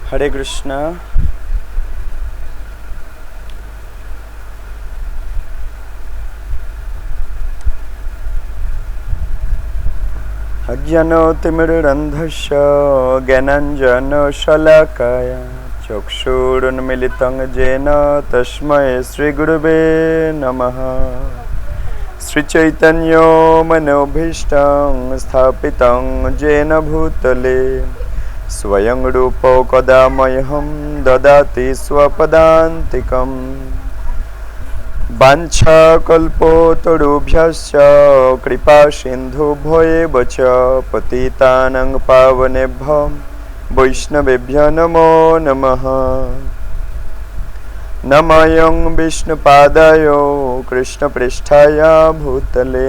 হরে কৃষ্ণ। অজ্ঞানতিমিরন্ধস্য জ্ঞানাঞ্জনশলাকায়া চক্ষুরুন্মিলিতং येन তস্मै শ্রীগুরুবে নমঃ। শ্রীচৈতন্য मनोभीष्टं स्थापितं येन भूतले स्वयं रूपो कदा मह्यं ददाति स्वपदान्तिकम्। वाञ्छाकल्पतरुभ्यश्च कृपा सिन्धुभ्यो च पतितानां पावनेभ्यो वैष्णवेभ्यो नमो नमः। नमोऽयं विष्णुपादाय कृष्णप्रेष्ठाय भूतले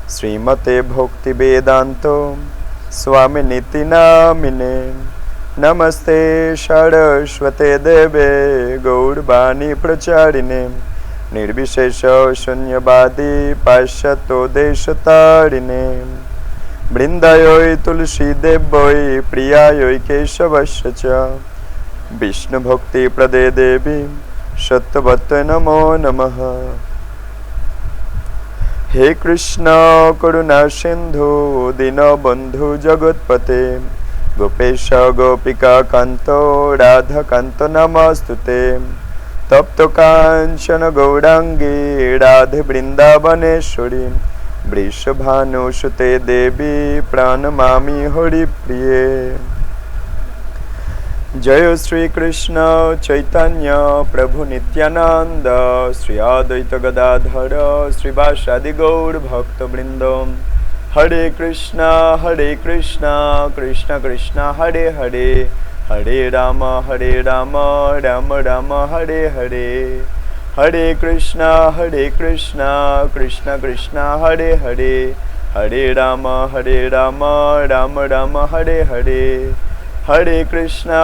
श्रीमते भक्तिवेदान्तो स्वामिनिति नामिने। नमस्ते सरस्वते देवे गौरवाणी प्रचारिणे निर्विशेष शून्यवादी पाश्चात्य देशतारिणे। वृन्दायै तुलसीदेव्यै प्रियायै केशवस्य च विष्णुभक्तिप्रदे देवी सत्यवत्यै नमो नमः। हे कृष्ण करुणा सिन्धु दीनबन्धु जगत्पते गोपेश गोपिका कान्तो राधाकान्त नमस्तुते। तप्त कांचन गौरांगी राधे वृंदावनेश्वरी वृषभानुसुते देवी प्रणमामि हरिप्रिये। जय श्री कृष्ण चैतन्य प्रभु नित्यानंद श्री अद्वैत गदाधर श्रीवासादि गौर भक्तवृंद। हरे कृष्णा कृष्ण कृष्ण हरे हरे हरे राम राम राम हरे हरे। हरे कृष्णा कृष्ण कृष्ण हरे हरे हरे राम राम राम हरे हरे। हरे कृष्णा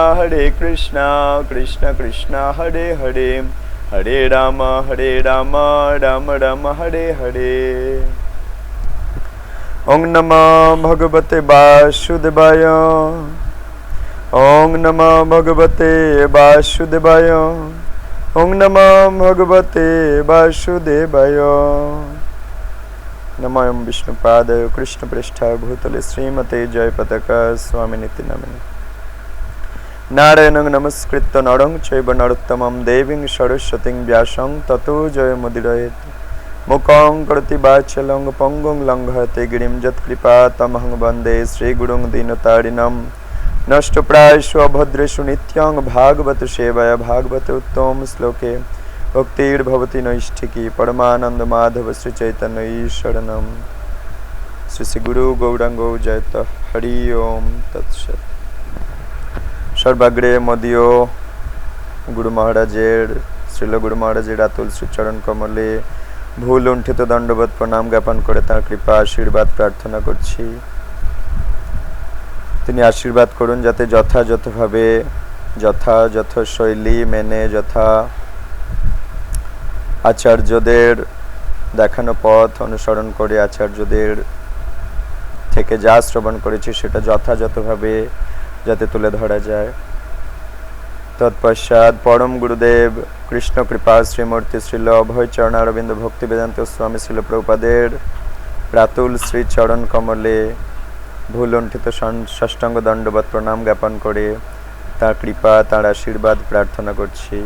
कृष्ण कृष्ण हरे हरे हरे राम राम राम हरे हरे। ओम नमो भगवते वासुदेवाय ओम नमो भगवते वासुदेवाय ओम नमो भगवते वासुदेवाय। नमो विष्णुपादाय कृष्णप्रेष्ठाय भूतले श्रीमते जयपताका स्वामिनिति नामिने। नारायणं नमस्कृत्य नरं चैव नरोत्तमं देवीं सरस्वतीं व्यासं ततो जयमुदीरयेत्। मुखं करोति वाचालं पङ्गुं लङ्घयते गिरिं यत्कृपातमहं वन्दे श्रीगुरुं दीनतारिणम्। नष्टप्रायेषु अभद्रेषु नित्यं भागवत सेवया भागवत उत्तम श्लोके भक्तिर्भवति नैष्ठिकी परमानंद माधव श्री चैतन्य शरणम। श्री श्री गुरु गौरांगो जयत। हरि ओम तत्सत। सर्वाग्रे मदीय गुरु महाराजेर श्रील गुरु महाराजेर आतुल श्रीचरण कमले भूल लुंठित दंडवत प्रणाम ज्ञापन करे तार कृपा आशीर्वाद प्रार्थना करछि। তিনি আশীর্বাদ করুন যাতে যথাযথভাবে যথাযথ শৈলী মেনে যথা আচার্যদের দেখানো পথ অনুসরণ করে আচার্যদের থেকে যা শ্রবণ করেছি সেটা যথাযথভাবে যাতে তুলে ধরা যায়। তৎপশ্চাৎ পরম গুরুদেব কৃষ্ণ কৃপা শ্রীমূর্তি শ্রীল অভয় চরণারবিন্দ ভক্তি বেদান্ত স্বামী শ্রীল প্রভুপাদের প্রাতুল শ্রী চরণ কমলে ভুলুণ্ঠিত ষষ্ঠাঙ্গ দণ্ডবত প্রণাম জ্ঞাপন করে তার কৃপা তার আশীর্বাদ প্রার্থনা করছি।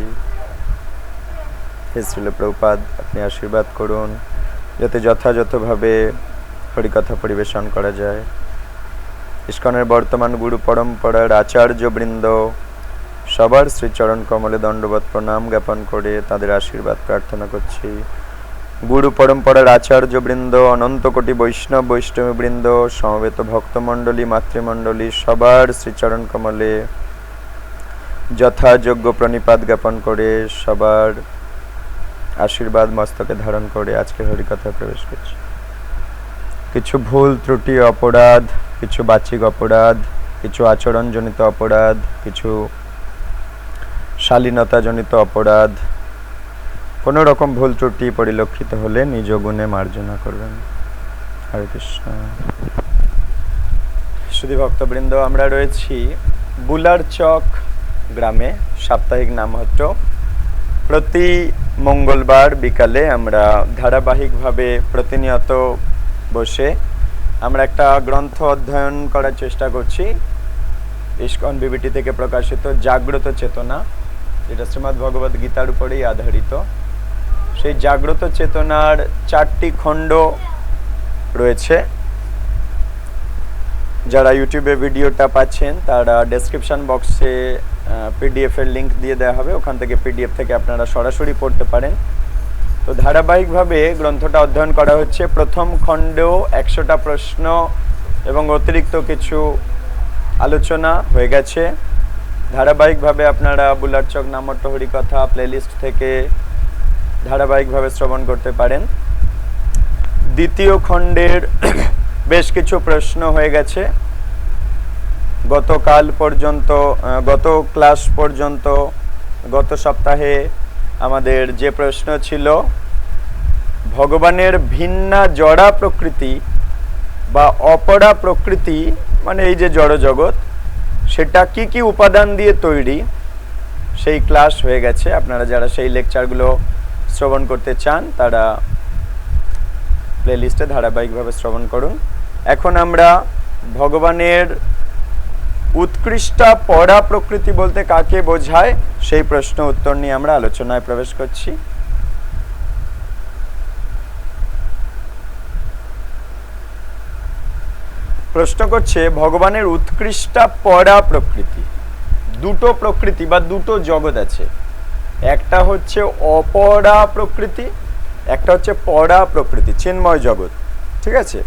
হে শ্রীল প্রভুপাদ আপনি আশীর্বাদ করুন যাতে যথাযথভাবে হরিকথা পরিবেশন করা যায়। ইস্কনের বর্তমান গুরু পরম্পরার আচার্যবৃন্দ সবার শ্রীচরণ কমলে দণ্ডবত প্রণাম জ্ঞাপন করে তাদের আশীর্বাদ প্রার্থনা করছি। গুরু পরম্পরার আচার্যবৃন্দ অনন্ত কোটি বৈষ্ণব বৈষ্ণবীবৃন্দ সমবেত ভক্তমণ্ডলী মাতৃমণ্ডলী সবার শ্রীচরণ কমলে যথাযোগ্য প্রণিপাত জ্ঞাপন করে সবার আশীর্বাদ মস্তকে ধারণ করে আজকে হরিকথায় প্রবেশ করছি। কিছু ভুল ত্রুটি অপরাধ, কিছু বাচিক অপরাধ, কিছু আচরণজনিত অপরাধ, কিছু শালীনতাজনিত অপরাধ, কোনো রকম ভুল ত্রুটি পরিলক্ষিত হলে নিজ গুণে মার্জনা করবেন। হরে কৃষ্ণ। শুধু ভক্তবৃন্দ, আমরা রয়েছি বুলার চক গ্রামে সাপ্তাহিক নামহট্ট। প্রতি মঙ্গলবার বিকালে আমরা ধারাবাহিকভাবে প্রতিনিয়ত বসে আমরা একটা গ্রন্থ অধ্যয়ন করার চেষ্টা করছি। ইস্কন বিবিটি থেকে প্রকাশিত জাগ্রত চেতনা, যেটা শ্রীমদ্ ভগবদ গীতার উপরেই আধারিত। সেই জাগ্রত চেতনার 4টি খণ্ড রয়েছে। যারা ইউটিউবে ভিডিওটা পাচ্ছেন তারা ডেসক্রিপশন বক্সে পিডিএফ এর লিংক দিয়ে দেওয়া হবে, ওখান থেকে পিডিএফ থেকে আপনারা সরাসরি পড়তে পারেন। তো ধারাবাহিকভাবে গ্রন্থটা অধ্যয়ন করা হচ্ছে। প্রথম খণ্ডেও 100টা প্রশ্ন এবং অতিরিক্ত কিছু আলোচনা হয়ে গেছে। ধারাবাহিকভাবে আপনারা বুলারচক নামহট্ট হরিকথা প্লেলিস্ট থেকে ধারাবাহিকভাবে শ্রবণ করতে পারেন। দ্বিতীয় খণ্ডের বেশ কিছু প্রশ্ন হয়ে গেছে। গতকাল পর্যন্ত, গত ক্লাস পর্যন্ত, গত সপ্তাহে আমাদের যে প্রশ্ন ছিল, ভগবানের ভিন্না জড়া প্রকৃতি বা অপরা প্রকৃতি, মানে এই যে জড় জগৎ, সেটা কি কি উপাদান দিয়ে তৈরি, সেই ক্লাস হয়ে গেছে। আপনারা যারা সেই লেকচারগুলো শ্রবণ করতে চান তারা প্লেলিস্টে ধারাবাহিকভাবে শ্রবণ করুন। এখন আমরা ভগবানের উৎকৃষ্টা পরা প্রকৃতি বলতে কাকে বোঝায় সেই প্রশ্ন উত্তর নিয়ে আমরা আলোচনায় প্রবেশ করছি। প্রশ্ন করছে ভগবানের উৎকৃষ্টা পরা প্রকৃতি। দুটো প্রকৃতি বা দুটো জগৎ আছে, একটা হচ্ছে অপরা প্রকৃতি, একটা হচ্ছে পরা প্রকৃতি, চিন্ময় জগৎ। ঠিক আছে,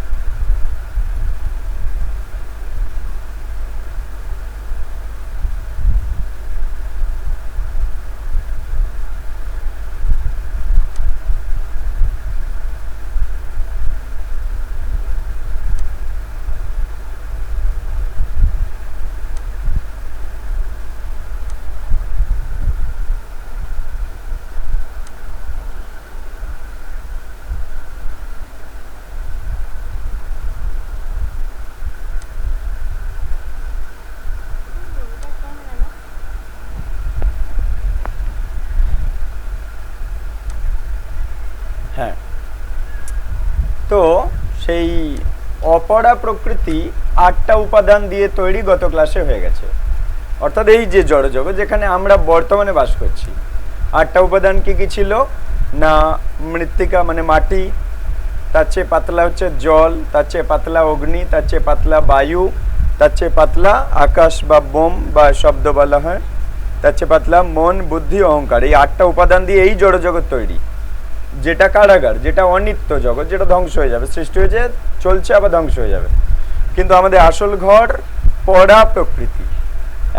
হ্যাঁ। তো সেই অপরা প্রকৃতি 8টা উপাদান দিয়ে তৈরি, গত ক্লাসে হয়ে গেছে। অর্থাৎ এই যে জড়জগৎ যেখানে আমরা বর্তমানে বাস করছি, 8টা উপাদান কি কি ছিল না? মৃত্তিকা মানে মাটি, তার চেয়ে পাতলা হচ্ছে জল, তার চেয়ে পাতলা অগ্নি, তার চেয়ে পাতলা বায়ু, তার চেয়ে পাতলা আকাশ বা বোম বা শব্দ বলা হয়, তার চেয়ে পাতলা মন, বুদ্ধি, অহংকার। এই 8টা উপাদান দিয়ে এই জড়জগৎ তৈরি, যেটা কারাগার, যেটা অনিত্য জগৎ, যেটা ধ্বংস হয়ে যাবে। সৃষ্টি হয়েছে, চলছে, আবার ধ্বংস হয়ে যাবে। কিন্তু আমাদের আসল ঘর পরা প্রকৃতি।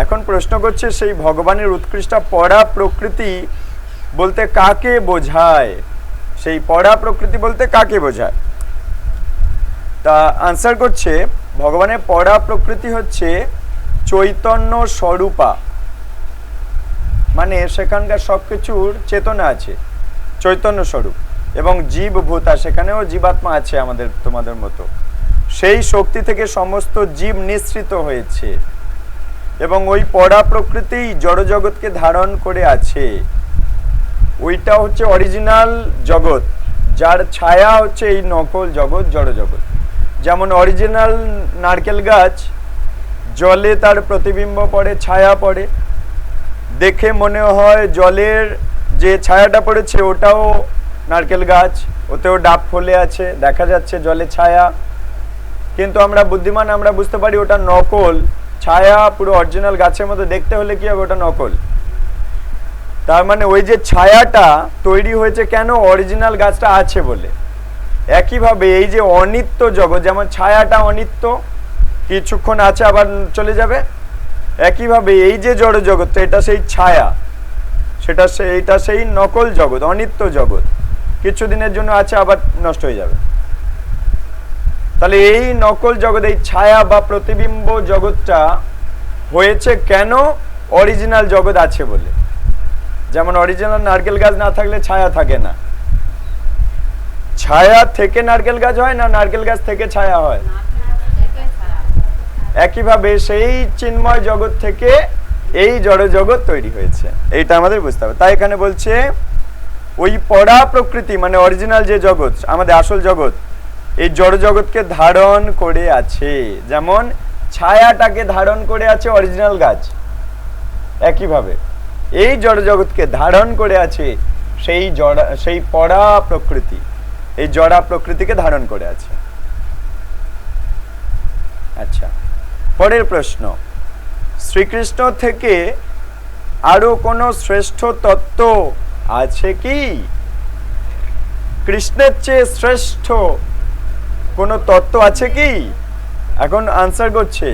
এখন প্রশ্ন করছে সেই ভগবানের উৎকৃষ্ট পরা প্রকৃতি বলতে কাকে বোঝায়, সেই পরা প্রকৃতি বলতে কাকে বোঝায়? তা আনসার করছে ভগবানের পরা প্রকৃতি হচ্ছে চৈতন্য স্বরূপা, মানে সেখানকার সবকিছুর চেতনা আছে, চৈতন্য স্বরূপ, এবং জীব ভূতা, সেখানেও জীবাত্মা আছে আমাদের তোমাদের মতো। সেই শক্তি থেকে সমস্ত জীব নিঃসৃত হয়েছে এবং ওই পরা প্রকৃতি জড়জগৎকে ধারণ করে আছে। ওইটা হচ্ছে অরিজিনাল জগৎ, যার ছায়া হচ্ছে এই নকল জগৎ, জড়জগৎ। যেমন অরিজিনাল নারকেল গাছ, জলে তার প্রতিবিম্ব পড়ে, ছায়া পড়ে, দেখে মনে হয় জলের যে ছায়াটা পড়েছে ওটাও নারকেল গাছ, ওতেও ডাব ফলে আছে, দেখা যাচ্ছে জলে ছায়া। কিন্তু আমরা বুদ্ধিমান, আমরা বুঝতে পারি ওটা নকল ছায়া। পুরো অরিজিনাল গাছের মতো দেখতে হলে কি হবে, ওটা নকল। তার মানে ওই যে ছায়াটা তৈরি হয়েছে কেন? অরিজিনাল গাছটা আছে বলে। একইভাবে এই যে অনিত্য জগৎ, যেমন ছায়াটা অনিত্য, কিছুক্ষণ আছে আবার চলে যাবে, একইভাবে এই যে জড় জগৎটা, এটা সেই ছায়া, এইটা সেই নকল জগৎ, অনিত্য জগৎ, কিছুদিনের জন্য আছে আবার নষ্ট হয়ে যাবে। তাহলে এই নকল জগৎ, এই ছায়া বা প্রতিবিম্ব জগৎটা হয়েছে কেন? অরিজিনাল জগৎ আছে বলে। যেমন অরিজিনাল নারকেল গাছ না থাকলে ছায়া থাকে না, ছায়া থেকে নারকেল গাছ হয় না, নারকেল গাছ থেকে ছায়া হয়। একইভাবে সেই চিন্ময় জগৎ থেকে এই জড় জগৎ তৈরি হয়েছে, এইটা আমাদের বুঝতে হবে। তাই এখানে বলছে ওই পড়া প্রকৃতি মানে অরিজিনাল যে জগৎ, আমাদের আসল জগৎ, এই জড় জগৎকে ধারণ করে আছে। যেমন ছায়াটাকে ধারণ করে আছে অরিজিনাল গাছ, একইভাবে এই জড় জগৎকে ধারণ করে আছে সেই পড়া প্রকৃতি, এই জড়া প্রকৃতিকে ধারণ করে আছে। আচ্ছা, পরের প্রশ্ন, শ্রীকৃষ্ণ থেকে আরো কোনো শ্রেষ্ঠ তত্ত্ব আছে কি? কৃষ্ণের চেয়ে শ্রেষ্ঠ কোনো তত্ত্ব আছে কি? এখন আনসার করছে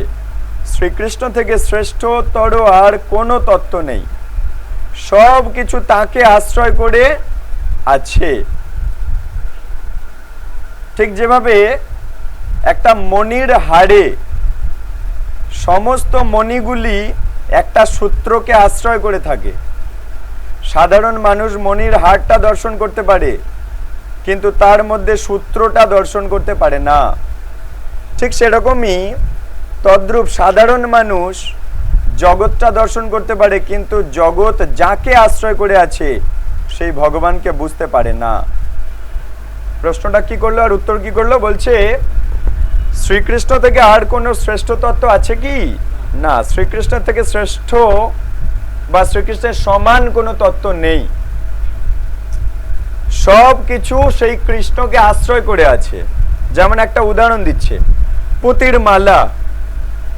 শ্রীকৃষ্ণ থেকে শ্রেষ্ঠতর আর কোনো তত্ত্ব নেই, সব কিছু তাকে আশ্রয় করে আছে। ঠিক যেভাবে একটা মণির হাড়ে সমস্ত মণিগুলি একটা সূত্রকে আশ্রয় করে থাকে, সাধারণ মানুষ মণির হাড়টা দর্শন করতে পারে কিন্তু তার মধ্যে সূত্রটা দর্শন করতে পারে না। ঠিক সেরকমই তদ্রূপ সাধারণ মানুষ জগৎটা দর্শন করতে পারে কিন্তু জগৎ যাকে আশ্রয় করে আছে সেই ভগবানকে বুঝতে পারে না। প্রশ্নটা কি করলো আর উত্তর কি করলো? বলছে শ্রীকৃষ্ণ থেকে আর কোনো শ্রেষ্ঠ তত্ত্ব আছে কি? না, শ্রীকৃষ্ণ থেকে শ্রেষ্ঠ বা শ্রীকৃষ্ণের সমান কোনো তত্ত্ব নেই। সব কিছু সেই কৃষ্ণকে আশ্রয় করে আছে। যেমন একটা উদাহরণ দিচ্ছে, পুঁতির মালা,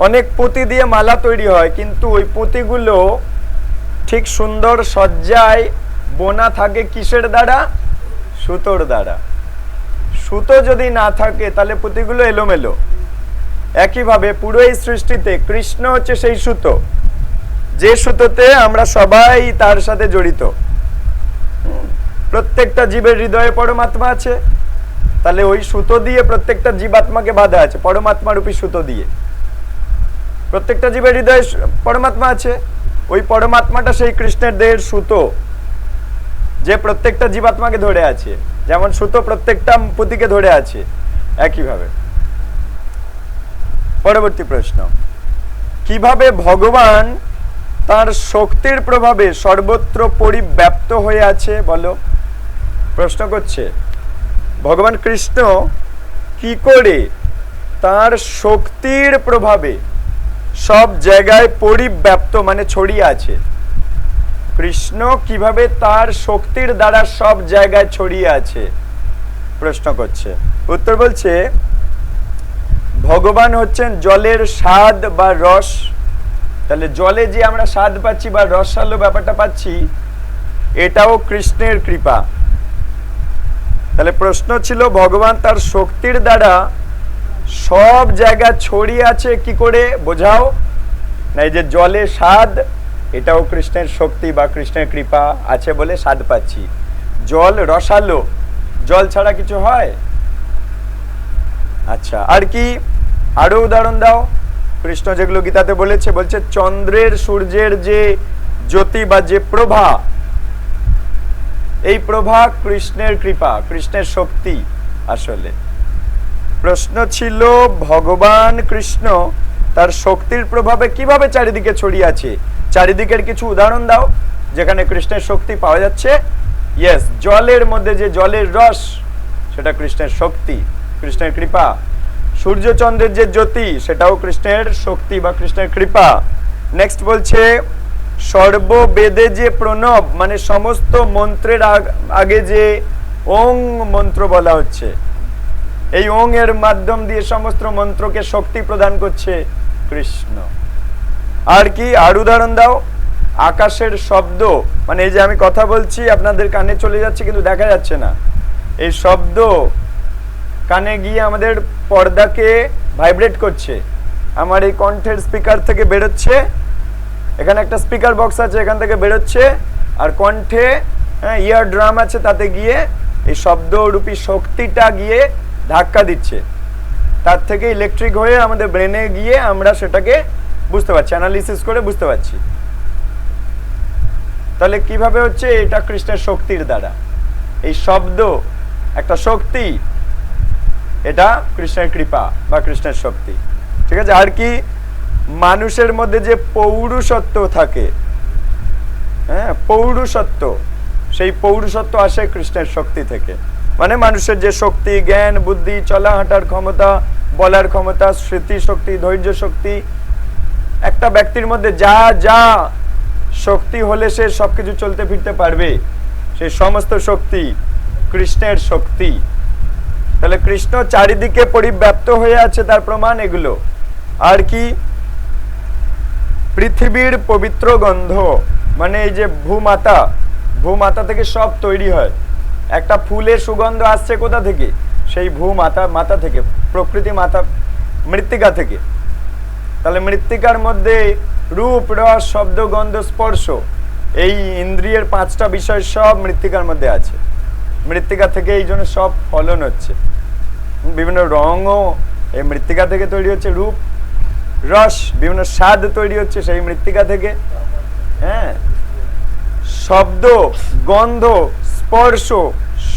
অনেক পুঁতি দিয়ে মালা তৈরি হয় কিন্তু ওই পুঁতিগুলো ঠিক সুন্দর সজ্জায় বোনা থাকে কিসের দ্বারা? সুতোর দ্বারা। সুতো যদি না থাকে তাহলে পুঁতিগুলো এলোমেলো। একইভাবে পুরো এই সৃষ্টিতে কৃষ্ণ হচ্ছে সেই সুতো, যে সুতোতে আমরা সবাই তার সাথে জড়িত। প্রত্যেকটা জীবের হৃদয়ে পরমাত্মা আছে, তাহলে ওই সুতো দিয়ে প্রত্যেকটা জীবাত্মাকে বাঁধা আছে, পরমাত্মা রূপী সুতো দিয়ে। প্রত্যেকটা জীবের হৃদয়ে পরমাত্মা আছে, ওই পরমাত্মাটা সেই কৃষ্ণের দেহের সুতো, যে প্রত্যেকটা জীবাত্মাকে ধরে আছে, যেমন সুতো প্রত্যেকটা পুঁতিকে ধরে আছে। একইভাবে পরবর্তী প্রশ্ন, কিভাবে ভগবান তার শক্তির প্রভাবে সর্বত্র পরিব্যাপ্ত হয়ে আছে বলো? প্রশ্ন করছে ভগবান কৃষ্ণ কি করে তার শক্তির প্রভাবে সব জায়গায় পরিব্যাপ্ত মানে ছড়িয়ে আছে। কৃষ্ণ কিভাবে তার শক্তির দ্বারা সব জায়গায় ছড়িয়ে আছে প্রশ্ন করছে। উত্তর বলছে ভগবান হচ্ছেন জলের স্বাদ বা রস। তাহলে জলে যে আমরা স্বাদ পাচ্ছি বা রসালো ব্যাপারটা পাচ্ছি, এটাও কৃষ্ণের কৃপা। তাহলে প্রশ্ন ছিল ভগবান তার শক্তির দ্বারা সব জায়গা ছড়িয়ে আছে কি করে, বোঝাও না। এই যে জলে স্বাদ, এটাও কৃষ্ণের শক্তি বা কৃষ্ণের কৃপা আছে বলে স্বাদ পাচ্ছি। জল রসালো, জল ছাড়া কিছু হয়? আচ্ছা, আর কি? আরো উদাহরণ দাও। কৃষ্ণ যেগুলো গীতাতে বলেছে, বলছে চন্দ্রের সূর্যের যে জ্যোতি বা যে প্রভা, এই প্রভা কৃষ্ণের কৃপা, কৃষ্ণের শক্তি। আসলে প্রশ্ন ছিল ভগবান কৃষ্ণ তার শক্তির প্রভাবে কিভাবে চারিদিকে ছড়িয়ে আছে। চারিদিকের কিছু উদাহরণ দাও যেখানে কৃষ্ণের শক্তি পাওয়া যাচ্ছে। ইয়েস, জলের মধ্যে যে জলের রস, সেটা কৃষ্ণের শক্তি, কৃষ্ণের কৃপা। সূর্য চন্দ্রের যে জ্যোতি, সেটাও কৃষ্ণের শক্তি বা কৃষ্ণের কৃপা। নেক্সট বলছে সর্ববেদে যে প্রণব মানে সমস্ত মন্ত্রের আগে যে ওং মন্ত্র বলা হচ্ছে, এই ওং এর মাধ্যম দিয়ে সমস্ত মন্ত্রকে শক্তি প্রদান করছে কৃষ্ণ। আর কি? আর উদাহরণ দাও। আকাশের শব্দ মানে এই যে আমি কথা বলছি আপনাদের কানে চলে যাচ্ছে কিন্তু দেখা যাচ্ছে না, এই শব্দ কানে গিয়ে আমাদের পর্দাকে ভাইব্রেট করছে। আমার এই কণ্ঠের স্পিকার থেকে বেরোচ্ছে, এখানে একটা স্পিকার বক্স আছে, এখান থেকে বেরোচ্ছে, আর কণ্ঠে ইয়ার ড্রাম আছে, তাতে গিয়ে এই শব্দরূপী শক্তিটা গিয়ে ধাক্কা দিচ্ছে, তার থেকে ইলেকট্রিক হয়ে আমাদের ব্রেনে গিয়ে আমরা সেটাকে বুঝতে পারছি, অ্যানালিসিস করে বুঝতে পারছি। তাহলে কিভাবে হচ্ছে? এটা কৃষ্ণের শক্তির দ্বারা। এই শব্দ একটা শক্তি, এটা কৃষ্ণের কৃপা বা কৃষ্ণের শক্তি। ঠিক আছে? আর কি? মানুষের মধ্যে যে পৌরুষত্ব থাকে, হ্যাঁ পৌরুষত্ব, সেই পৌরুষত্ব আসে কৃষ্ণের শক্তি থেকে। মানে মানুষের যে শক্তি, জ্ঞান, বুদ্ধি, চলা হাঁটার ক্ষমতা, বলার ক্ষমতা, স্মৃতি শক্তি, ধৈর্য শক্তি, একটা ব্যক্তির মধ্যে যা যা শক্তি হলে সে সবকিছু চলতে ফিরতে পারবে, সেই সমস্ত শক্তি কৃষ্ণের শক্তি। তাহলে কৃষ্ণ চারিদিকে পরিব্যাপ্ত হয়ে আছে, তার প্রমাণ এগুলো। আর কি? পৃথিবীর পবিত্র গন্ধ, মানে এই যে ভূমাতা, ভূমাতা থেকে সব তৈরি হয়। একটা ফুলের সুগন্ধ আসছে কোথা থেকে? সেই মাতা থেকে, প্রকৃতি মাতা, মৃত্তিকা থেকে। তাহলে মৃত্তিকার মধ্যে রূপ, রস, শব্দ, গন্ধ, স্পর্শ, এই ইন্দ্রিয়ের 5টা বিষয় সব মৃত্তিকার মধ্যে আছে। মৃত্তিকা থেকে এই জন্য সব ফলন হচ্ছে। বিভিন্ন রঙও এই মৃত্তিকা থেকে তৈরি হচ্ছে, রূপ, রস, বিভিন্ন স্বাদ তৈরি হচ্ছে সেই মৃত্তিকা থেকে। হ্যাঁ, শব্দ, গন্ধ, স্পর্শ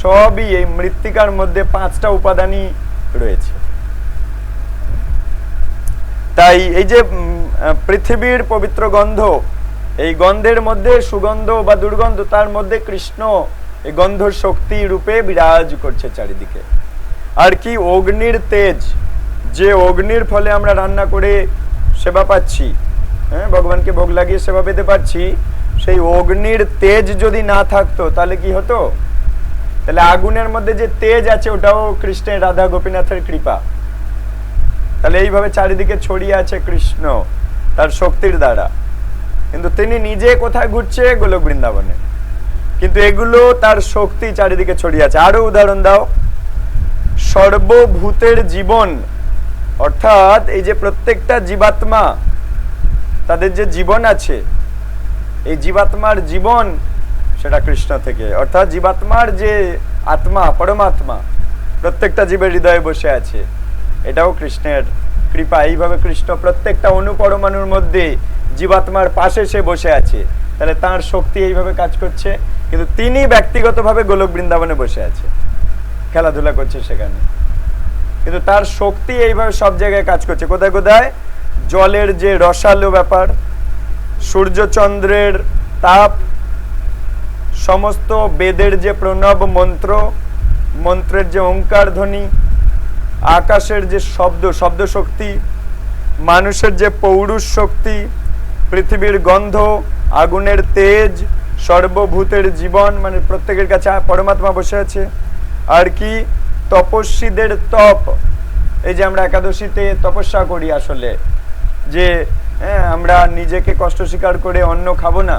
সবই এই মৃত্তিকার মধ্যে 5টা উপাদানই রয়েছে। তাই এই যে পৃথিবীর পবিত্র গন্ধ, এই গন্ধের মধ্যে সুগন্ধ বা দুর্গন্ধ, তার মধ্যে কৃষ্ণ এই গন্ধ শক্তি রূপে বিরাজ করছে চারিদিকে। আর কি? অগ্নির তেজ, যে অগ্নির ফলে আমরা রান্না করে সেবা পাচ্ছি, হ্যাঁ ভগবানকে ভোগ লাগিয়ে সেবা পেতে পারছি, সেই অগ্নির তেজ যদি না থাকতো তাহলে কি হতো? তাহলে আগুনের মধ্যে যে তেজ আছে ওটাও কৃষ্ণের, রাধা গোপীনাথের কৃপা। তাহলে এইভাবে চারিদিকে ছড়িয়ে আছে কৃষ্ণ তার শক্তির দ্বারা। কিন্তু তিনি নিজে কোথায় ঘুরছে? গোলক বৃন্দাবনে। কিন্তু এগুলো তার শক্তি চারিদিকে ছড়িয়ে আছে। আরো উদাহরণ দাও। সর্বভূতের জীবন, অর্থাৎ এই যে প্রত্যেকটা জীবাত্মা, তাদের যে জীবন আছে, এই জীবাত্মার জীবন সেটা কৃষ্ণ থেকে। অর্থাৎ জীবাত্মার যে আত্মা, পরমাত্মা প্রত্যেকটা জীবের হৃদয়ে বসে আছে, এটাও কৃষ্ণের কৃপা। এইভাবে কৃষ্ণ প্রত্যেকটা অনুপরমাণুর মধ্যে জীবাত্মার পাশে সে বসে আছে। তাহলে তার শক্তি এইভাবে কাজ করছে। কিন্তু তিনি ব্যক্তিগতভাবে গোলক বৃন্দাবনে বসে আছে, খেলাধুলা করছে সেখানে। কিন্তু তার শক্তি এইভাবে সব জায়গায় কাজ করছে। কোথায় কোথায়? জলের যে রসালো ব্যাপার, সূর্যচন্দ্রের তাপ, সমস্ত বেদের যে প্রণব মন্ত্র, মন্ত্রের যে ওঙ্কার ধ্বনি, আকাশের যে শব্দ শক্তি, মানুষের যে পৌরুষ শক্তি, পৃথিবীর গন্ধ, আগুনের তেজ, সর্বভূতের জীবন, মানে প্রত্যেকের কাছে পরমাত্মা বসে আছে। আর কি? তপস্বীদের তপ, এই যে আমরা একাদশীতে তপস্যা করি আসলে, যে হ্যাঁ আমরা নিজেকে কষ্ট স্বীকার করে অন্ন খাবো না,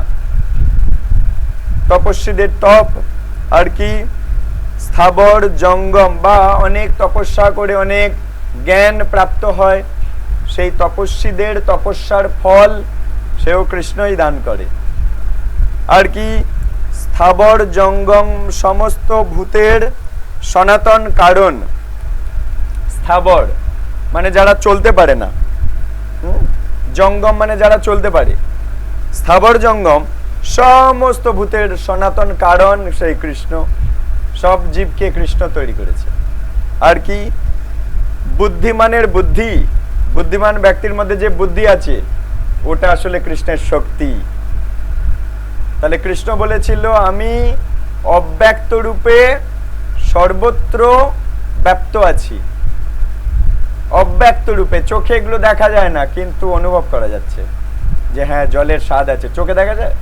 তপস্বীদের তপ। আর কি? স্থাবর জঙ্গম, বা অনেক তপস্যা করে অনেক জ্ঞান প্রাপ্ত হয়, সেই তপস্বীদের তপস্যার ফল সেও কৃষ্ণই দান করে। আর কি? স্থাবর জঙ্গম, সমস্ত ভূতের সনাতন কারণ। স্থাবর মানে যারা চলতে পারে না, জঙ্গম মানে যারা চলতে পারে। স্থাবর জঙ্গম সমস্ত ভূতের সনাতন কারণ সেই কৃষ্ণ। সব জীবকে কৃষ্ণ তৈরি করেছে। আর কি? বুদ্ধিমানের বুদ্ধি, বুদ্ধিমান ব্যক্তির মধ্যে যে বুদ্ধি আছে ওটা আসলে কৃষ্ণের শক্তি। তাহলে কৃষ্ণ বলেছিল আমি অব্যক্ত রূপে সর্বত্র ব্যাপ্ত আছি। অব্যক্ত রূপে, চোখে এগুলো দেখা যায় না কিন্তু অনুভব করা যাচ্ছে যে হ্যাঁ জলের স্বাদ আছে, চোখে দেখা যায়।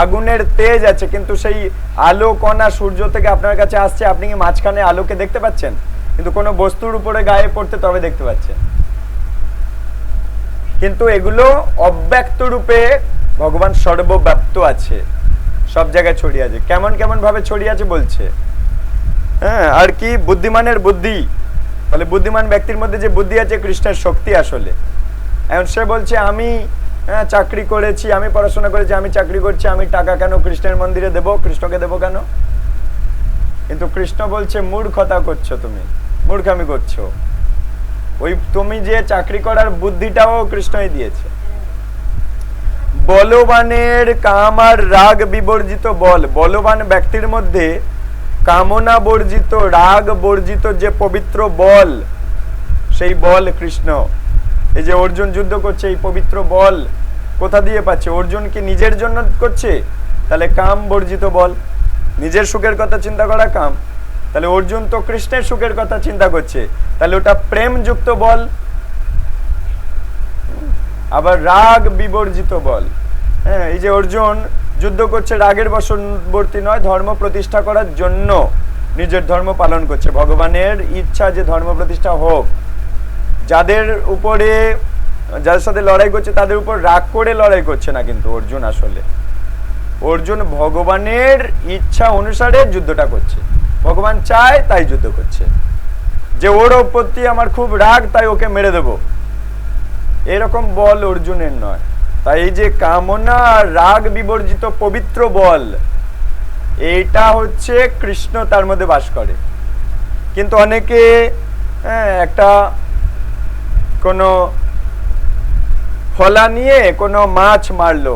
আগুনের তেজ আছে, কিন্তু সেই আলো কণা সূর্য থেকে আপনার কাছে আসছে, আপনি কি মাঝখানে আলোকে দেখতে পাচ্ছেন? কিন্তু কোনো বস্তুর উপরে গায়ে পড়তে তবে দেখতে পাচ্ছেন। কিন্তু এগুলো অব্যক্ত রূপে ভগবান সর্বব্যাপ্ত আছে, সব জায়গায় ছড়িয়ে আছে। কেমন কেমন ভাবে ছড়িয়ে আছে বলছে। হ্যাঁ, আর কি? বুদ্ধিমানের বুদ্ধি, তাহলে বুদ্ধিমান ব্যক্তির মধ্যে যে বুদ্ধি আছে কৃষ্ণের শক্তি আসলে। এখন সে বলছে আমি চাকরি করেছি, আমি পড়াশোনা করেছি, আমি চাকরি করছি, আমি টাকা কেন কৃষ্ণের মন্দিরে দেব, কৃষ্ণকে দেব কেন? কিন্তু কৃষ্ণ বলছে মূর্খতা করছো, তুমি মূর্খামি করছো। ওই তুমি যে চাকরি করার বুদ্ধিটাও কৃষ্ণই দিয়েছে। বলবানের কাম আর রাগ বিবর্জিত বল, বলবান ব্যক্তির মধ্যে কামনা বর্জিত, রাগ বর্জিত যে পবিত্র বল, সেই বল কৃষ্ণ। এই যে অর্জুন যুদ্ধ করছে, এই পবিত্র বল কোথা দিয়ে পাচ্ছে? অর্জুন কি নিজের জন্য করছে? তাহলে কাম বর্জিত বল। নিজের সুখের কথা চিন্তা করা কাম। তাহলে অর্জুন তো কৃষ্ণের সুখের কথা চিন্তা করছে, তাহলে ওটা প্রেমযুক্ত বল। আবার রাগ বিবর্জিত বল। হ্যাঁ, এই যে অর্জুন যুদ্ধ করছে রাগের বশবর্তী নয়, ধর্ম প্রতিষ্ঠা করার জন্য নিজের ধর্ম পালন করছে। ভগবানের ইচ্ছা যে ধর্ম প্রতিষ্ঠা হোক। যাদের সাথে লড়াই করছে তাদের উপর রাগ করে লড়াই করছে না, কিন্তু অর্জুন ভগবানের ইচ্ছা অনুসারে যুদ্ধটা করছে। ভগবান চায় তাই যুদ্ধ করছে, যে ওর প্রতি আমার খুব রাগ তাই ওকে মেরে দেব, এরকম বল অর্জুনের নয়। তাই এই যে কামনা আর রাগ বিবর্জিত পবিত্র বল, এইটা হচ্ছে কৃষ্ণ তার মধ্যে বাস করে। কিন্তু অনেকে একটা কোনো ফলা নিয়ে কোনো মাছ মারলো,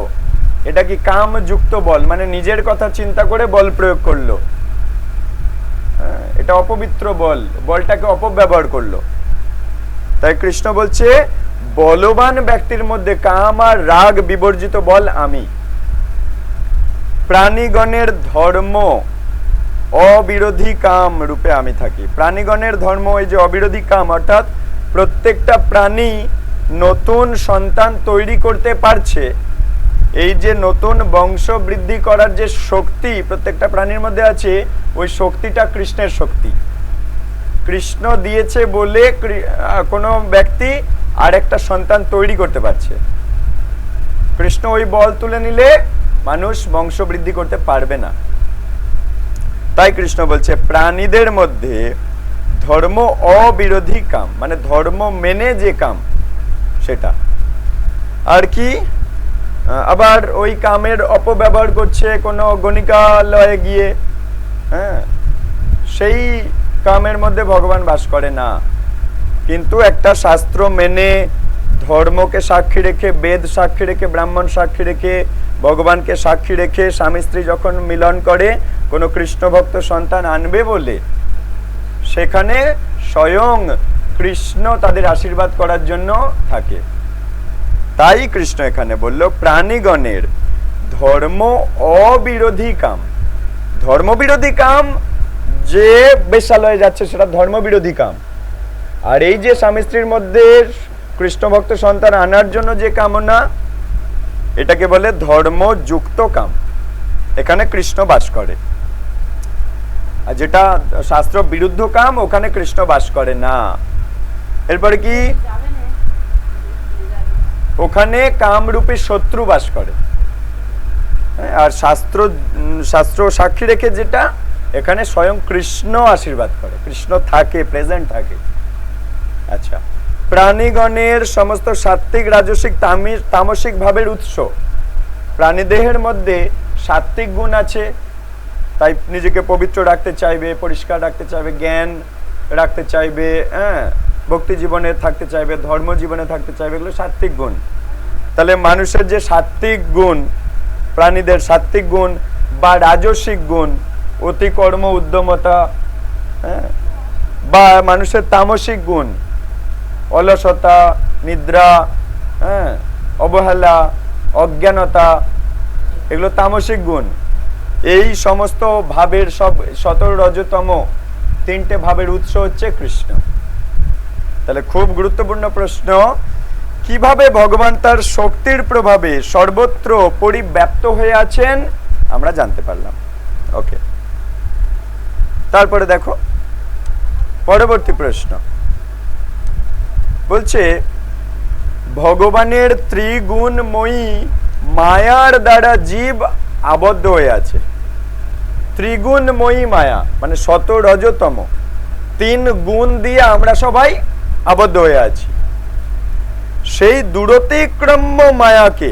এটা কি কামযুক্ত বল, মানে নিজের কথা চিন্তা করে বল প্রয়োগ করলো, এটা অপবিত্র বল, বলটাকে অপব্যবহার করলো। তাই কৃষ্ণ বলছে বলবান ব্যক্তির মধ্যে কাম আর রাগ বিবর্জিত বল আমি। প্রাণীগণের ধর্ম অবিরোধী কাম রূপে আমি থাকি। প্রাণীগণের ধর্ম এই যে অবিরোধী কাম, অর্থাৎ প্রত্যেকটা প্রাণী নতুন সন্তান তৈরি করতে পারছে। এই যে নতুন বংশ বৃদ্ধি করার যে শক্তি প্রত্যেকটা প্রাণীর মধ্যে আছে, ওই শক্তিটা কৃষ্ণের শক্তি। কৃষ্ণ দিয়েছে বলে কোনো ব্যক্তি আর একটা সন্তান তৈরি করতে পারছে। কৃষ্ণ ওই বল তুলে নিলে মানুষ বংশ বৃদ্ধি করতে পারবে না। তাই কৃষ্ণ বলছে প্রাণীদের মধ্যে ধর্ম অবিরোধী কাম, মানে ধর্ম মেনে যে কাম সেটা। আর কি আবার ওই কামের অপব্যবহার করছে কোনো গণিকালয়ে গিয়ে, হ্যাঁ, সেই কামের মধ্যে ভগবান বাস করে না। কিন্তু একটা শাস্ত্র মেনে, ধর্মকে সাক্ষী রেখে, বেদ সাক্ষী রেখে, ব্রাহ্মণ সাক্ষী রেখে, ভগবানকে সাক্ষী রেখে স্বামী স্ত্রী যখন মিলন করে কোনো কৃষ্ণ ভক্ত সন্তান আনবে বলে, সেখানে স্বয়ং কৃষ্ণ তাদের আশীর্বাদ করার জন্য থাকে। তাই কৃষ্ণ এখানে বলল প্রাণীগণের ধর্ম অবিরোধী কাম। ধর্মবিরোধী কাম যে বেশ্যালয়ে যাচ্ছে সেটা ধর্মবিরোধী কাম। আর এই যে স্বামী স্ত্রীর মধ্যে কৃষ্ণ ভক্ত সন্তান আনার জন্য যে কামনা, এটাকে বলে ধর্মযুক্ত কাম। এখানে কৃষ্ণ বাস করে। আর যেটা শাস্ত্র বিরুদ্ধ কাম, ওখানে কৃষ্ণ বাস করে না। এরপরে কি, ওখানে কামরূপী শত্রু বাস করে। আর শাস্ত্র সাক্ষী রেখে যেটা, এখানে স্বয়ং কৃষ্ণ আশীর্বাদ করে, কৃষ্ণ থাকে, প্রেজেন্ট থাকে। আচ্ছা, প্রাণীগণের সমস্ত সাত্ত্বিক, রাজসিক, তামসিক ভাবের উৎস। প্রাণীদেহের মধ্যে সাত্ত্বিক গুণ আছে, তাই নিজেকে পবিত্র রাখতে চাইবে, পরিষ্কার রাখতে চাইবে, জ্ঞান রাখতে চাইবে, ভক্তি জীবনে থাকতে চাইবে, ধর্ম জীবনে থাকতে চাইবে, এগুলো সাত্ত্বিক গুণ। তাহলে মানুষের যে সাত্ত্বিক গুণ, প্রাণীদের সাত্ত্বিক গুণ বা রাজসিক গুণ, অতি কর্ম, উদ্যমতা, বা মানুষের তামসিক গুণ, অলসতা, নিদ্রা, অবহেলা, অজ্ঞানতা, এগুলো তামসিক গুণ। এই সমস্ত ভাবের সব 17 রজতম 3টে ভাবের উৎস হচ্ছে কৃষ্ণ। তাহলে খুব গুরুত্বপূর্ণ প্রশ্ন, কিভাবে ভগবান তার শক্তির প্রভাবে সর্বত্র পরিব্যাপ্ত হয়ে আছেন আমরা জানতে পারলাম। ওকে, তারপরে দেখো পরবর্তী প্রশ্ন বলছে, ভগবানের ত্রিগুণময়ী মায়ার দ্বারা জীব আবদ্ধ হয়ে আছে। ত্রিগুণময়ী মায়া মানে 17 রজতম 3 গুণ দিয়ে আমরা সবাই আবদ্ধ হয়ে আছি। সেই দূরতিক্রম্য মায়াকে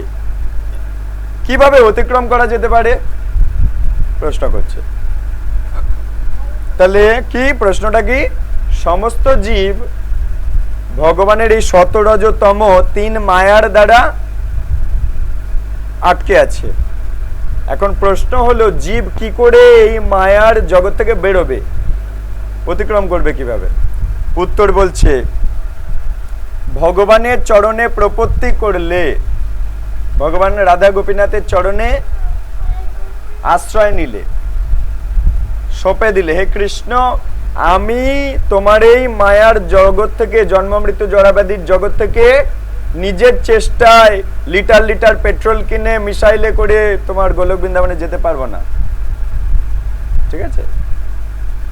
কিভাবে অতিক্রম করা যেতে পারে প্রশ্ন করছে। তাহলে কি প্রশ্নটা কি, সমস্ত জীব ভগবানের এই 17 রজতম 3 মায়ার দ্বারা আটকে আছে। এখন প্রশ্ন হলো জীব কি করে এই মায়ার জগৎ থেকে বেরোবে, অতিক্রম করবে কিভাবে? উত্তর বলছে, ভগবানের চরণে প্রপত্তি করলে, ভগবান রাধা গোপীনাথের চরণে আশ্রয় নিলে, সঁপে দিলে, হে কৃষ্ণ, আমি তোমার এই মায়ার জগৎ থেকে, জন্ম মৃত্যু জরাব্যাধির জগৎ থেকে নিজের চেষ্টায় লিটার লিটার পেট্রোল কিনে মিসাইলে করে তোমার গোলক বৃন্দাবনে যেতে পারবো না, ঠিক আছে?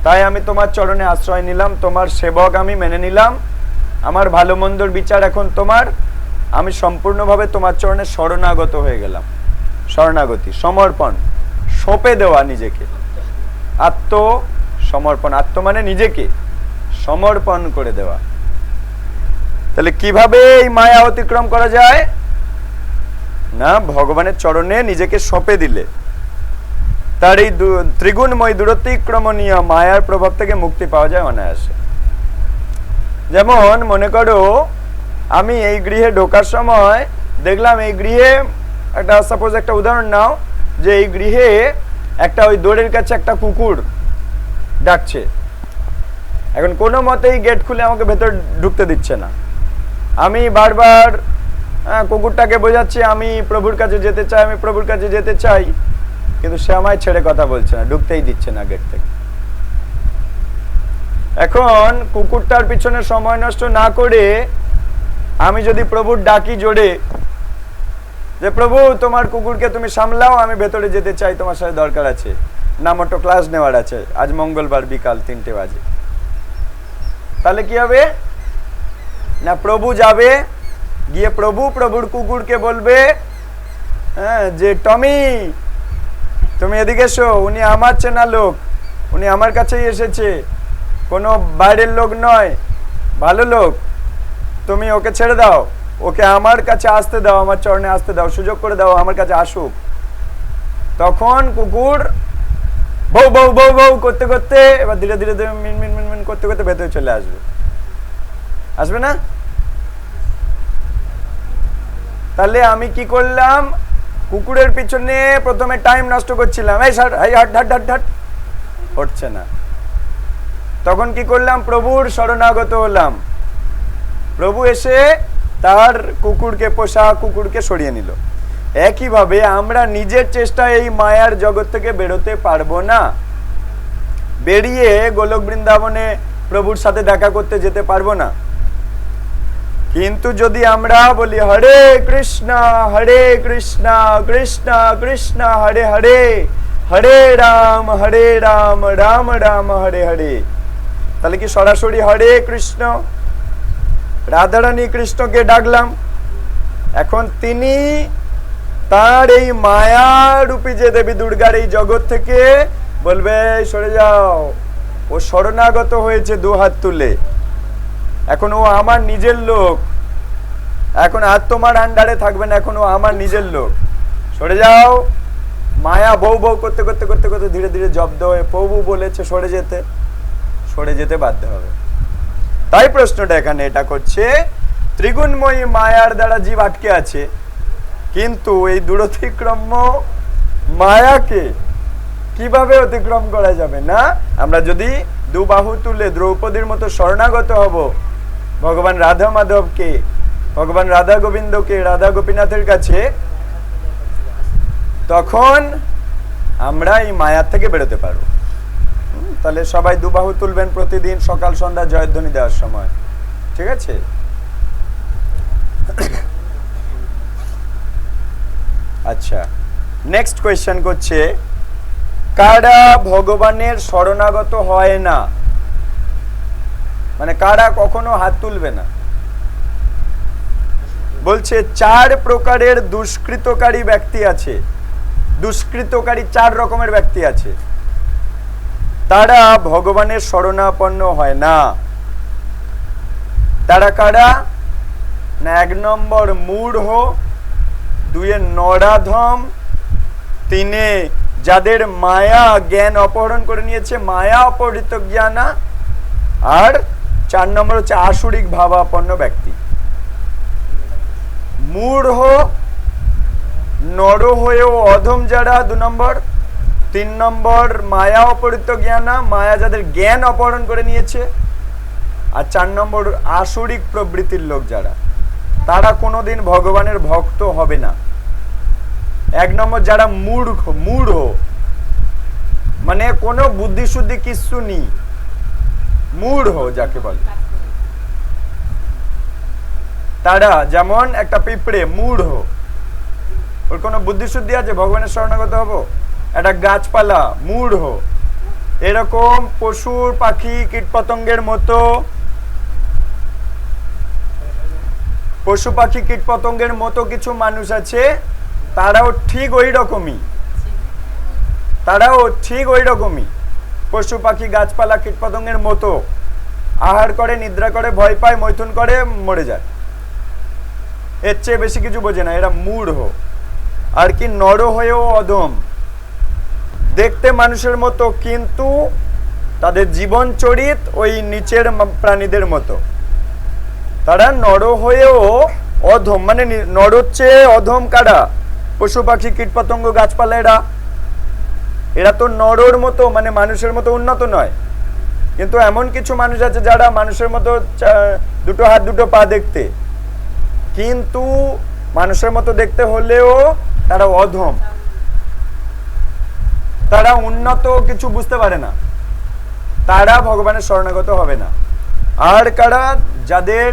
তাই আমি তোমার চরণে আশ্রয় নিলাম, তোমার সেবক আমি মেনে নিলাম, আমার ভালো মন্দর বিচার এখন তোমার, আমি সম্পূর্ণভাবে তোমার চরণে শরণাগত হয়ে গেলাম। শরণাগতি, সমর্পণ, সঁপে দেওয়া নিজেকে, আত্ম সমর্পণ, আত্ম মানে নিজেকে সমর্পণ করে দেওয়া। তাহলে কিভাবে এই মায়া অতিক্রম করা যায়? না, ভগবানের চরণে নিজেকে সঁপে দিলে তার এই ত্রিগুণময় দূরতিক্রমণীয় মায়ার প্রভাব থেকে মুক্তি পাওয়া যায় অনায়াসে। যেমন মনে করো আমি এই গৃহে ঢোকার সময় দেখলাম এই গৃহে একটা, সাপোজ একটা উদাহরণ নাও, যে এই গৃহে একটা ওই দৌড়ের কাছে একটা কুকুর ডাকছে। এখন কোনো মতেই গেট খুলে আমাকে ভেতর ঢুকতে দিচ্ছে না। আমি বারবার কুকুরটাকে বোঝাচ্ছি আমি প্রভুর কাছে যেতে চাই, আমি প্রভুর কাছে যেতে চাই, কিন্তু সে আমায় ছেড়ে কথা বলছে না, ঢুকতেই দিচ্ছে না গেট থেকে। এখন কুকুরটার পিছনে সময় নষ্ট না করে আমি যদি প্রভুর ডাকি জোরে যে প্রভু তোমার কুকুরকে তুমি সামলাও, আমি ভেতরে যেতে চাই, তোমার সাথে দরকার আছে, নামটো ক্লাস নেওয়ার আছে আজ মঙ্গলবার বিকাল 3টে বাজে, তাহলে কি হবে? না, প্রভু যাবে, গিয়ে প্রভুর কুকুরকে বলবে যে টমি তুমি এদিকে এসো, উনি আমার চেনা লোক, উনি আমার কাছেই এসেছে, কোনো বাইরের লোক নয়, ভালো লোক, তুমি ওকে ছেড়ে দাও, ওকে আমার কাছে আসতে দাও, আমার চরণে আসতে দাও, সুযোগ করে দাও আমার কাছে আসুক। তখন কুকুর বউ বউ বউ বউ করতে করতে এবার ধীরে ধীরে মিন মিন মিন মিন করতে করতে ভেতরে চলে আসবে, আসবে না? তাহলে আমি কি করলাম? কুকুরের পিছনে প্রথমে টাইম নষ্ট করছিলাম, এই হাট হাট হাট হাট, হচ্ছে না। তখন কি করলাম? প্রভুর শরণাগত হলাম, প্রভু এসে তার কুকুরকে, পোষা কুকুরকে সরিয়ে নিল। একইভাবে আমরা নিজের চেষ্টায় এই মায়ার জগৎ থেকে বেরোতে পারবো না, বেরিয়ে গোলক বৃন্দাবনে প্রভুর সাথে দেখা করতে যেতে পারবো না। কিন্তু যদি আমরা বলি হরে কৃষ্ণ কৃষ্ণ কৃষ্ণ হরে হরে, হরে রাম রাম রাম হরে হরে, তাহলে কি সরাসরি হরে কৃষ্ণ, রাধারানী কৃষ্ণকে ডাকলাম, এখন তিনি তার এই মায়া রূপী যে দেবী দুর্গার এই জগৎ থেকে বলবে সরে যাও, ও শরণাগত হয়েছে দু হাত তুলে, এখন ও আমার নিজের লোক, এখন আর তোমার আন্ডারে থাকবে না, এখন ও আমার নিজের লোক, সরে যাও। মায়া বউ বউ করতে করতে করতে করতে ধীরে ধীরে জব্দ হয়ে প্রভু বলেছে সরে যেতে বাধ্য হবে। তাই প্রশ্নটা এখানে এটা করছে, ত্রিগুণময়ী মায়ার দ্বারা জীব আটকে আছে, কিন্তু এই দূরতিক্রম্য মায়াকে কিভাবে অতিক্রম করা যাবে? না, আমরা যদি দুবাহু তুলে দ্রৌপদীর মতো শরণাগত হব ভগবান রাধা মাধবকে, ভগবান রাধা গোবিন্দকে, রাধা গোপীনাথের কাছে, তখন আমরা এই মায়ার থেকে বেরোতে পারবো। তাহলে সবাই দুবাহু তুলবেন প্রতিদিন সকাল সন্ধ্যা জয়ধ্বনি দেওয়ার সময়, ঠিক আছে? আচ্ছা, নেক্সট কোয়েশ্চেন করছে, কারা ভগবানের শরণাগত হয় না, মানে কারা কখনো হাত তুলবে না? বলছে 4 প্রকারের দুষ্কৃতকারী ব্যক্তি আছে, দুষ্কৃতকারী 4 রকমের ব্যক্তি আছে, তারা ভগবানের শরণাপন্ন হয় না। তারা কারা? না, 1 নম্বর মূঢ়, 2 নরাধম, 3 যাদের মায়া জ্ঞান অপহরণ করে নিয়েছে, মায়া অপহৃত জ্ঞানা, আর 4 নম্বর হচ্ছে আসুরিক ভাবাপন্ন ব্যক্তি। মূঢ় নর হয়েও অধম যারা 2 নম্বর, 3 নম্বর মায়া অপহৃত জ্ঞানা, মায়া যাদের জ্ঞান অপহরণ করে নিয়েছে, আর 4 নম্বর আসরিক প্রবৃত্তির লোক যারা, তারা কোনোদিন ভগবানের ভক্ত হবে না। 1 নম্বর যারা মূঢ়, মানে কোনো বুদ্ধি শুদ্ধি কিছু নেই, মূঢ় যাকে বলে, তারা যেমন একটা পিঁপড়ে মূঢ়, ওর কোনো বুদ্ধি শুদ্ধি আছে ভগবানের শরণাগত হবো? একটা গাছপালা মূঢ়, এরকম পশুর পাখি কীটপতঙ্গের মতো, পশু পাখি কীটপতঙ্গের মতো কিছু মানুষ আছে, তারাও ঠিক ওই রকমই পশু পাখি গাছপালা কীটপতঙ্গের মতো আহার করে, নিদ্রা করে, ভয় পায়, মৈথুন করে, মরে যায়। এর চেয়ে বেশি কিছু বোঝে না, এরা মূঢ়। আর কি নর হয়েও অধম, দেখতে মানুষের মতো কিন্তু তাদের জীবন চরিত ওই নিচের প্রাণীদের মতো। তারা নর হয়েও অধম, মানে নরর চেয়ে অধম কারা? পশু পাখি কীটপতঙ্গ গাছপালা, এরা তো নরর মতো, মানে মানুষের মতো উন্নত নয়। কিন্তু এমন কিছু মানুষ আছে যারা মানুষের মতো 2 হাত 2 পা দেখতে, কিন্তু মানুষের মতো দেখতে হলেও তারা অধম, তারা উন্নত কিছু বুঝতে পারে না, তারা ভগবানের শরণাগত হবে না। আর কারা? যাদের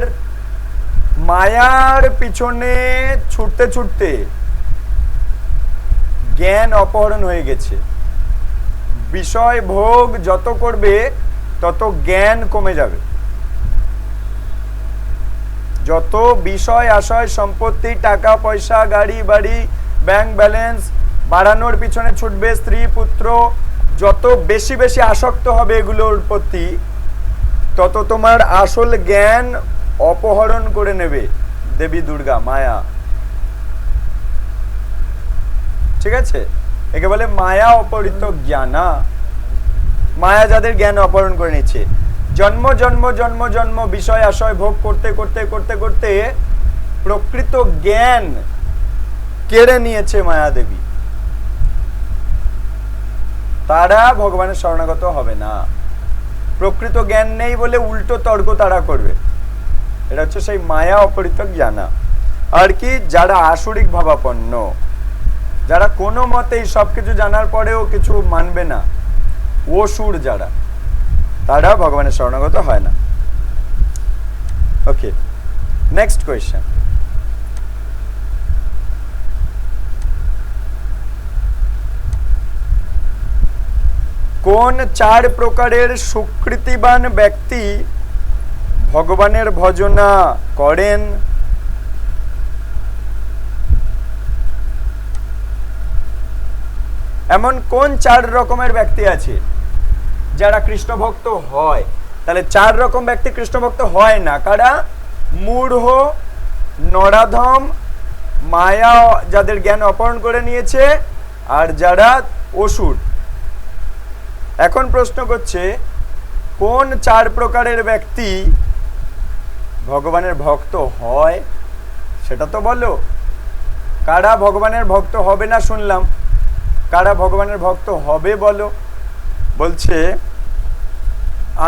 মায়ার পিছনে ছুটতে ছুটতে জ্ঞান অপহরণ হয়ে গেছে, বিষয় ভোগ যত করবে তত জ্ঞান কমে যাবে, যত বিষয় আশয় সম্পত্তি টাকা পয়সা গাড়ি বাড়ি ব্যাংক ব্যালেন্স বাড়ানোর পিছনে ছুটবে, স্ত্রী পুত্র যত বেশি বেশি আসক্ত হবে এগুলোর প্রতি, তত তোমার আসল জ্ঞান অপহরণ করে নেবে দেবী দুর্গা, মায়া। ঠিক আছে, একে বলে মায়া অপহৃত জ্ঞানা। মায়া যাদের জ্ঞান অপহরণ করে নিচ্ছে, জন্ম জন্ম জন্ম জন্ম বিষয় আশয় ভোগ করতে করতে করতে করতে প্রকৃত জ্ঞান কেড়ে নিয়েছে মায়া দেবী, তারা ভগবানের শরণাগত হবে না। প্রকৃত জ্ঞান নেই বলে উল্টো তর্ক তারা করবে, এটা হচ্ছে সেই মায়া অপহৃত জ্ঞানা। আর কি যারা আসরিক ভাবাপন্ন, যারা কোনো মতেই সবকিছু জানার পরেও কিছু মানবে না, অসুর যারা, তারা ভগবানের শরণাগত হয় না। ওকে, নেক্সট কোয়েশ্চেন। কোন 4 প্রকারের সুকৃতিবান ব্যক্তি ভগবানের ভজনা করেন? এমন কোন 4 রকমের ব্যক্তি আছে যারা কৃষ্ণ ভক্ত হয়? তাহলে 4 রকম ব্যক্তি কৃষ্ণ ভক্ত হয় না। কারা? মূঢ়, নরাধম, মায়া যাদের জ্ঞান অপহরণ করে নিয়েছে, আর যারা অসুর। এখন প্রশ্ন করছে কোন 4 প্রকারের ব্যক্তি ভগবানের ভক্ত হয় সেটা তো বলো। কারা ভগবানের ভক্ত হবে না শুনলাম, কারা ভগবানের ভক্ত হবে বলো। বলছে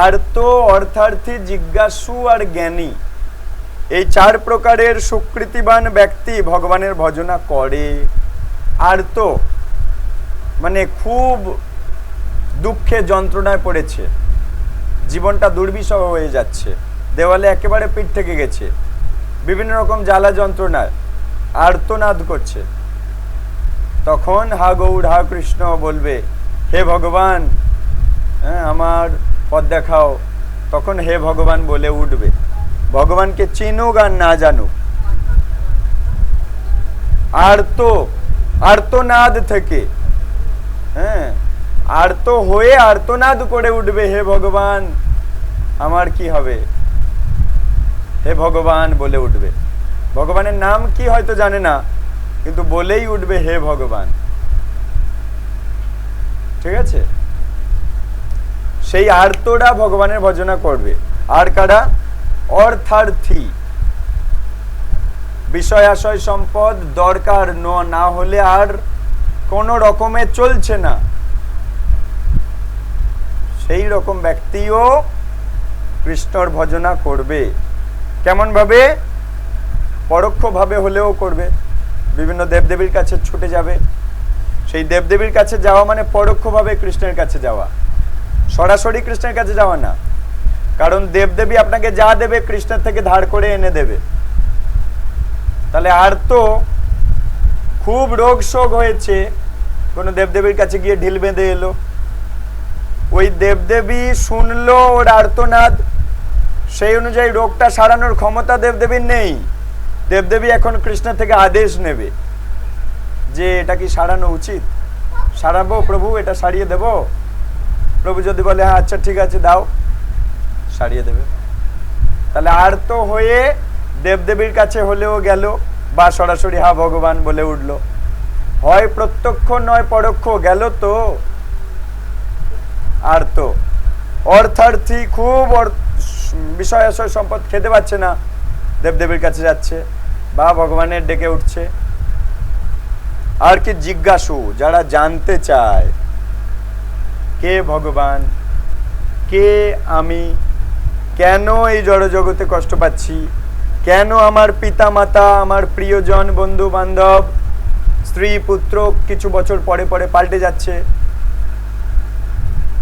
আর্ত, অর্থার্থী, জিজ্ঞাসু আর জ্ঞানী, এই 4 প্রকারের সুকৃতিবান ব্যক্তি ভগবানের ভজনা করে। আর্ত মানে খুব দুঃখে যন্ত্রণায় পড়েছে, জীবনটা দুর্বিষহ হয়ে যাচ্ছে, দেওয়ালে একেবারে পিঠ থেকে গেছে, বিভিন্ন রকম জ্বালা যন্ত্রণায় আর্তনাদ করছে, তখন হা গৌর হা কৃষ্ণ বলবে, হে ভগবান আমার পথ দেখাও। তখন হে ভগবান বলে উঠবে, ভগবানকে চিনুক আর না জানুক, আর্তনাদ থেকে, আর্ত হয়ে আর্তনাদ করে উঠবে, হে ভগবান আমার কি হবে, হে ভগবান বলে উঠবে। ভগবানের নাম কি হয়তো জানে না, কিন্তু বলেই উঠবে হে ভগবান। ঠিক আছে, সেই আর্তরা ভগবানের ভজনা করবে। আর কারা? অর্থার্থী, বিষয় আশয় সম্পদ দরকার না হলে আর কোন রকমে চলছে না, সেই রকম ব্যক্তিও কৃষ্ণর ভজনা করবে। কেমন ভাবে? পরোক্ষ ভাবে হলেও করবে। বিভিন্ন দেবদেবীর কাছে ছুটে যাবে। সেই দেবদেবীর কাছে যাওয়া মানে পরোক্ষ ভাবে কৃষ্ণের কাছে যাওয়া, সরাসরি কৃষ্ণের কাছে যাওয়া না। কারণ দেবদেবী আপনাকে যা দেবে কৃষ্ণের থেকে ধার করে এনে দেবে। তাহলে আর তো খুব রোগ শোক হয়েছে, কোনো দেবদেবীর কাছে গিয়ে ঢিল বেঁধে এলো, ওই দেবদেবী শুনলো ওর আর্তনাদ, সেই অনুযায়ী রোগটা সারানোর ক্ষমতা দেবদেবীর নেই। দেবদেবী এখন কৃষ্ণ থেকে আদেশ নেবে যে এটা কি সারানো উচিত, সারাবো প্রভু, এটা সারিয়ে দেব। প্রভু যদি বলে হ্যাঁ আচ্ছা ঠিক আছে দাও, সারিয়ে দেবে। তাহলে আর তো হয়ে দেবদেবীর কাছে হলেও গেল, বা সরাসরি হা ভগবান বলে উঠলো, হয় প্রত্যক্ষ নয় পরোক্ষ গেল তো। আর তো অর্থার্থী খুব বিষয় আশয় সম্পদ খেতে পাচ্ছে না, দেবদেবীর কাছে যাচ্ছে বা ভগবানের ডেকে উঠছে। আর কি জিজ্ঞাসু, যারা জানতে চায় কে ভগবান, কে আমি, কেন এই জড়জগতে কষ্ট পাচ্ছি, কেন আমার পিতা মাতা, আমার প্রিয়জন, বন্ধু বান্ধব, স্ত্রী পুত্র কিছু বছর পরে পরে পাল্টে যাচ্ছে,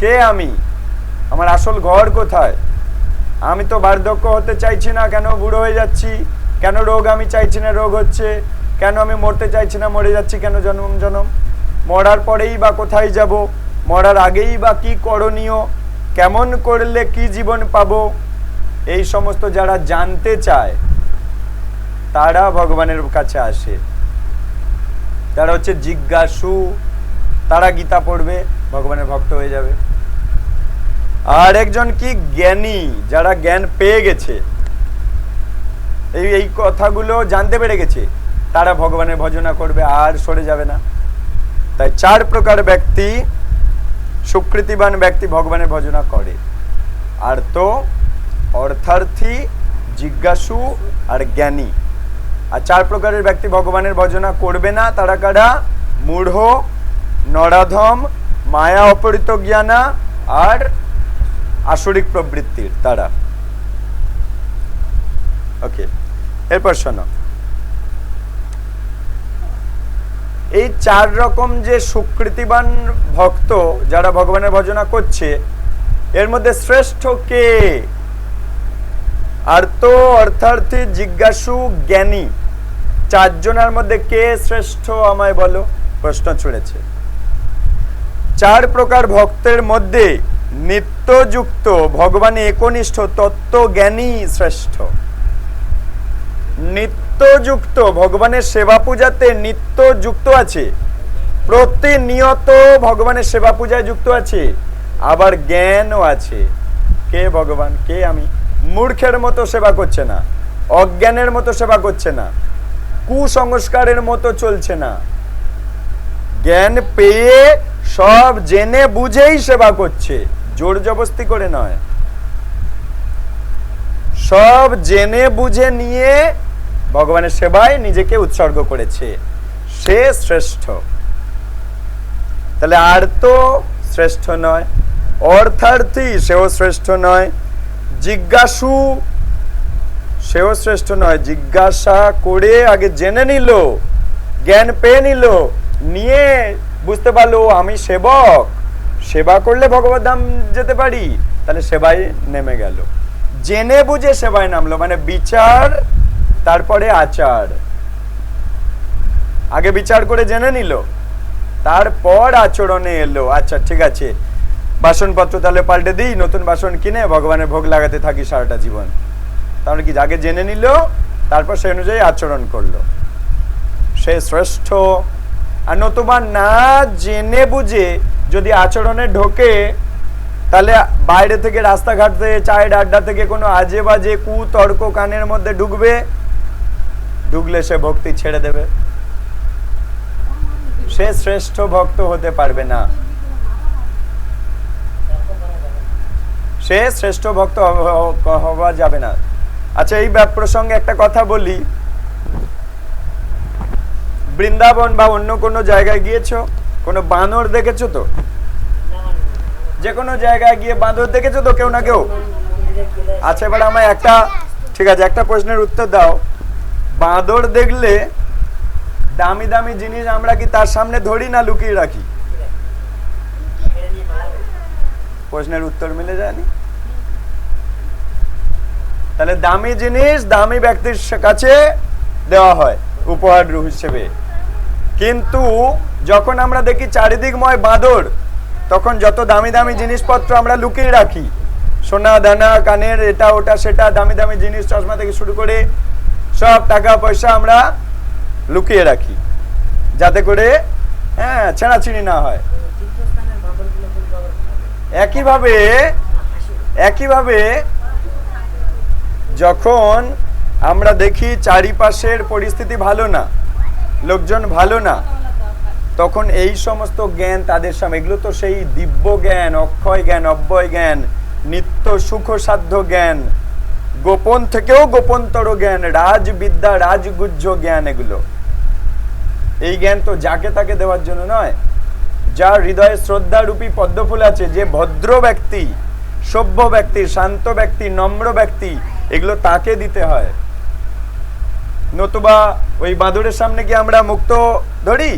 কে আমি, আমার আসল ঘর কোথায়, আমি তো বার্ধক্য হতে চাইছি না, কেন বুড়ো হয়ে যাচ্ছি, কেন রোগ আমি চাইছি না রোগ হচ্ছে, কেন আমি মরতে চাইছি না মরে যাচ্ছি, কেন জন্ম জন্ম, মরার পরেই বা কোথায় যাব, মরার আগেই বা কি করণীয়, কেমন করলে কি জীবন পাবো, এই সমস্ত যারা জানতে চায় তারা ভগবানের কাছে আসে। তারা হচ্ছে জিজ্ঞাসু, তারা গীতা পড়বে, ভগবানের ভক্ত হয়ে যাবে। আর একজন কি জ্ঞানী, যারা জ্ঞান পেয়ে গেছে, এই কথাগুলো জানতে পেরে গেছে, তারা ভগবানের ভজনা করবে আর সরে যাবে না। তাই চার প্রকার ব্যক্তি, সুকৃতিবান ব্যক্তি ভগবানের ভজনা করে। আর তো অর্থার্থী, জিজ্ঞাসু আর জ্ঞানী। আর চার প্রকারের ব্যক্তি ভগবানের ভজনা করবে না, তারা কারা? মূঢ়, নরাধম, মায়া অপরিত জ্ঞানা আর আসরিক প্রবৃত্তির তারা। ওকে, এরপর শোনো, এই চার রকম যে সুকৃতিবান ভক্ত যারা ভগবানের ভজনা করছে, এর মধ্যে শ্রেষ্ঠ কে? আর্ত, অর্থার্থী, জিজ্ঞাসু, জ্ঞানী, চারজনের মধ্যে কে শ্রেষ্ঠ আমায় বলো? প্রশ্ন ছুড়েছে। চার প্রকার ভক্তের মধ্যে নিত্যযুক্ত ভগবানে একনিষ্ঠ তত্ত্বজ্ঞানী শ্রেষ্ঠ। নিত্যযুক্ত ভগবানের সেবা পূজাতে নিত্যযুক্ত আছে, প্রতিনিয়ত ভগবানের সেবা পূজায় যুক্ত আছে, আবার জ্ঞানও আছে। কে ভগবান, কে আমি? মূর্খের মতো সেবা করছে না, অজ্ঞানের মতো সেবা করছে না, কুসংস্কারের মতো চলছে না, জ্ঞান পেয়ে সব জেনে বুঝেই সেবা করছে, জোর জবস্তি করে নয়, সব জেনে বুঝে নিয়ে ভগবানের সেবায় নিজেকে উৎসর্গ করেছে, সে শ্রেষ্ঠ। তাহলে আর তো শ্রেষ্ঠ নয়, অর্থার্থী সেও শ্রেষ্ঠ নয়, জিজ্ঞাসু সেও শ্রেষ্ঠ নয়, জিজ্ঞাসা করে আগে জেনে নিল, জ্ঞান পেয়ে নিল, নিয়ে বুঝতে পারলো আমি সেবক, সেবা করলে ভগবত ধাম যেতে পারি, তাহলে সেবায় নেমে গেল, জেনে বুঝে সেবায় নামলো। মানে বিচার তারপরে আচার, আগে বিচার করে জেনে নিল, তারপর আচরণে এলো। আচ্ছা ঠিক আছে, বাসনপত্র তাহলে পাল্টে দিই, নতুন বাসন কিনে ভগবানের ভোগ লাগাতে থাকি সারাটা জীবন। তাহলে কি আগে জেনে নিল, তারপর সেই অনুযায়ী আচরণ করলো, সে শ্রেষ্ঠ। আর নতুবা না জেনে বুঝে যদি আচরণে ঢোকে, তাহলে বাইরে থেকে রাস্তাঘাট থেকে চায়ের আড্ডা থেকে কোনো আজে বাজে কুতর্ক কানের মধ্যে ঢুকবে, ঢুকলে সে ভক্তি ছেড়ে দেবে, সে শ্রেষ্ঠ ভক্ত হতে পারবে না, সে শ্রেষ্ঠ ভক্ত হওয়া যাবে না। আচ্ছা, এই প্রসঙ্গে একটা কথা বলি, বৃন্দাবন বা অন্য কোনো জায়গায় গিয়েছো, কোনো বানর দেখেছো তো? যে কোনো জায়গায় গিয়ে বাঁদর দেখেছো তো কেউ না কেউ? আচ্ছা এবার আমায় একটা, ঠিক আছে, একটা প্রশ্নের উত্তর দাও। বাঁদর দেখলে দামি দামি জিনিস আমরা কি তার সামনে ধরি না লুকিয়ে রাখি? প্রশ্নের উত্তর মিলে যায়নি। তাহলে দামি জিনিস দামি ব্যক্তির কাছে দেওয়া হয় উপহার হিসেবে, কিন্তু যখন আমরা দেখি চারিদিকময় বাঁদর, তখন যত দামি দামি জিনিসপত্র আমরা লুকিয়ে রাখি, সোনা দানা কানের এটা ওটা সেটা, দামি দামি জিনিস চশমা থেকে শুরু করে সব টাকা পয়সা আমরা লুকিয়ে রাখি, যাতে করে ছেঁড়াছিঁড়ি না হয়। একইভাবে যখন আমরা দেখি চারিপাশের পরিস্থিতি ভালো না, লোকজন ভালো না, তখন এই সমস্ত জ্ঞান তাদের সামনে, এগুলো তো সেই দিব্য জ্ঞান, অক্ষয় জ্ঞান, অব্যয় জ্ঞান, নিত্য সুখ সাধ্য জ্ঞান, গোপন থেকেও গোপনতর জ্ঞান, রাজবিদ্যা রাজগুহ্য জ্ঞান। এগুলো, এই জ্ঞান তো যাকে তাকে দেওয়ার জন্য নয়। যার হৃদয়ে শ্রদ্ধারূপী পদ্মফুল আছে, যে ভদ্র ব্যক্তি, সভ্য ব্যক্তি, শান্ত ব্যক্তি, নম্র ব্যক্তি, এগুলো তাকে দিতে হয়। নতুবা ওই বাঁদরের সামনে কি আমরা মুক্ত ধরি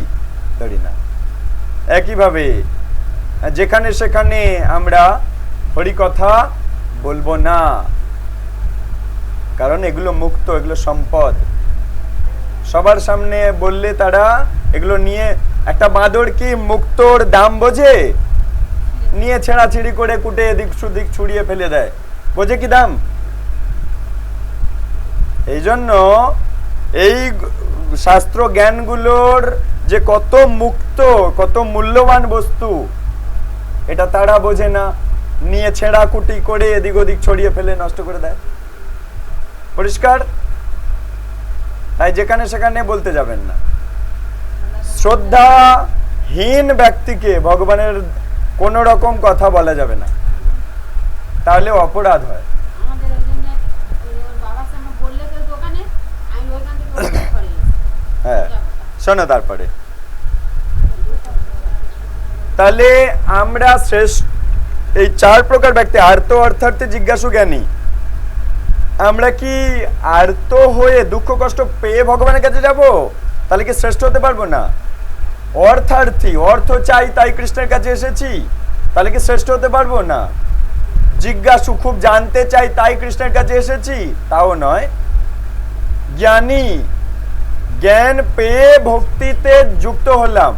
না। একইভাবে যেখানে সেখানে আমরা হরিকথা বলবো না, কারণ এগুলো মুক্ত, এগুলো সম্পদ। সবার সামনে বললে তারা এগুলো নিয়ে, একটা বাঁদর কি মুক্তর দাম বোঝে? নিয়ে ছেঁড়াছিঁড়ি করে কুটে এদিক সুদিক ছুড়িয়ে ফেলে দেয়, বোঝে কি দাম? এই জন্য এই শাস্ত্র জ্ঞানগুলোর যে কত মুক্ত, কত মূল্যবান বস্তু, এটা তারা বোঝে না, নিয়ে ছেঁড়া কুটি করে এদিক ওদিক ছড়িয়ে ফেলে নষ্ট করে দেয়। পরিষ্কার? তাই যেখানে সেখানে বলতে যাবেন না। শ্রদ্ধাহীন ব্যক্তিকে ভগবানের কোন রকম কথা বলা যাবে না, তাহলে অপরাধ হয়। হ্যাঁ, শোনো, তারপরে তাহলে আমরা শ্রেষ্ঠ এই চার প্রকার ব্যক্তি, আর্ত অর্থার্থে জিজ্ঞাসু জ্ঞানী, আমরা কি আর্ত হয়ে দুঃখ কষ্ট পেয়ে ভগবানের কাছে যাব? তাহলে কি শ্রেষ্ঠ হতে পারবো না? অর্থার্থী, অর্থ চাই তাই কৃষ্ণের কাছে এসেছি, তাহলে কি শ্রেষ্ঠ হতে পারবো না? জিজ্ঞাসু, খুব জানতে চাই তাই কৃষ্ণের কাছে এসেছি, তাও নয়। জ্ঞানী, জ্ঞান পেয়ে ভক্তিতে যুক্ত হলাম,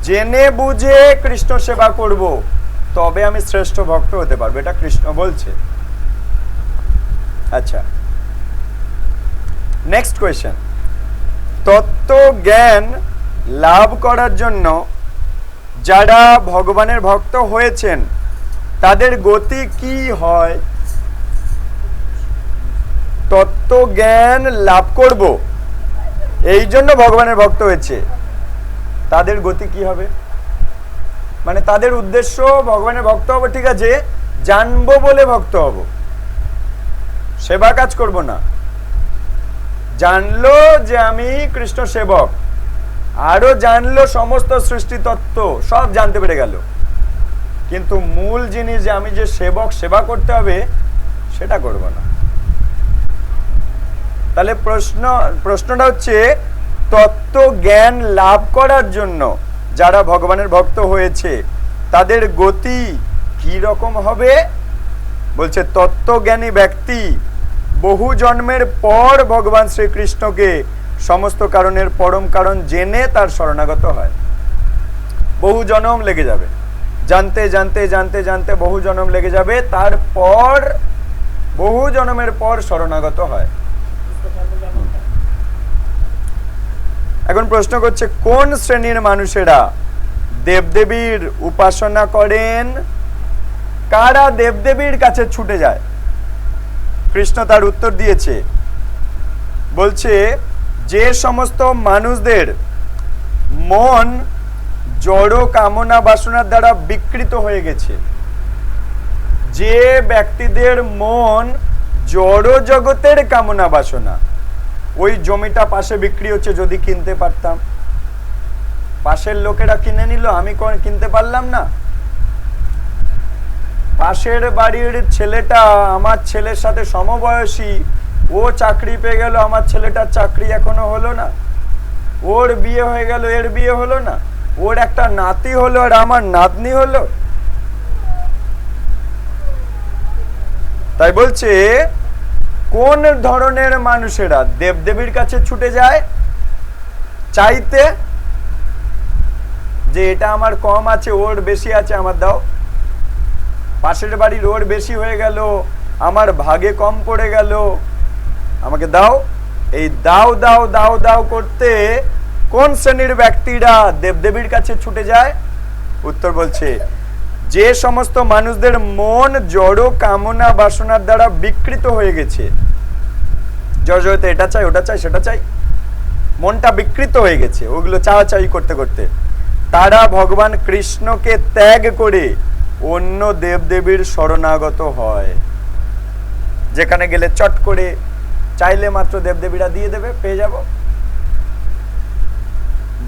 জেনে বুঝে কৃষ্ণ সেবা করব, তবে আমি শ্রেষ্ঠ ভক্ত হতে পারবো, এটা কৃষ্ণ বলছে। আচ্ছা, নেক্সট কোয়েশ্চেন। তত্ত্ব জ্ঞান লাভ করার জন্য যারা ভগবানের ভক্ত হয়েছেন তাদের গতি কি হয়? তত্ত্ব জ্ঞান লাভ করব, এই জন্য ভগবানের ভক্ত হয়েছে, তাদের গতি কি হবে? মানে তাদের উদ্দেশ্য ভগবানের ভক্ত হবো, ঠিক আছে, জানবো বলে ভক্ত হব, সেবা কাজ করব না। জানলো যে আমি কৃষ্ণ সেবক, আরো জানলো সমস্ত সৃষ্টি তত্ত্ব, সব জানতে পেরে গেল, কিন্তু মূল জিনিস যে আমি যে সেবক, সেবা করতে হবে, সেটা করব না। তাহলে প্রশ্নটা হচ্ছে, তত্ত্ব জ্ঞান লাভ করার জন্য যারা ভগবানের ভক্ত হয়েছে তাদের গতি কি রকম হবে? বলছে, তত্ত্বজ্ঞানী ব্যক্তি বহু জন্মের পর ভগবান শ্রীকৃষ্ণকে সমস্ত কারণের পরম কারণ জেনে তার শরণাগত হয়। বহু জন্ম লেগে যাবে, জানতে জানতে জানতে জানতে বহু জন্ম লেগে যাবে, তারপর বহু জন্মের পর শরণাগত হয়। এখন প্রশ্ন করছে, কোন শ্রেণীর মানুষেরা দেবদেবীর উপাসনা করেন? কারা দেবদেবীর কাছে ছুটে যায়? কৃষ্ণ তার উত্তর দিয়েছে, বলছে, যে সমস্ত মানুষদের মন জড় কামনা বাসনার দ্বারা বিকৃত হয়ে গেছে, যে ব্যক্তিদের মন জড় জগতের কামনা বাসনা, ওই জমিটা পাশে বিক্রি হচ্ছে, যদি কিনতে পারতাম, পাশের লোকেরা কিনে নিল, আমি কিনতে পারলাম না, পাশের বাড়ির ছেলেটা আমার ছেলের সাথে সমবয়সী, ও চাকরি পেয়ে গেল, আমার ছেলেটার চাকরি এখনো হলো না, ওর বিয়ে হয়ে গেল, এর বিয়ে হলো না, ওর একটা নাতি হলো আর আমার নাতনি হলো। তাই বলছে কোন ধরনের মানুষেরা দেবদেবীর কাছে ছুটে যায় চাইতে, যে এটা আমার কম আছে, ওর বেশি আছে, আমার দাও। পাশের বাড়ির ওর বেশি হয়ে গেল, আমার ভাগে কম পড়ে গেল, আমাকে দাও। এই দাও দাও দাও দাও করতে কোন শ্রেণীর ব্যক্তিরা দেবদেবীর কাছে ছুটে যায়? উত্তর বলছে যে সমস্ত মানুষদের মন জড় কামনা বাসনার দ্বারা বিকৃত হয়ে গেছে, জড়জড়িত, এটা চাই, ওটা চাই, সেটা চাই, মনটা বিকৃত হয়ে গেছে ওগুলো চাওয়াচাই করতে করতে, তারা ভগবান কৃষ্ণকে ত্যাগ করে অন্য দেবদেবীর শরণাগত হয়। যেখানে গেলে চট করে চাইলে মাত্র দেবদেবীরা দিয়ে দেবে, পেয়ে যাব।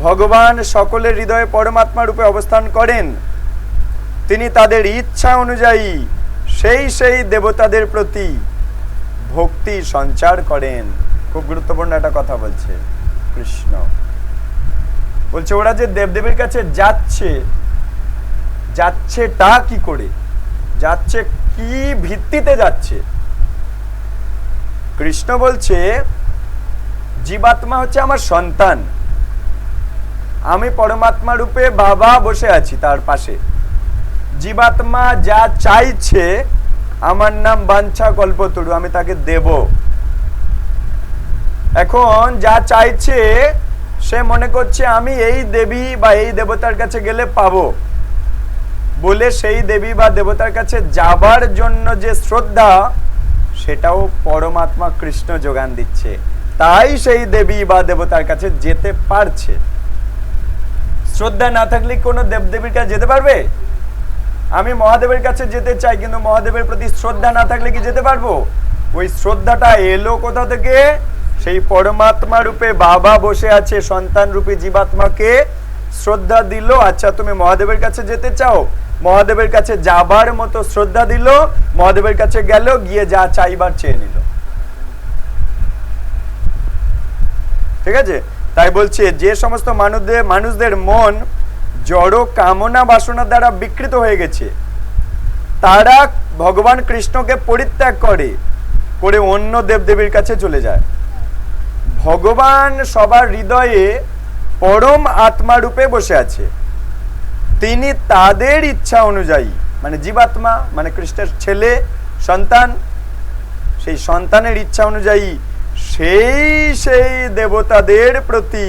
ভগবান সকলের হৃদয়ে পরমাত্মা রূপে অবস্থান করেন। তিনি তাদের ইচ্ছা অনুযায়ী সেই সেই দেবতাদের প্রতি ভক্তি সঞ্চার করেন। খুব গুরুত্বপূর্ণ একটা কথা বলছে কৃষ্ণ। বলছে ওরা যে দেবদেবীর কাছে যাচ্ছে তা কি করে যাচ্ছে, কি ভিত্তিতে যাচ্ছে? কৃষ্ণ বলছে জীবাত্মা হচ্ছে আমার সন্তান, আমি পরমাত্মা রূপে বাবা বসে আছি তার পাশে। জীবাত্মা যা চাইছে, আমার নাম বাঞ্ছা কল্পতরু, আমি তাকে দেব। এখন যা চাইছে সে মনে করছে আমি এই দেবী বা এই দেবতার কাছে গেলে পাবো বলে সেই দেবী বা দেবতার কাছে যাবার জন্য যে শ্রদ্ধা, সেটাও পরমাত্মা কৃষ্ণ যোগান দিচ্ছে, তাই সেই দেবী বা দেবতার কাছে যেতে পারছে। শ্রদ্ধা না থাকলে কোনো দেবদেবীর কাছে যেতে পারবে? আমি মহাদেবের কাছে যেতে চাই, কিন্তু মহাদেবের প্রতি শ্রদ্ধা না থাকলে কি যেতে পারবো? ওই শ্রদ্ধাটা এলো কোথা থেকে? সেই পরমাত্মা রূপে বাবা বসে আছে, সন্তান রূপী জীবাত্মাকে শ্রদ্ধা দিল। আচ্ছা তুমি মহাদেবের কাছে যেতে চাও, মহাদেবের কাছে যাবার মতো শ্রদ্ধা দিল, মহাদেবের কাছে গেল, গিয়ে যা চাইবার চেয়ে নিল। ঠিক আছে? তাই বলছে যে সমস্ত মানুষদের মন জড় কামনা বাসনা দ্বারা বিকৃত হয়ে গেছে, তারা ভগবান কৃষ্ণকে পরিত্যাগ করে অন্য দেবদেবীর কাছে চলে যায়। ভগবান সবার হৃদয়ে পরম আত্মা রূপে বসে আছে। তিনি তাদের ইচ্ছা অনুযায়ী, মানে জীবাত্মা মানে কৃষ্ণের ছেলে সন্তান, সেই সন্তানের ইচ্ছা অনুযায়ী সেই দেবতাদের প্রতি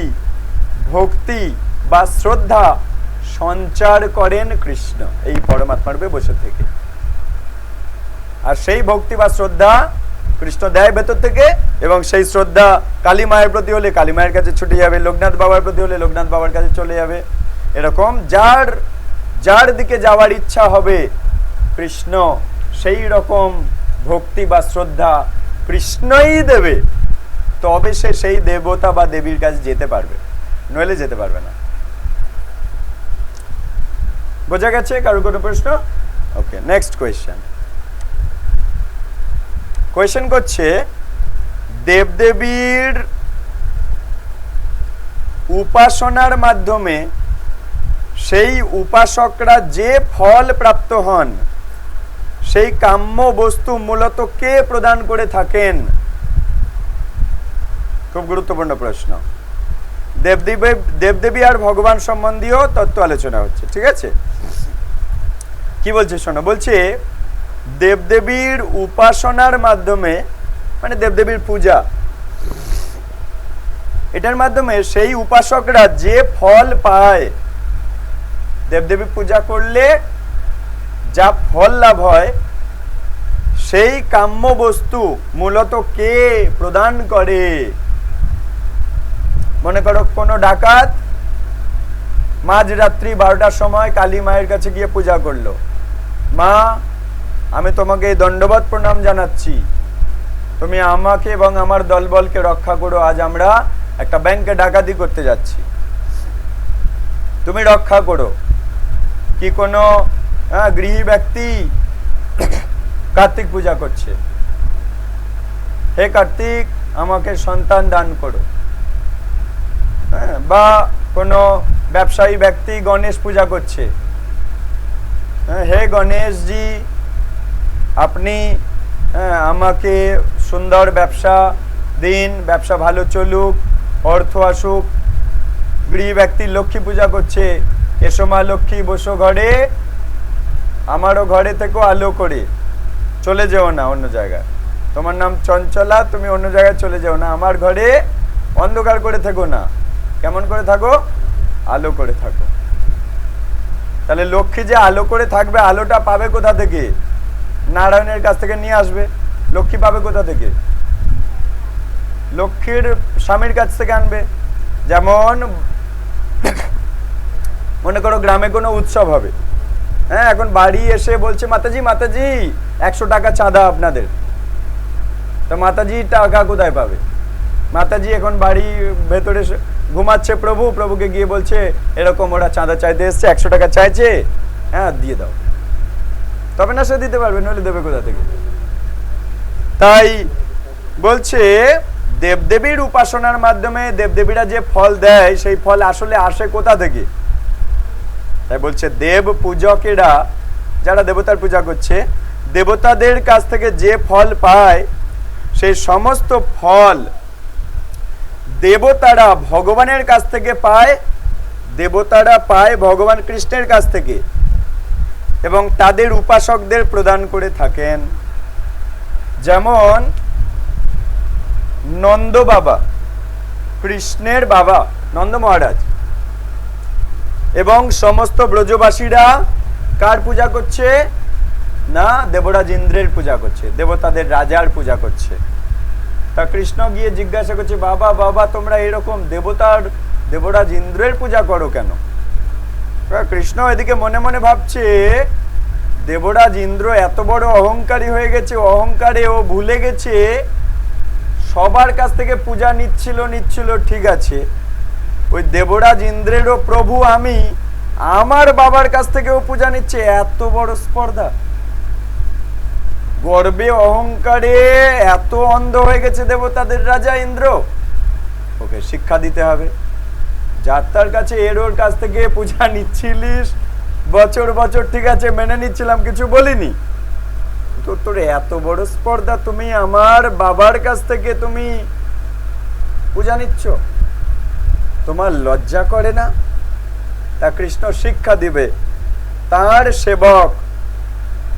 ভক্তি বা শ্রদ্ধা সঞ্চার করেন কৃষ্ণ এই পরমাত্মা রূপে বসে থেকে। আর সেই ভক্তি বা শ্রদ্ধা কৃষ্ণ দেয় ভেতর থেকে, এবং সেই শ্রদ্ধা কালী মায়ের প্রতি হলে কালী মায়ের কাছে ছুটে যাবে, লোকনাথ বাবার প্রতি হলে লোকনাথ বাবার কাছে চলে যাবে। এরকম যার দিকে যাওয়ার ইচ্ছা হবে কৃষ্ণ সেই রকম ভক্তি বা শ্রদ্ধা কৃষ্ণই দেবে, তবে সে সেই দেবতা বা দেবীর কাছে যেতে পারবে, নইলে যেতে পারবে না। বোঝা গেছে? কারো কোনো প্রশ্ন? ওকে, নেক্সট কোয়েশ্চেন করছে দেবদেবীর উপাসনার মাধ্যমে সেই উপাসকরা যে ফল প্রাপ্ত হন, সেই কাম্য বস্তু মূলত কে প্রদান করে থাকেন? খুব গুরুত্বপূর্ণ প্রশ্ন। দেবদেবী আর ভগবান সম্বন্ধীয় তত্ত্ব আলোচনা হচ্ছে। ঠিক আছে, কি বলছে শোনো। বলছে দেবদেবীর উপাসনার মাধ্যমে, মানে দেবদেবীর পূজা, এটার মাধ্যমে সেই উপাসকরা যে ফল পায়, দেবদেবী পূজা করলে যা ফল লাভ হয়, সেই কাম্য বস্তু মূলত কে প্রদান করে? মনে করো কোনো ডাকাত মাঝরাত্রি 12টার সময় কালী মায়ের কাছে গিয়ে পূজা করলো, মা আমি তোমাকে দণ্ডবত প্রণাম জানাচ্ছি, তুমি আমাকে এবং আমার দলবলকে রক্ষা করো, আজ আমরা একটা ব্যাংকে ডাকাতি করতে যাচ্ছি, তুমি রক্ষা করো। কি কোনো গৃহী ব্যক্তি কার্তিক পূজা করছে, হে কার্তিক আমাকে সন্তান দান করো। বা কোনো ব্যবসায়ী ব্যক্তি গণেশ পূজা করছে, হে গণেশজি আপনি আমাকে সুন্দর ব্যবসা দিন, ব্যবসা ভালো চলুক, অর্থ আসুক। গৃহ ব্যক্তি লক্ষ্মী পূজা করছে, এসো মা লক্ষ্মী বসো ঘরে, আমারও ঘরে থেকো আলো করে, চলে যেও না অন্য জায়গায়, তোমার নাম চঞ্চলা, তুমি অন্য জায়গায় চলে যেও না, আমার ঘরে অন্ধকার করে থেকো না। কেমন করে থাকো? আলো করে থাকো। তাহলে লক্ষ্মী যে আলো করে থাকবে, আলোটা পাবে কোথা থেকে? নারায়ণের কাছ থেকে নিয়ে আসবে। লক্ষ্মী পাবে কোথা থেকে? লক্ষ্মীর স্বামীর কাছ থেকে আনবে। যেমন মনে করো গ্রামে কোনো উৎসব হবে, হ্যাঁ, এখন বাড়ি এসে বলছে মাতাজি মাতাজি 100 টাকা চাঁদা আপনাদের। তো মাতাজি টাকা কোথায় পাবে? মাতাজি এখন বাড়ি ভেতরে ঘুমাচ্ছে, প্রভুকে গিয়ে বলছে এরকম ওরা চাঁদা চাইতে এসছে, 100 টাকা চাইছে, হ্যাঁ দিয়ে দাও, তবে না সে দিতে পারবে, নইলে দেবে কোথা থেকে? তাই বলছে দেবদেবীর উপাসনার মাধ্যমে দেবদেবীরা যে ফল দেয়, সেই ফল আসলে আসে কোথা থেকে? তাই বলছে দেব পূজকেরা, যারা দেবতার পূজা করছে, দেবতাদের কাছ থেকে যে ফল পায়, সেই সমস্ত ফল দেবতারা ভগবানের কাছ থেকে পায়, দেবতারা পায় ভগবান কৃষ্ণের কাছ থেকে, এবং তাদের উপাসকদের প্রদান করে থাকেন। যেমন নন্দ বাবা, কৃষ্ণের বাবা নন্দ মহারাজ, এবং সমস্ত ব্রজবাসীরা কার পূজা করছে? না, দেবরাজ ইন্দ্রের পূজা করছে, দেবতাদের রাজার পূজা করছে। তা কৃষ্ণ গিয়ে জিজ্ঞাসা করছে, বাবা বাবা তোমরা এরকম দেবরাজ ইন্দ্রের পূজা করো কেন? কৃষ্ণ এদিকে মনে মনে ভাবছে দেবরাজ ইন্দ্র এত বড় অহংকারী হয়ে গেছে, অহংকারে ও ভুলে গেছে সবার কাছ থেকে পূজা নিচ্ছিল ঠিক আছে, ওই দেবরাজ ইন্দ্রেরও প্রভু আমি, আমার বাবার কাছ থেকেও পূজা নিচ্ছে, এত বড় স্পর্ধা। গর্বে অহংকারে এত অন্ধ হয়ে গেছে দেবতাদের রাজা ইন্দ্র, ওকে শিক্ষা দিতে হবে। যার তার কাছে ওর কাছ থেকে পূজা নিচ্ছিলিস বছর বছর, ঠিক আছে মেনে নিচ্ছিলাম, কিছু বলিনি, তো তোর এত বড় স্পর্ধা, তুমি আমার বাবার কাছ থেকে তুমি পূজা নিচ্ছ, তোমার লজ্জা করে না? তা কৃষ্ণ শিক্ষা দিবে তার সেবক,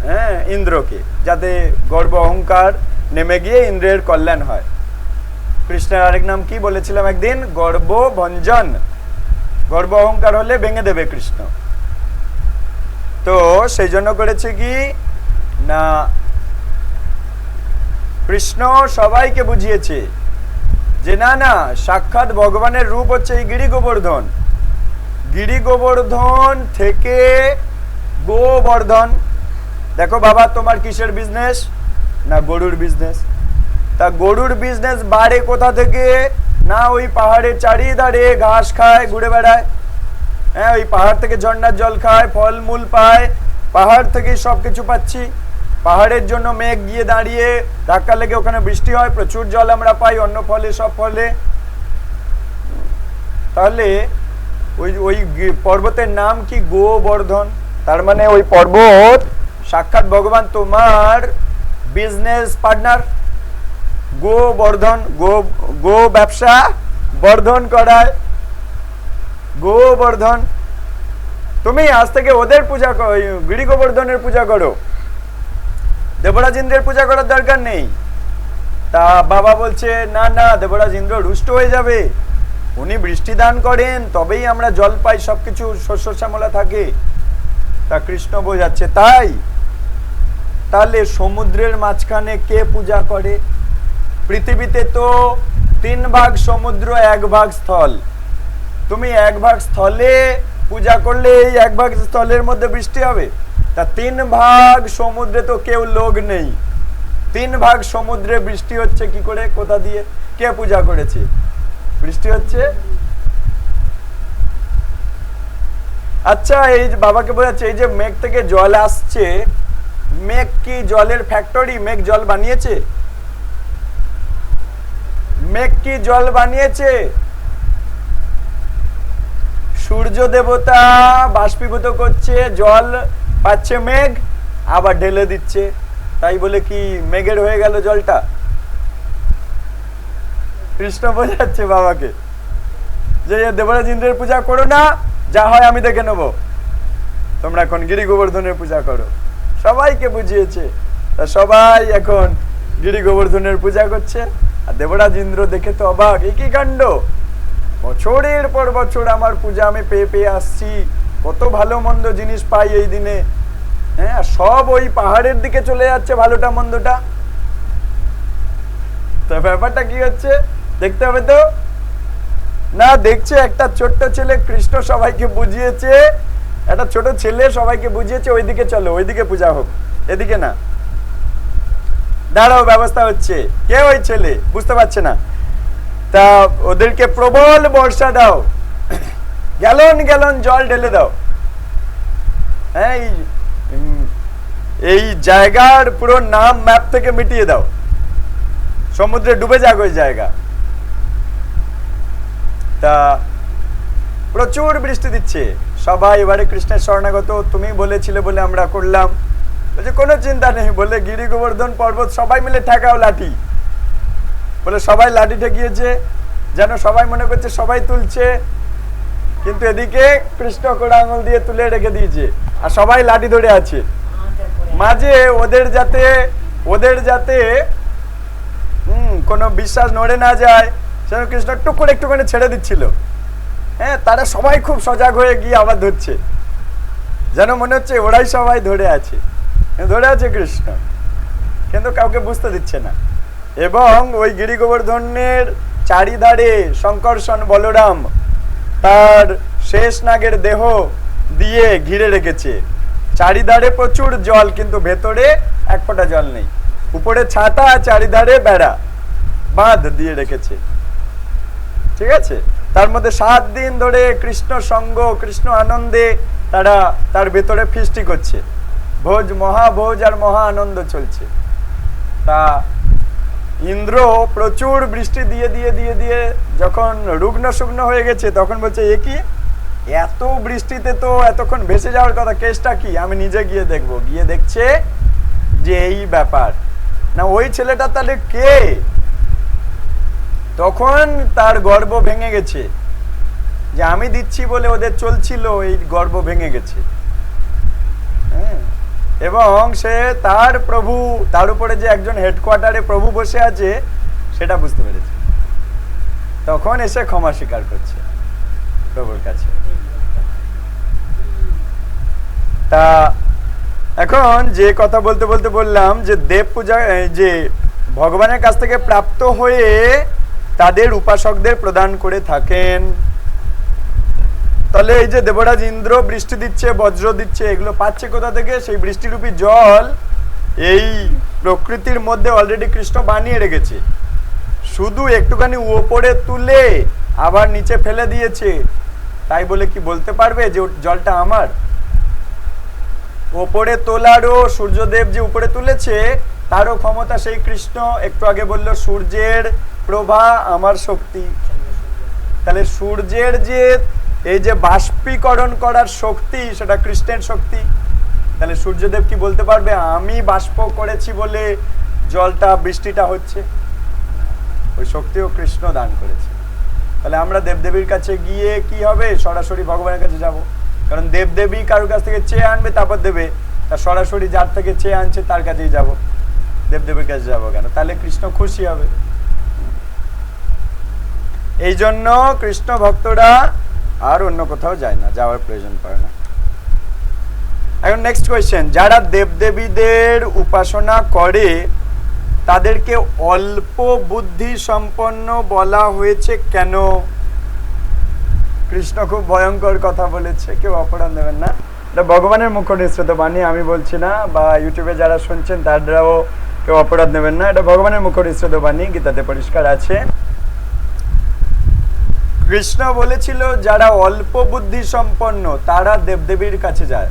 হ্যাঁ, ইন্দ্রকে, যাতে গর্ব অহংকার নেমে গিয়ে ইন্দ্রের কল্যাণ হয়। কৃষ্ণের আরেক নাম কি বলেছিলাম একদিন? গর্ব ভঞ্জন। গর্ব অহংকার হলে ভেঙে দেবে কৃষ্ণ। তো সেই জন্য করেছে কি না, কৃষ্ণ সবাইকে বুঝিয়েছে যে না না, সাক্ষাৎ ভগবানের রূপ হচ্ছে এই গিরি গোবর্ধন, গিরি গোবর্ধন থেকে গোবর্ধন। দেখো বাবা তোমার কিসের বিজনেস? না গরুর বিজনেস। তা গরুর বিজনেস বাড়ে কোথা থেকে? না ওই পাহাড়ের চারিধারে ঘাস খায়, ঘুরে বেড়ায়, হ্যাঁ, ওই পাহাড় থেকে ঝর্ণার জল খায়, ফলমূল পায়, পাহাড় থেকে সবকিছু পাচ্ছি। পাহাড়ের জন্য মেঘ গিয়ে দাঁড়িয়ে ধাক্কা লেগে ওখানে বৃষ্টি হয়, প্রচুর জল আমরা পাই, অন্য ফলে সব ফলে। তাহলে ওই ওই পর্বতের নাম কি? গোবর্ধন। তার মানে ওই পর্বত সাক্ষাৎ ভগবান তোমার বিজনেস পার্টনার। গোবর্ধন, গো ব্যবসা বর্ধন করায়, গোবর্ধন। তুমি আজ থেকে ওদের পূজা করো, গিরি গোবর্ধনের পূজা করো, দেবরাজ ইন্দ্রের পূজা করার দরকার নেই। তা বাবা বলছে না না, দেবরাজ ইন্দ্র রুষ্ট হয়ে যাবে, উনি বৃষ্টি দান করেন, তবেই আমরা জল পাই, সবকিছু শস্য শ্যামলা থাকে। তা কৃষ্ণ বোঝাচ্ছে তাই। তাহলে সমুদ্রের মাঝখানে কে পূজা করে? পৃথিবীতে তো 3 ভাগ সমুদ্র, 1 ভাগ স্থল। তুমি 1 ভাগ স্থলে পূজা করলে এই 1 ভাগ স্থলের মধ্যে বৃষ্টি হবে? তা 3 ভাগ সমুদ্রে তো কেউ লোক নেই, 3 ভাগ সমুদ্রে বৃষ্টি হচ্ছে কি করে? কোথা দিয়ে? কে পূজা করেছে? বৃষ্টি হচ্ছে। আচ্ছা, এই বাবাকে বোঝাচ্ছে এই যে মেঘ থেকে জল আসছে, মেঘ কি জলের ফ্যাক্টরি? মেঘ জল বানিয়েছে? মেঘ কি জল বানিয়েছে? সূর্য দেবতা বাষ্পীভূত করছে, জল পাচ্ছে মেঘ, আবার ঢেলে দিচ্ছে, তাই বলে কি মেঘের হয়ে গেল জলটা? কৃষ্ণ বোঝাচ্ছে বাবাকে যে দেবরাজ ইন্দ্রের পূজা করো না, যা হয় আমি দেখে নেব, তোমরা এখন গিরি গোবর্ধনের পূজা করো। সবাইকে বুঝিয়েছে, তা সবাই এখন গিরি গোবর্ধনের পূজা করছে। আর দেবরাজ ইন্দ্র দেখে তো অবাক, এই কি কাণ্ড, বছরের পর বছর আমার পূজা আমি পেয়ে পেয়ে আসছি, কত ভালো মন্দ জিনিস পাই এই দিনে, হ্যাঁ, সব ওই পাহাড়ের দিকে চলে যাচ্ছে ভালোটা মন্দটা। তো ব্যাপারটা কি হচ্ছে দেখতে হবে তো না। দেখছে একটা ছোট্ট ছেলে কৃষ্ণ সবাইকে বুঝিয়েছে, একটা ছোট ছেলে সবাইকে বুঝিয়েছে ওইদিকে চলো, ওইদিকে পূজা হোক, এদিকে না, দাঁড়াও ব্যবস্থা হচ্ছে। কে ওই ছেলে? বুঝতে পারছে না। তা ওদেরকে প্রবল বর্ষা দাও, গ্যালন গ্যালন জল ঢেলে দাও, হ্যাঁ, এই জায়গার পুরো নাম ম্যাপ থেকে মিটিয়ে দাও, সমুদ্রে ডুবে যাক ওই জায়গা। তা প্রচুর বৃষ্টি দিচ্ছে, সবাই এবারে কৃষ্ণের শরণাগত, তুমি বলেছিলে বলে আমরা করলাম। বলছে কোনো চিন্তা নেই, বলে গিরি গোবর্ধন পর্বত সবাই মিলে ঠেকাও লাঠি, বলে সবাই লাঠি ঠেকিয়েছে, যেন সবাই মনে করছে সবাই তুলছে, কিন্তু এদিকে কৃষ্ণ কোড়া আঙুল দিয়ে তুলে রেখে দিয়েছে, আর সবাই লাঠি ধরে আছে। মাঝে ওদের যাতে কোনো বিশ্বাস নড়ে না যায়, সেজন্য কৃষ্ণ টুক করে একটুখানি ছেড়ে দিচ্ছিল। হ্যাঁ, তারা সবাই খুব সজাগ হয়ে গিয়ে আবার ধরছে, যেন মনে হচ্ছে ওরাই সবাই ধরে আছে কৃষ্ণ, কিন্তু কাউকে বুঝতে দিচ্ছে না। এবং ওই গিরি গোবর্ধনের চারিধারে শঙ্কর্ষণ বলরাম তার শেষ নাগের দেহ দিয়ে ঘিরে রেখেছে, চারিধারে প্রচুর জল, কিন্তু ভেতরে এক ফোঁটা জল নেই, উপরে ছাতা, চারিধারে বেড়া, বাঁধ দিয়ে রেখেছে, ঠিক আছে। তার মধ্যে 7 দিন ধরে কৃষ্ণ সঙ্গ, কৃষ্ণ আনন্দে তারা তার ভেতরে ফিস্টি করছে, ভোজ, মহাভোজ আর মহা আনন্দ চলছে। তা ইন্দ্র প্রচুর বৃষ্টি দিয়ে দিয়ে দিয়ে দিয়ে যখন রুগ্ন শুগ্ন হয়ে গেছে, তখন বলছে এ কি, এত বৃষ্টিতে তো এতক্ষণ ভেসে যাওয়ার কথা, কেসটা কি, আমি নিজে গিয়ে দেখবো। গিয়ে দেখছে যে এই ব্যাপার, না ওই ছেলেটা তাহলে কে? তখন তার গর্ব ভেঙে গেছে, যে আমি দিচ্ছি বলে ওদের চলছিল, এই গর্ব ভেঙে গেছে। হ্যাঁ, এবং সে তার প্রভু, তার উপরে যে একজন হেডকোয়ার্টারে প্রভু বসে আছে সেটা বুঝতে পেরেছে, তখন এসে ক্ষমা স্বীকার করছে প্রভুর কাছে। তা এখন যে কথা বলতে বলতে বললাম যে দেব পূজা, যে ভগবানের কাছ থেকে প্রাপ্ত হয়ে তাদের উপাসকদের প্রদান করে থাকেন। তাহলে এই যে দেবরাজ ইন্দ্র বৃষ্টি দিচ্ছে, বজ্র দিচ্ছে, এগুলো পাচ্ছে কোথা থেকে? সেই বৃষ্টিরূপী জল এই প্রকৃতির মধ্যে অলরেডি কৃষ্ণ বানিয়ে রেখেছে, শুধু একটুখানি ওপরে তুলে আবার নিচে ফেলে দিয়েছে। তাই বলে কি বলতে পারবে যে জলটা আমার? ওপরে তোলারও, সূর্যদেব যে উপরে তুলেছে তারও ক্ষমতা সেই কৃষ্ণ। একটু আগে বলল সূর্যের প্রভা আমার শক্তি, তাহলে সূর্যের যে এই যে বাষ্পীকরণ করার শক্তি, সেটা কৃষ্ণের শক্তি। তাহলে সূর্যদেব কি বলতে পারবে আমি বাষ্প করেছি বলে জলটা, বৃষ্টিটা হচ্ছে? ওই শক্তিও কৃষ্ণ দান করেছে। তাহলে আমরা দেবদেবীর কাছে গিয়ে কি হবে? সরাসরি ভগবানের কাছে যাব, কারণ দেবদেবী কারোর কাছ থেকে চেয়ে আনবে তারপর দেবে, তা সরাসরি যার থেকে চেয়ে আনছে তার কাছেই যাব, দেবদেবীর কাছে যাবো কেন? তাহলে কৃষ্ণ খুশি হবে। এই জন্য কৃষ্ণ ভক্তরা আর অন্য কোথাও যায় না, যাওয়ার প্রয়োজন পড়ে না। এখন নেক্সট কোয়েশ্চেন, যারা দেবদেবীদের উপাসনা করে তাদেরকে অল্প বুদ্ধি সম্পন্ন বলা হয়েছে কেন? কৃষ্ণ খুব ভয়ঙ্কর কথা বলেছে, কেউ অপরাধ নেবেন না, এটা ভগবানের মুখ নিঃসৃত বাণী, আমি বলছি না, বা ইউটিউবে যারা শুনছেন তারাও কেউ অপরাধ নেবেন না, এটা ভগবানের মুখ নিঃসৃত বাণী, গীতাতে পরিষ্কার আছে। কৃষ্ণ বলেছিল যারা অল্প বুদ্ধি সম্পন্ন তারা দেবদেবীর কাছে যায়।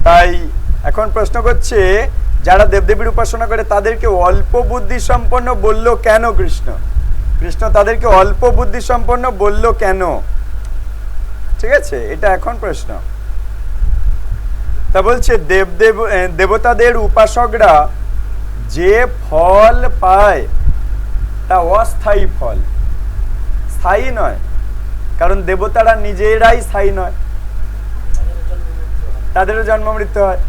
তাই এখন প্রশ্ন করছে যারা দেবদেবীর উপাসনা করে তাদেরকে অল্প বুদ্ধি সম্পন্ন বলল কেন কৃষ্ণ? কৃষ্ণ তাদেরকে অল্প বুদ্ধি সম্পন্ন বলল কেন? ঠিক আছে, এটা এখন প্রশ্ন। তা বলছে দেবতাদের উপাসকরা যে ফল পায় তা অস্থায়ী ফল, স্থায়ী নয়। কারণ দেবতারা নিজেরাই স্থায়ী নয়, তাদেরও জন্ম মৃত্যু হয়,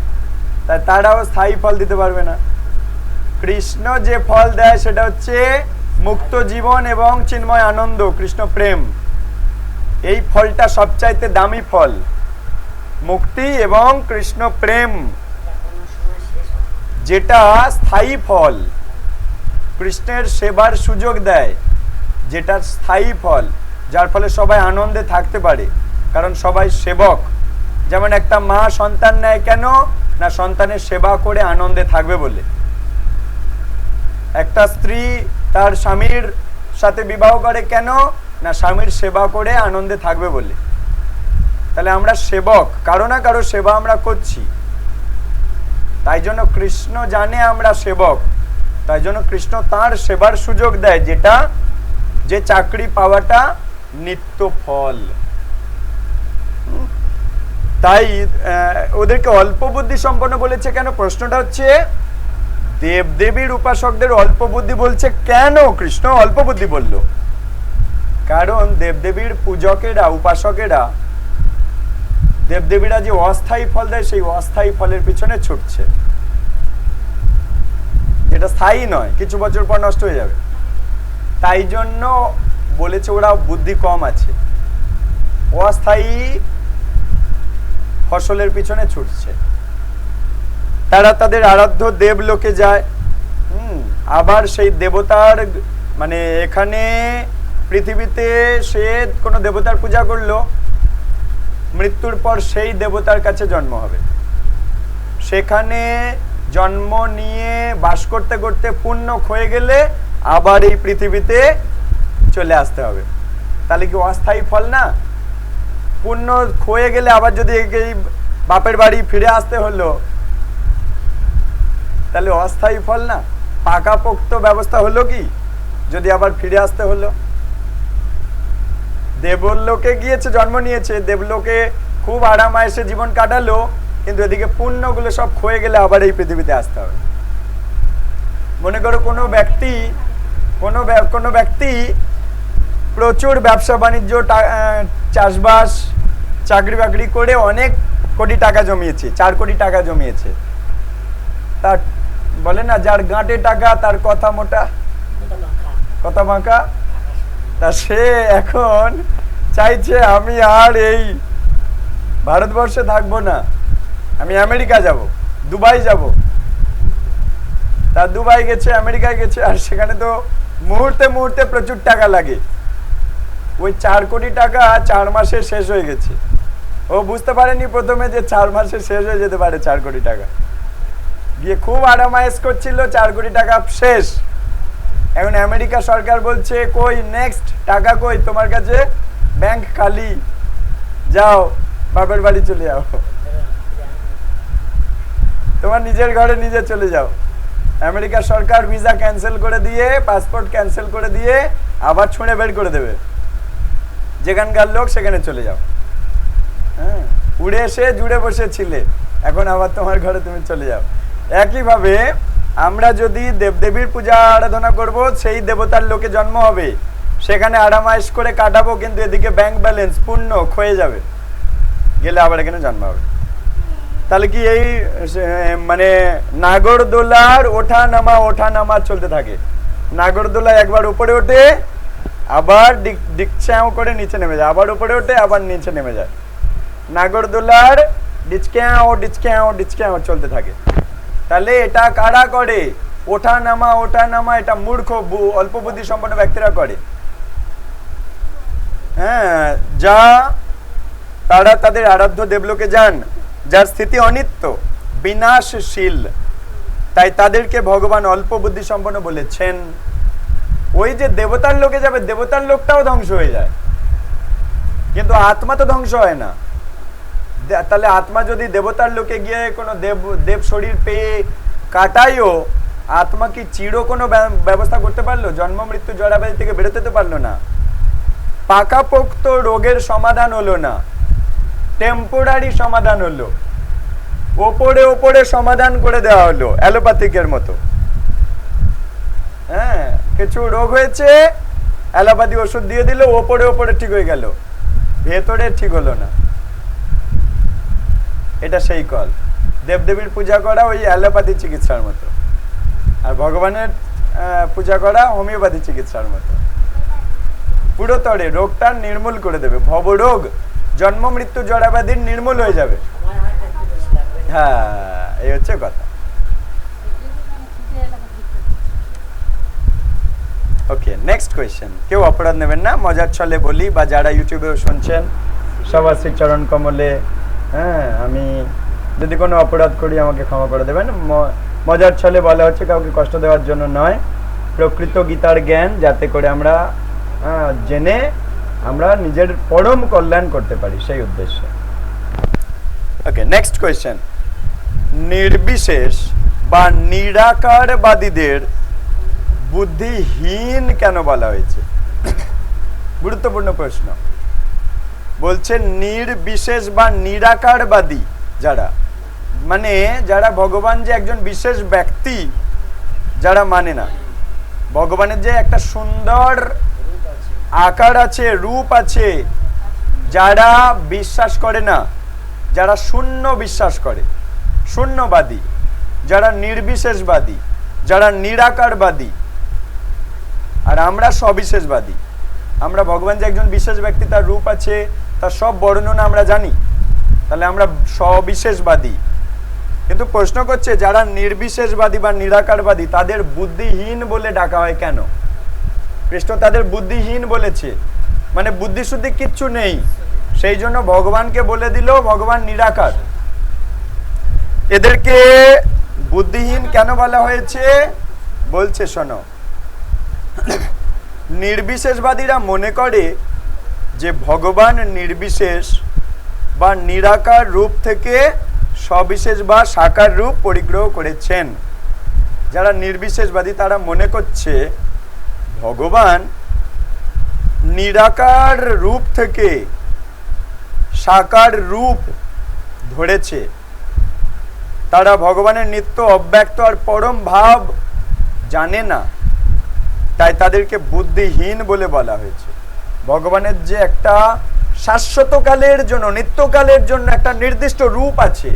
তাই তারাও স্থায়ী ফল দিতে পারবে না। কৃষ্ণ যে ফল দেয় সেটা হচ্ছে মুক্ত জীবন এবং চিন্ময় আনন্দ, কৃষ্ণ প্রেম। এই ফলটা সবচাইতে দামি ফল, মুক্তি এবং কৃষ্ণ প্রেম, যেটা স্থায়ী ফল। কৃষ্ণের সেবার সুযোগ দেয়, যেটা স্থায়ী ফল, যার ফলে সবাই আনন্দে থাকতে পারে, কারণ সবাই সেবক। যেমন একটা মা সন্তান নেয় কেন না, সন্তানের সেবা করে আনন্দে থাকবে বলে। একটা স্ত্রী তার স্বামীর সাথে বিবাহ করে কেন না, স্বামীর সেবা করে আনন্দে থাকবে বলে। তাহলে আমরা সেবক, কারো না কারো সেবা আমরা করছি। তাই জন্য কৃষ্ণ জানে আমরা সেবক, তাই জন্য কৃষ্ণ তার সেবার সুযোগ দেয়, যেটা যে চাকরি পাওয়াটা নিত্য ফল। তাই ওদেরকে অল্প বুদ্ধি সম্পন্ন বলেছে কেন? প্রশ্নটা হচ্ছে দেবদেবীর উপাসকদের অল্প বুদ্ধি বলছে কেন? কৃষ্ণ অল্প বুদ্ধি বলল কারণ দেবদেবীর পূজকেরা, উপাসকেরা, দেবদেবীরা যে অস্থায়ী ফল দেয় সেই অস্থায়ী ফলের পিছনে ছুটছে, যেটা স্থায়ী নয়, কিছু বছর পর নষ্ট হয়ে যাবে। তাই জন্য বলেছে ওরা বুদ্ধি কম আছে, অস্থায়ী ফসলের পিছনে ছুটছে। তারা তাদের আরাধ্য দেবলোকে যায়, আবার সেই দেবতার মানে এখানে পৃথিবীতে সে কোনো দেবতার পূজা করলো, মৃত্যুর পর সেই দেবতার কাছে জন্ম হবে। সেখানে জন্ম নিয়ে বাস করতে করতে পুণ্য ক্ষয়ে গেলে আবার এই পৃথিবীতে চলে আসতে হবে। তাহলে কি অস্থায়ী ফল না? পুণ্য ক্ষয়ে গেলে আবার যদি এই বাপের বাড়ি ফিরে আসতে হলো, তাহলে অস্থায়ী ফল না? পাকাপোক্ত ব্যবস্থা হলো কি যদি আবার ফিরে আসতে হলো? দেবলোকে গিয়েছে, জন্ম নিয়েছে, দেবলোকে খুব আরাম আয়েসে জীবন কাটালো, কিন্তু এদিকে পুণ্যগুলো সব ক্ষয়ে গেলে আবার এই পৃথিবীতে আসতে হবে। মনে করো কোনো ব্যক্তি প্রচুর ব্যবসা বাণিজ্য, চাষবাস, চাকরি বাকরি করে অনেক কোটি টাকা জমিয়েছে, 4 কোটি টাকা জমিয়েছে। তার বলে না, যার গাঁটে টাকা তার কথা মোটা, কথা বাঁকা। তা সে এখন চাইছে আমি আর এই ভারতবর্ষে থাকবো না, আমি আমেরিকা যাব, দুবাই যাব। তা দুবাই গেছে, আমেরিকায় গেছে, আর সেখানে তো মুহূর্তে মুহূর্তে প্রচুর টাকা লাগে। ওই 4 কোটি টাকা 4 মাসে শেষ হয়ে গেছে। ও বুঝতে পারেনি প্রথমে যে 4 মাসে শেষ হয়ে যেতে পারে 4 কোটি টাকা। গিয়ে খুব আরামায়েশ করছিল, 4 কোটি টাকা শেষ। এখন আমেরিকা সরকার বলছে কই নেক্সট টাকা কই তোমার কাছে, ব্যাংক খালি, যাও বাপের বাড়ি চলে যাও, তোমার নিজের ঘরে নিজে চলে যাও। আমেরিকা সরকার ভিসা ক্যান্সেল করে দিয়ে, পাসপোর্ট ক্যান্সেল করে দিয়ে আবার ছুঁড়ে বের করে দেবে, যেখানকার লোক সেখানে চলে যাও। হ্যাঁ, উড়ে এসে জুড়ে বসেছিলে, এখন আবার তোমার ঘরে তুমি চলে যাও। একইভাবে আমরা যদি দেবদেবীর পূজা আরাধনা করব, সেই দেবতার লোকে জন্ম হবে, সেখানে আরামায়েশ করে কাটাবো, কিন্তু এদিকে ব্যাংক ব্যালেন্স পূর্ণ ক্ষয়ে যাবে, গেলে আবার এখানে জন্ম হবে। তাহলে কি এই মানে নাগরদোলার ওঠা নামা চলতে থাকে। নাগরদোলা একবার উপরে ওঠে, আবার ডিকচাও করে নিচে নেমে যায়, আবার উপরে ওঠে, আবার নিচে নেমে যায়। নাগরদোলার ডিচক্যাও চলতে থাকে। তাহলে এটা কারা করে? ওঠা নামা এটা মূর্খ, অল্প বুদ্ধি সম্পন্ন ব্যক্তিরা করে। হ্যাঁ, যা তারা তাদের আরাধ্য দেবলোকে যান, যার স্থিতি অনিত্য, বিনাশশীল, তাই তাদেরকে ভগবান অল্প বুদ্ধি সম্পন্ন বলেছেন। ওই যে দেবতার লোকে যাবে, দেবতার লোকটাও ধ্বংস হয়ে যায়, কিন্তু আত্মা তো ধ্বংস হয় না। তাহলে আত্মা যদি দেবতার লোকে গিয়ে কোনো দেব শরীর পেয়ে কাটাইও, আত্মা কি চির কোনো ব্যবস্থা করতে পারলো? জন্ম মৃত্যু জড়াব্যাধি থেকে বেরোতে তো পারলো না। পাকাপোক্ত রোগের সমাধান হলো না, টেম্পোরারি সমাধান হলো, ওপরে ওপরে সমাধান করে দেওয়া হলো অ্যালোপ্যাথিকের মতো। হ্যাঁ, কিছু রোগ হয়েছে, অ্যালোপ্যাথি ওষুধ দিয়ে দিল, ওপরে ওপরে ঠিক হয়ে গেল, ভেতরে ঠিক হলো না। এটা সেই কল। দেবদেবীর পূজা করা ওই অ্যালোপ্যাথি চিকিৎসার মতো, আর ভগবানের পূজা করা হোমিওপ্যাথি চিকিৎসার মতো। পুরোতরে রোগটা নির্মূল করে দেবে, ভবরোগ জন্ম মৃত্যু জড়াব্যাধির নির্মূল হয়ে যাবে। হ্যাঁ, এই হচ্ছে কথা। ওকে, নেক্সট কোয়েশ্চেন। কেউ অপরাধ নেবেন না, মজার ছলে বলি, বা যারা ইউটিউবেও শুনছেন সবার শ্রীচরণ কমলে, হ্যাঁ, আমি যদি কোনো অপরাধ করি আমাকে ক্ষমা করে দেবেন। মজার ছলে বলা হচ্ছে, কাউকে কষ্ট দেওয়ার জন্য নয়, প্রকৃত গীতার জ্ঞান যাতে করে আমরা জেনে আমরা নিজের পরম কল্যাণ করতে পারি, সেই উদ্দেশ্যে। ওকে, নেক্সট কোয়েশ্চেন। নির্বিশেষ বা নিরাকারবাদীদের বুদ্ধিহীন কেন বলা হয়েছে? গুরুত্বপূর্ণ প্রশ্ন। বলছে নির্বিশেষ বা নিরাকারবাদী যারা, মানে যারা ভগবান যে একজন বিশেষ ব্যক্তি, যারা মানে না ভগবানের যে একটা সুন্দর আকার আছে, রূপ আছে, যারা বিশ্বাস করে না, যারা শূন্য বিশ্বাস করে, শূন্যবাদী, যারা নির্বিশেষবাদী, যারা নিরাকারবাদী, আর আমরা সবিশেষবাদী। আমরা ভগবান যে একজন বিশেষ ব্যক্তি, তার রূপ আছে, তার সব বর্ণনা আমরা জানি, তাহলে আমরা সবিশেষবাদী। কিন্তু প্রশ্ন করছে যারা নির্বিশেষবাদী বা নিরাকারবাদী, তাদের বুদ্ধিহীন বলে ডাকা হয় কেন? কৃষ্ণ তাদের বুদ্ধিহীন বলেছে, মানে বুদ্ধি শুদ্ধি কিচ্ছু নেই, সেই জন্য ভগবানকে বলে দিল ভগবান নিরাকার। এদেরকে বুদ্ধিহীন কেন বলা হয়েছে? বলছে শোনো, নির্বিশেষবাদীরা মনে করে যে ভগবান নির্বিশেষ বা নিরাকার রূপ থেকে সবিশেষ বা সাকার রূপ পরিগ্রহ করেছেন। যারা নির্বিশেষবাদী তারা মনে করছে ভগবান নিরাকার রূপ থেকে সাকার রূপ ধরেছে। তারা ভগবানের নিত্য অব্যক্ত আর পরম ভাব জানে না, তাই তাদেরকে বুদ্ধিহীন বলে বলা হয়েছে। ভগবানের যে একটা শাশ্বতকালের জন্য, নিত্যকালের জন্য একটা নির্দিষ্ট রূপ আছে,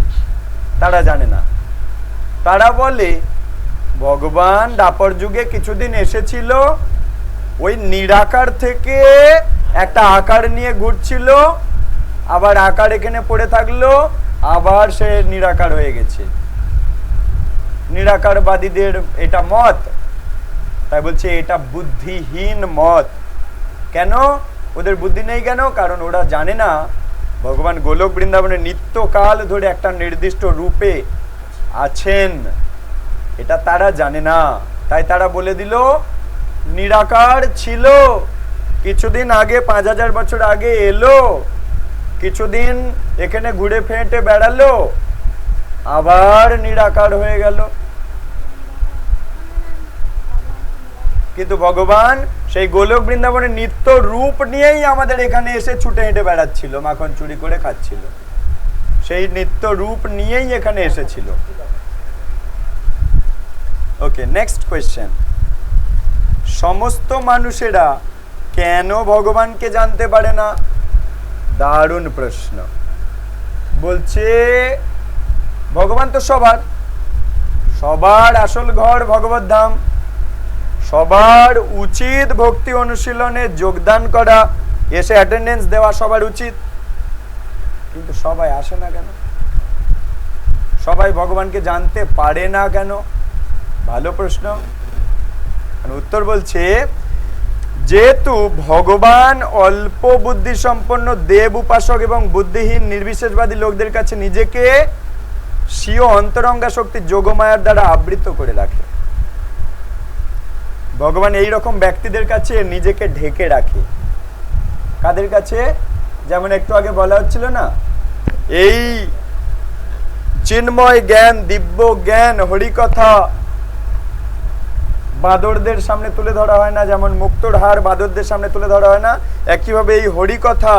তারা জানে না। তারা বলে ভগবান দ্বাপর যুগে কিছুদিন এসেছিল, ওই নিরাকার থেকে একটা আকার নিয়ে ঘুরছিল, আবার আকার এখানে পড়ে থাকলো, আবার সে নিরাকার হয়ে গেছে। নিরাকারবাদীদের এটা মত, তাই বলছে এটা বুদ্ধিহীন মত। কেন? ওদের বুদ্ধি নেই কেন? কারণ ওরা জানে না ভগবান গোলক বৃন্দাবনে নিত্যকাল ধরে একটা নির্দিষ্ট রূপে আছেন, এটা তারা জানে না। তাই তারা বলে দিল নিরাকার ছিল, কিছুদিন আগে 5000 বছর আগে এলো, কিছুদিন এখানে ঘুরে ফেটে বেড়ালো, আবার নিরাকার হয়ে গেল। কিন্তু ভগবান সেই গোলক বৃন্দাবনের নিত্য রূপ নিয়েই আমাদের এখানে এসে ছুটে হেঁটে বেড়াচ্ছিল, মাখন চুরি করে খাচ্ছিল, সেই নিত্য রূপ নিয়েই এখানে এসেছিল। ওকে, নেক্সট কোয়েশ্চেন। সমস্ত মানুষেরা কেন ভগবানকে জানতে পারে না? দারুণ প্রশ্ন। বলছে ভগবান তো সবার, সবার আসল ঘর ভগবত ধাম, সবার উচিত ভক্তি অনুশীলনে যোগদান করা, এসে অ্যাটেন্ডেন্স দেওয়া সবার উচিত। কিন্তু সবাই আসে না কেন? সবাই ভগবানকে জানতে পারে না কেন? ভালো প্রশ্ন। উত্তর বলছে যেহেতু ভগবান অল্প বুদ্ধি সম্পন্ন দেব উপাসক এবং বুদ্ধিহীন নির্বিশেষবাদী লোকদের কাছে নিজেকে স্বীয় অন্তরঙ্গা শক্তি যোগমায়ার দ্বারা আবৃত করে রাখে। ভগবান এই রকম ব্যক্তিদের কাছে নিজেকে ঢেকে রাখে। কাদের কাছে? যেমন একটু আগে বলা হচ্ছিল না, এই চিন্ময় জ্ঞান, দিব্য জ্ঞান, হরিকথা বাঁদরদের সামনে তুলে ধরা হয় না, যেমন মুক্তোর হার বাঁদরদের সামনে তুলে ধরা হয় না, একইভাবে এই হরিকথা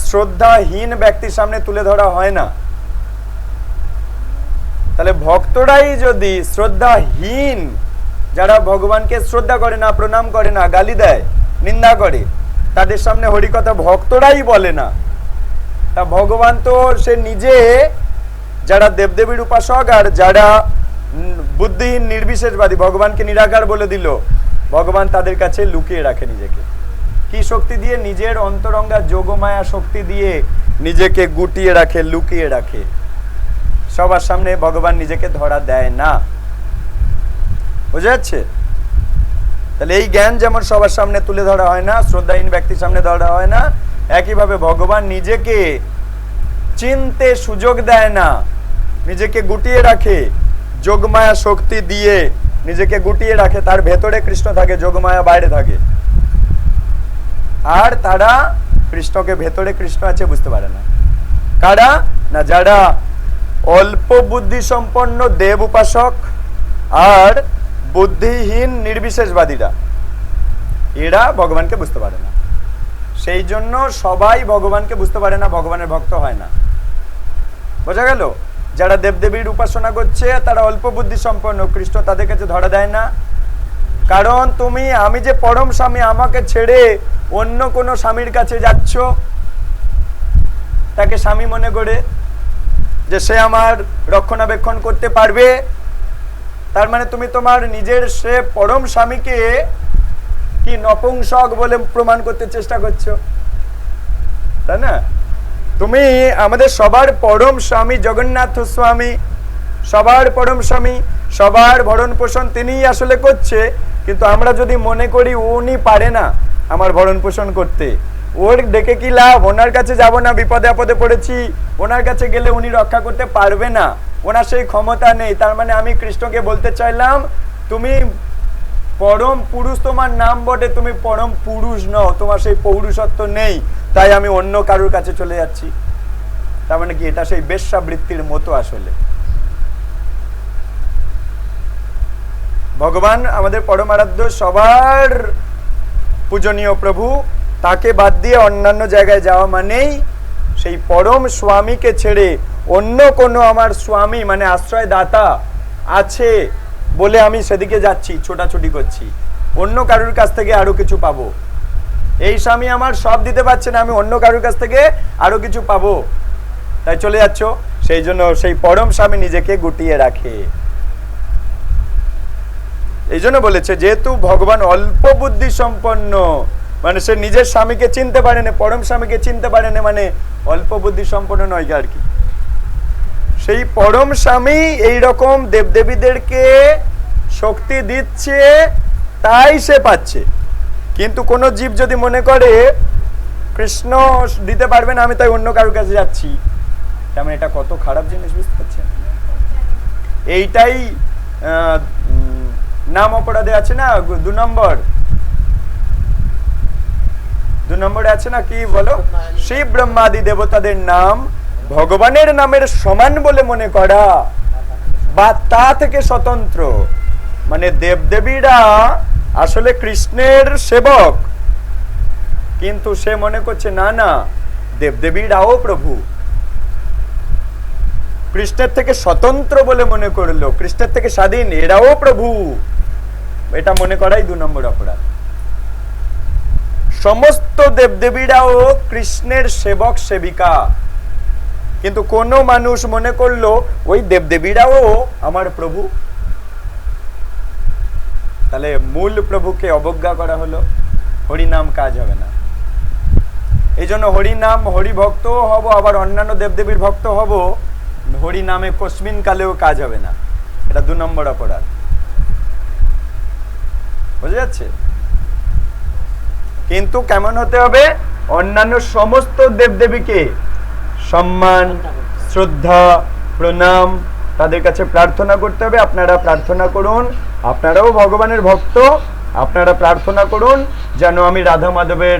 শ্রদ্ধাহীন ব্যক্তির সামনে তুলে ধরা হয় না। তাহলে ভক্তরাই যদি শ্রদ্ধাহীন, যারা ভগবানকে শ্রদ্ধা করে না, প্রণাম করে না, গালি দেয়, নিন্দা করে, তাদের সামনে হরিকথা ভক্তরাই বলে না, তা ভগবান তো সে নিজে, যারা দেবদেবীর উপাসক আর যারা বুদ্ধিহীন নির্বিশেষবাদী, ভগবানকে নিরাকার বলে দিল, ভগবান তাদের কাছে লুকিয়ে রাখে নিজেকে। কি শক্তি দিয়ে? নিজের অন্তরঙ্গা যোগমায়া শক্তি দিয়ে নিজেকে গুটিয়ে রাখে, লুকিয়ে রাখে। সবার সামনে ভগবান নিজেকে ধরা দেয় না। বুঝা যাচ্ছে? তাহলে এই জ্ঞান যেমন সবার সামনে তুলে ধরা হয় না, শ্রদ্ধাহীন ব্যক্তির সামনে ধরা হয় না, একইভাবে ভগবান নিজেকে চিনতে সুযোগ দেয় না, নিজেকে গুটিয়ে রাখে, যোগমায়া শক্তি দিয়ে নিজেকে গুটিয়ে রাখে। তার ভেতরে কৃষ্ণ থাকে, যোগমায়া বাইরে থাকে, আর তারা কৃষ্ণকে, ভেতরে কৃষ্ণ আছে বুঝতে পারে না। কারা? না যারা অল্প বুদ্ধি সম্পন্ন দেব উপাসক আর বুদ্ধিহীন নির্বিশেষবাদীরা, এরা ভগবানকে বুঝতে পারে না। সেই জন্য সবাই ভগবানকে বুঝতে পারে না, ভগবানের ভক্ত হয় না। বোঝা গেল? যারা দেবদেবীর উপাসনা করছে তারা অল্প বুদ্ধি সম্পন্ন, কৃষ্ণ তাদের কাছে ধরা দেয় না। কারণ আমি যে পরম স্বামী, আমাকে ছেড়ে অন্য কোনো স্বামীর কাছে যাচ্ছ, তাকে স্বামী মনে করে যে সে আমার রক্ষণাবেক্ষণ করতে পারবে, তার মানে তুমি তোমার নিজের সে পরম স্বামীকে কি নপুংসক বলে প্রমাণ করতে চেষ্টা করছো, তাই না? তুমি আমাদের সবার পরম স্বামী জগন্নাথ স্বামী, সবার পরম স্বামী, সবার ভরণ পোষণ তিনিই আসলে করছে, কিন্তু আমরা যদি মনে করি উনি পারে না আমার ভরণ পোষণ করতে, ওর ডেকে কি লাভ, ওনার কাছে যাব না, বিপদে আপদে পড়েছি, ওনার কাছে গেলে উনি রক্ষা করতে পারবে না, ওনার সেই ক্ষমতা নেই, তার মানে আমি কৃষ্ণকে বলতে চাইলাম তুমি পরম পুরুষ, তোমার নাম বটে, তুমি পরম পুরুষ নও, তোমার সেই পৌরুষত্ব নেই, তাই আমি অন্য কারোর কাছে চলে যাচ্ছি। তার মানে কি? এটা সেই বেশ্যাবৃত্তির মতো। আসলে ভগবান আমাদের পরম আরাধ্য, সবার পূজনীয় প্রভু, তাকে বাদ দিয়ে অন্যান্য জায়গায় যাওয়া মানেই সেই পরম স্বামীকে ছেড়ে অন্য কোনো আমার স্বামী মানে আশ্রয় দাতা আছে বলে আমি সেদিকে যাচ্ছি, ছোটাছুটি করছি, অন্য কারোর কাছ থেকে আরো কিছু পাবো। এই স্বামী আমার সব দিতে পারছে না, আমি অন্য কারোর কাছ থেকে আরো কিছু পাবো, তাই চলে যাচ্ছ। সেই জন্য সেই পরম স্বামী নিজেকে গুটিয়ে রাখে। এই জন্য বলেছে যেহেতু ভগবান অল্প বুদ্ধি সম্পন্ন, মানে সে নিজের স্বামীকে চিনতে পারে না, পরম স্বামীকে চিনতে পারে না, মানে অল্প বুদ্ধি সম্পন্ন নয় আর কি। সেই পরম স্বামী এইরকম দেবদেবীদেরকে শক্তি দিচ্ছে, তাই সে পাচ্ছে। কিন্তু কোন জীব যদি মনে করে কৃষ্ণ দিতে পারবে না, আমি তাই অন্য কারোর কাছে যাচ্ছি, তেমন এটা কত খারাপ জিনিস, বুঝতে পারছেন? এইটাই নাম অপরাধে আছে না, 2 নম্বরে আছে না, কি বলো? শিব ব্রহ্মাদি দেবতাদের নাম ভগবানের নামের সমান বলে মনে করা বা তা থেকে স্বতন্ত্র। মানে দেবদেবীরা আসলে কৃষ্ণের সেবক, কিন্তু সে মনে করছে না না, দেবদেবীরাও প্রভু, কৃষ্ণের থেকে স্বতন্ত্র বলে মনে করলো, কৃষ্ণের থেকে স্বাধীন, এরাও প্রভু, এটা মনে করাই 2 নম্বর অপরাধ। সমস্ত দেবদেবীরাও কৃষ্ণের সেবক সেবিকা, কিন্তু কোন মানুষ মনে করলো ওই দেবদেবীরাও আমার প্রভু, তাহলে মূল প্রভুকে অবজ্ঞা করা হলো, হরিনাম কাজ হবে না। এই জন্য হরিনাম, হরি ভক্ত হব, আবার অন্যান্য দেবদেবীর ভক্ত হব, হরিনামে কস্মিন কালেও কাজ হবে না, এটা 2 নম্বর অপরাধ। বুঝা যাচ্ছে? কিন্তু কেমন হতে হবে? অন্যান্য সমস্ত দেবদেবীকে সম্মান, শ্রদ্ধা, প্রণাম, তাদের কাছে প্রার্থনা করতে হবে। আপনারা প্রার্থনা করুন, আপনারাও ভগবানের ভক্ত, আপনারা প্রার্থনা করুন যেন আমি রাধা মাধবের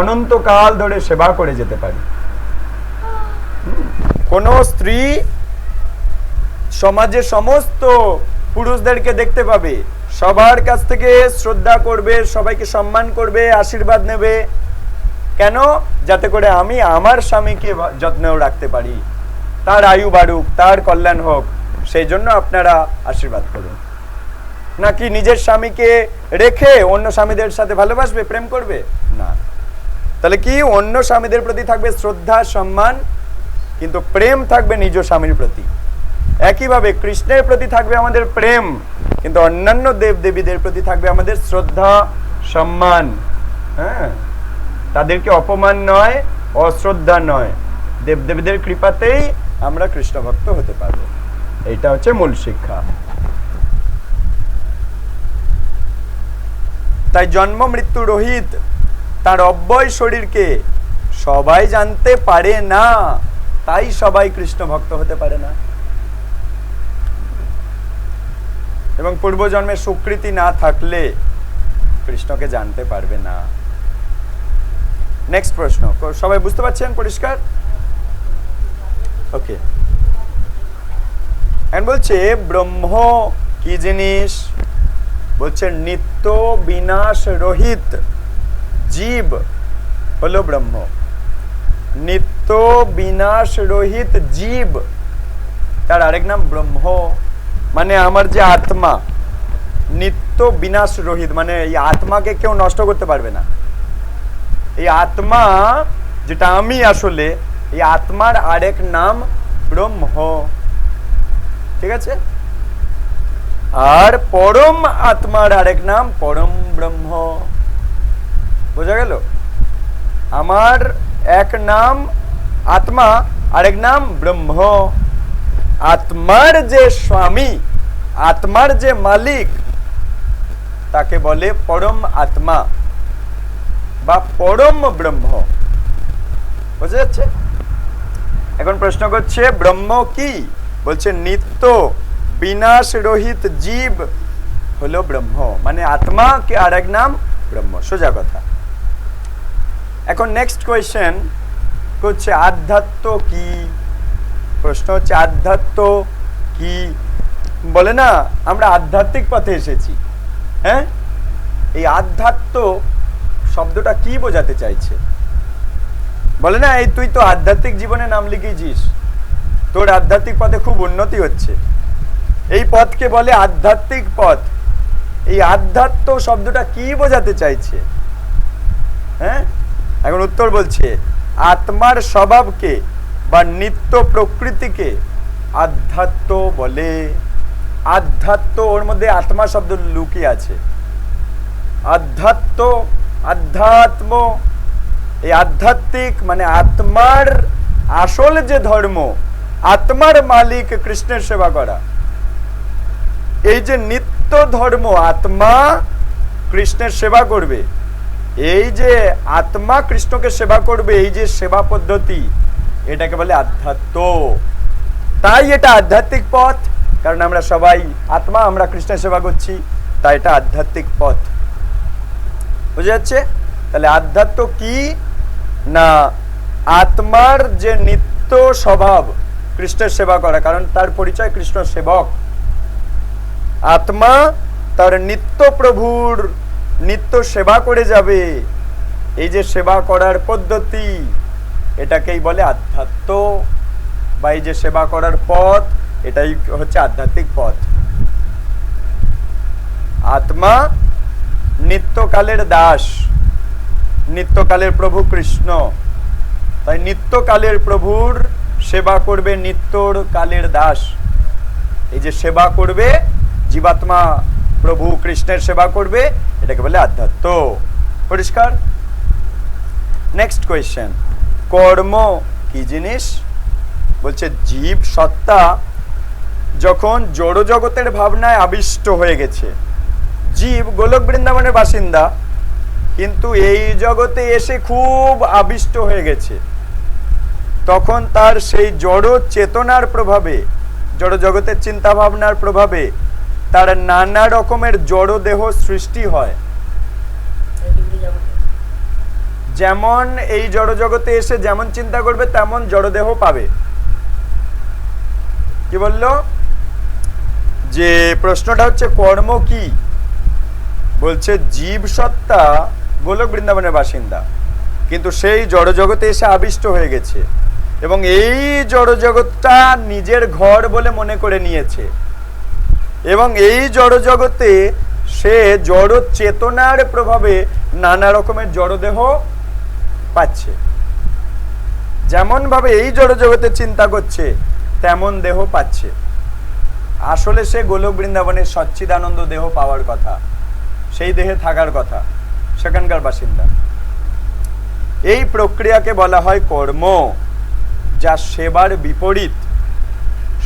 অনন্তকাল ধরে সেবা করে যেতে পারি। কোনো স্ত্রী সমাজে সমস্ত পুরুষদেরকে দেখতে পাবে, সবার কাছ থেকে শ্রদ্ধা করবে, সবাইকে সম্মান করবে, আশীর্বাদ নেবে। কেন? যাতে করে আমি আমার স্বামীকে যত্নেও রাখতে পারি, তার আয়ু বাড়ুক, তার কল্যাণ হোক, সেই জন্য আপনারা আশীর্বাদ করুন। নাকি নিজের স্বামীকে রেখে অন্য স্বামীদের সাথে ভালোবাসবে, প্রেম করবে? না। তাহলে কি, অন্য স্বামীদের প্রতি থাকবে শ্রদ্ধা সম্মান, কিন্তু প্রেম থাকবে নিজ স্বামীর প্রতি। একইভাবে কৃষ্ণের প্রতি থাকবে আমাদের প্রেম, কিন্তু অন্যান্য দেব দেবীদের প্রতি থাকবে আমাদের শ্রদ্ধা সম্মান। হ্যাঁ, তাদেরকে অপমান নয়, অশ্রদ্ধা নয়, দেবদেবীদের কৃপাতেই আমরা কৃষ্ণ ভক্ত হতে পারবো। এটা হচ্ছে মূল শিক্ষা। তাই জন্ম মৃত্যু রহিত তার অব্যয় শরীরকে সবাই জানতে পারে না, তাই সবাই কৃষ্ণ ভক্ত হতে পারে না। এবং পূর্বজন্মের সুকৃতি না থাকলে কৃষ্ণকে জানতে পারবে না। নেক্সট প্রশ্ন, সবাই বুঝতে পারছেন? পরিষ্কার? ওকে। বলছে ব্রহ্ম কি জিনিস? বলছে নিত্য বিনাশ রহিত জীব হলো ব্রহ্ম। নিত্য বিনাশ রহিত জীব, তার আরেক নাম ব্রহ্ম। মানে আমার যে আত্মা, নিত্য বিনাশ রহিত, মানে এই আত্মাকে কেউ নষ্ট করতে পারবে না। এই আত্মা যেটা আমি, আসলে এই আত্মার আরেক নাম ব্রহ্ম। ঠিক আছে? আর পরম আত্মার আরেক নাম পরম ব্রহ্ম। বোঝা গেল? আমার এক নাম আত্মা, আরেক নাম ব্রহ্ম। আত্মার যে স্বামী, আত্মার যে মালিক, তাকে বলে পরম আত্মা বা পরম ব্রহ্ম। বোঝা যাচ্ছে? এখন প্রশ্ন করছে ব্রহ্ম কি? বলছে নিত্য বিনাশ রহিত জীব হলো ব্রহ্ম, মানে আত্মা কে আরেক নাম ব্রহ্ম। সোজা কথা। এখন নেক্সট কোয়েশ্চেন হচ্ছে আধ্যাত্ম কি? প্রশ্ন হচ্ছে আধ্যাত্ম কি? বলে না আমরা আধ্যাত্মিক পথে এসেছি। হ্যাঁ, এই আধ্যাত্ম শব্দটা কি বোঝাতে চাইছে? বলে না, এই তুই তো আধ্যাত্মিক জীবনে নাম লিখেছিস, তোর আধ্যাত্মিক পথে খুব উন্নতি হচ্ছে, এই পথকে বলে আধ্যাত্মিক পথ। এই আধ্যাত্ম শব্দটা কি বোঝাতে চাইছে? হ্যাঁ, এখন উত্তর বলছে আত্মার স্বভাবকে বা নিত্য প্রকৃতিকে আধ্যাত্ম বলে। আধ্যাত্ম, ওর মধ্যে আত্মা শব্দ লুকিয়ে আছে। আধ্যাত্ম, আধ্যাত্ম, এই আধ্যাত্মিক মানে আত্মার আসল যে ধর্ম, আত্মার মালিক কৃষ্ণের সেবা করা। এই যে নিত্য ধর্ম, আত্মা কৃষ্ণের সেবা করবে, এই যে আত্মা কৃষ্ণকে সেবা করবে, এই যে সেবা পদ্ধতি, এটাকে বলে আধ্যাত্ম। তাই এটা আধ্যাত্মিক পথ, কারণ আমরা সবাই আত্মা, আমরা কৃষ্ণের সেবা করছি, তাই এটা আধ্যাত্মিক পথ। বুঝা যাচ্ছে? তাহলে আধ্যাত্ম কি না, আত্মার যে নিত্য স্বভাব কৃষ্ণের সেবা করা, কারণ তার পরিচয় কৃষ্ণ সেবক। আত্মা তার নিত্য প্রভুর নিত্য সেবা করে যাবে, এই যে সেবা করার পদ্ধতি, এটাকেই বলে আধ্যাত্ম, বা এই যে সেবা করার পথ, এটাই হচ্ছে আধ্যাত্মিক পথ। আত্মা নিত্যকালের দাস, নিত্যকালের প্রভু কৃষ্ণ, তাই নিত্যকালের প্রভুর সেবা করবে নিত্যর কালের দাস। এই যে সেবা করবে, জীবাত্মা প্রভু কৃষ্ণের সেবা করবে, এটাকে বলে আধ্যাত্ম। পরিষ্কার? নেক্সট কোয়েশ্চেন, কর্ম কি জিনিস? বলছে জীব সত্তা যখন জড় জগতের ভাবনায় আবিষ্ট হয়ে গেছে, জীব গোলক বৃন্দাবনের বাসিন্দা, কিন্তু এই জগতে এসে খুব আবিষ্ট হয়ে গেছে, তখন তার সেই জড় চেতনার প্রভাবে, জড় জগতের চিন্তা ভাবনার প্রভাবে তার নানা রকমের জড় দেহ সৃষ্টি হয়। যেমন এই জড় জগতে এসে যেমন চিন্তা করবে তেমন জড় দেহ পাবে। কি বলল? যে প্রশ্নটা হচ্ছে কর্ম কি? বলছে জীব সত্তা গোলক বৃন্দাবনের বাসিন্দা, কিন্তু সেই জড়জগতে এসে আবিষ্ট হয়ে গেছে এবং এই জড়জগৎটা নিজের ঘর বলে মনে করে নিয়েছে এবং এই জড়জগতে সে জড় চেতনার প্রভাবে নানা রকমের জড়দেহ পাচ্ছে। যেমন ভাবে এই জড়জগতে চিন্তা করছে তেমন দেহ পাচ্ছে। আসলে সে গোলক বৃন্দাবনের সচ্চিদানন্দ দেহ পাওয়ার কথা, সেই দেহে থাকার কথা, সেখানকার বাসিন্দা। এই প্রক্রিয়াকে বলা হয় কর্ম, যা সেবার বিপরীত।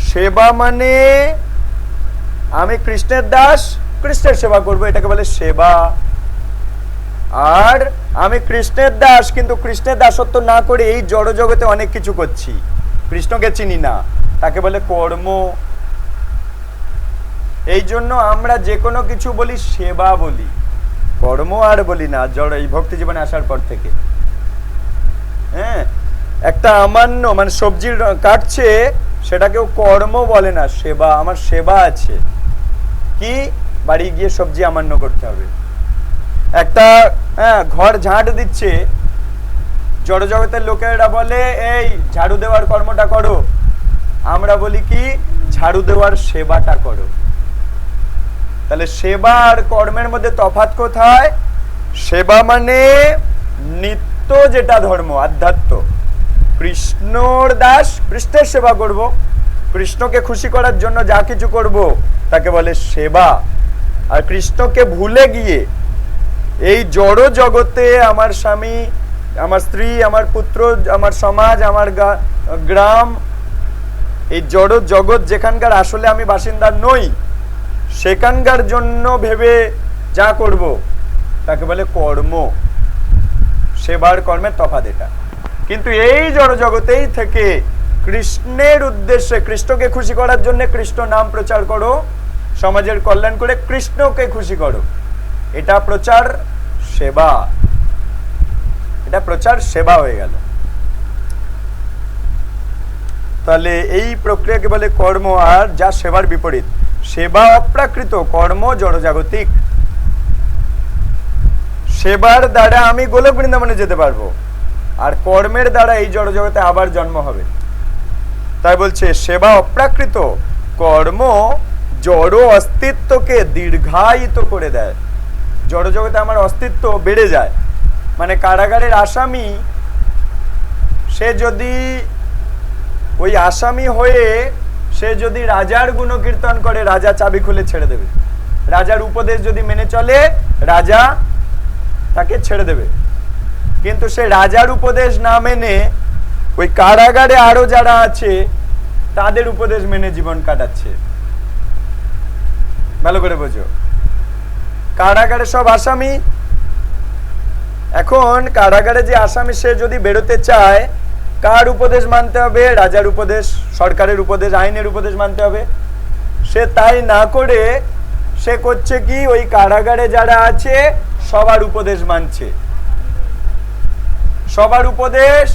সেবা মানে আমি কৃষ্ণের দাস, কৃষ্ণের সেবা করব, এটাকে বলে সেবা। আর আমি কৃষ্ণের দাস কিন্তু কৃষ্ণের দাসত্ব না করে এই জড় জগতে অনেক কিছু করছি, কৃষ্ণকে চিনি না, তাকে বলে কর্ম। এই জন্য আমরা যে কোনো কিছু বলি সেবা বলি, কর্ম আর বলি না জড় এই ভক্তি জীবনে আসার পর থেকে। হ্যাঁ, একটা আমান্য মানে সবজি কাটছে সেটাকেও কর্ম বলে না, সেবা। আমার সেবা আছে কি, বাড়ি গিয়ে সবজি আমান্য করতে হবে। একটা ঘর ঝাড় দিচ্ছে, জড়জগতের লোকেরা বলে এই ঝাড়ু দেওয়ার কর্মটা করো, আমরা বলি কি ঝাড়ু দেওয়ার সেবাটা করো। তাহলে সেবা আর কর্মের মধ্যে তফাৎ কোথায়? সেবা মানে নিত্য যেটা ধর্ম, আধ্যাত্ম, কৃষ্ণর দাস, কৃষ্ণের সেবা করব, কৃষ্ণকে খুশি করার জন্য যা কিছু করব তাকে বলে সেবা। আর কৃষ্ণকে ভুলে গিয়ে এই জড় জগতে আমার স্বামী, আমার স্ত্রী, আমার পুত্র, আমার সমাজ, আমার গ্রাম, এই জড় জগৎ যেখানকার আসলে আমি বাসিন্দা নই, সেখানকার জন্য ভেবে যা করব তাকে বলে কর্ম। সেবার কর্মের তফাৎ এটা। কিন্তু এই জড় জগতেই থেকে কৃষ্ণের উদ্দেশ্যে, কৃষ্ণকে খুশি করার জন্য কৃষ্ণ নাম প্রচার করো, সমাজের কল্যাণ করে কৃষ্ণকে খুশি করো, এটা প্রচার সেবা, এটা প্রচার সেবা হয়ে গেল। তাহলে এই প্রক্রিয়াকে বলে কর্ম, আর যা সেবার বিপরীত। সেবা অপ্রাকৃত, কর্ম জড়জাগতিক। সেবার দ্বারা আমি গোলক বৃন্দাবনে যেতে পারবো, আর কর্মের দ্বারা এই জড়জগতে আবার জন্ম হবে। তাই বলছে সেবা অপ্রাকৃত, কর্ম জড় অস্তিত্বকে দীর্ঘায়িত করে দেয়। জড়জগতে আমার অস্তিত্ব বেড়ে যায়। মানে কারাগারের আসামি, সে যদি ওই আসামি হয়ে সে যদি রাজার গুণকীর্তন করে, রাজা চাবি খুলে ছেড়ে দেবে। রাজার উপদেশ যদি মেনে চলে, রাজা তাকে ছেড়ে দেবে। কিন্তু সে রাজার উপদেশ না মেনে ওই কারাগারে আরো যারা আছে তাদের উপদেশ মেনে জীবন কাটাচ্ছে। ভালো করে বোঝো, কারাগারে সব আসামি। এখন কারাগারে যে আসামি, সে যদি বেরোতে চায়, কার উপদেশ মানতে হবে? রাজার উপদেশ, সরকারের উপদেশ, আইনের উপদেশ মানতে হবে। সে তাই না করে সে করছে কি, ওই কারাগারে যারা আছে সবার উপদেশ মানছে। সবার উপদেশ,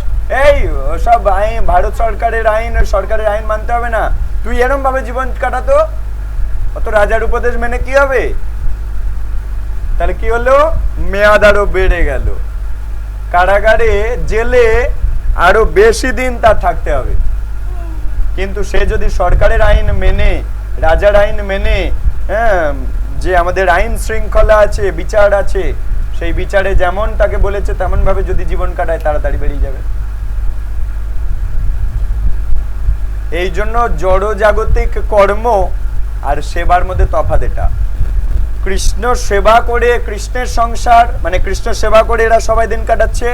এই সব আইন, ভারত সরকারের আইন, সরকারের আইন মানতে হবে না, তুই এরম ভাবে জীবন কাটাতো, অত রাজার উপদেশ মেনে কি হবে? তাহলে কি হলো? মেয়াদ আরো বেড়ে গেল। কারাগারে, জেলে আরো বেশি দিন তার থাকতে হবে। কিন্তু সে যদি সরকারের আইন মেনে, রাজার আইন মেনে, যে আমাদের আইন শৃঙ্খলা আছে, বিচার আছে, সেই বিচারে যেমন তাকে বলেছে তেমন ভাবে যদি জীবন কাটায়, তাড়াতাড়ি বেরিয়ে যাবে। এই জন্য জড় জাগতিক কর্ম আর সেবার মধ্যে তফাৎ এটা। কৃষ্ণ সেবা করে, কৃষ্ণের সংসার মানে কৃষ্ণ সেবা করে এরা সবাই দিন কাটাচ্ছে,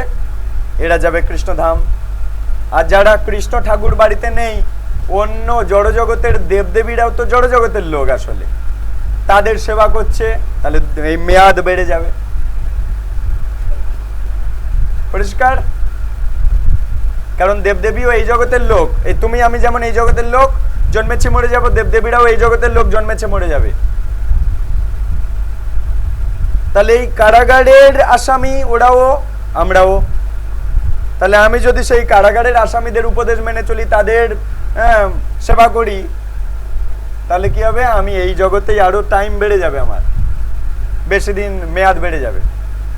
এরা যাবে কৃষ্ণধাম। আর যারা কৃষ্ণ ঠাকুর বাড়িতে নেই, অন্য জড় জগতের দেবদেবীরাও তো জড় জগতের লোক, আসলে তাদের সেবা করছে, তাহলে এই মেয়াদ বেড়ে যাবে। পরিষ্কার? কারণ দেবদেবীও এই জগতের লোক। এই তুমি আমি যেমন এই জগতের লোক, জন্মেছে মরে যাব, দেবদেবীরাও এই জগতের লোক, জন্মেছে মরে যাবে। তাহলে এই কারাগারের আসামি ওরাও, আমরাও। তাহলে আমি যদি সেই কারাগারের আসামিদের উপদেশ মেনে চলি, তাদের সেবা করি, তাহলে কি হবে, আমি এই জগতেই আরো টাইম বেড়ে যাবে, আমার বেশি দিন মেয়াদ বেড়ে যাবে।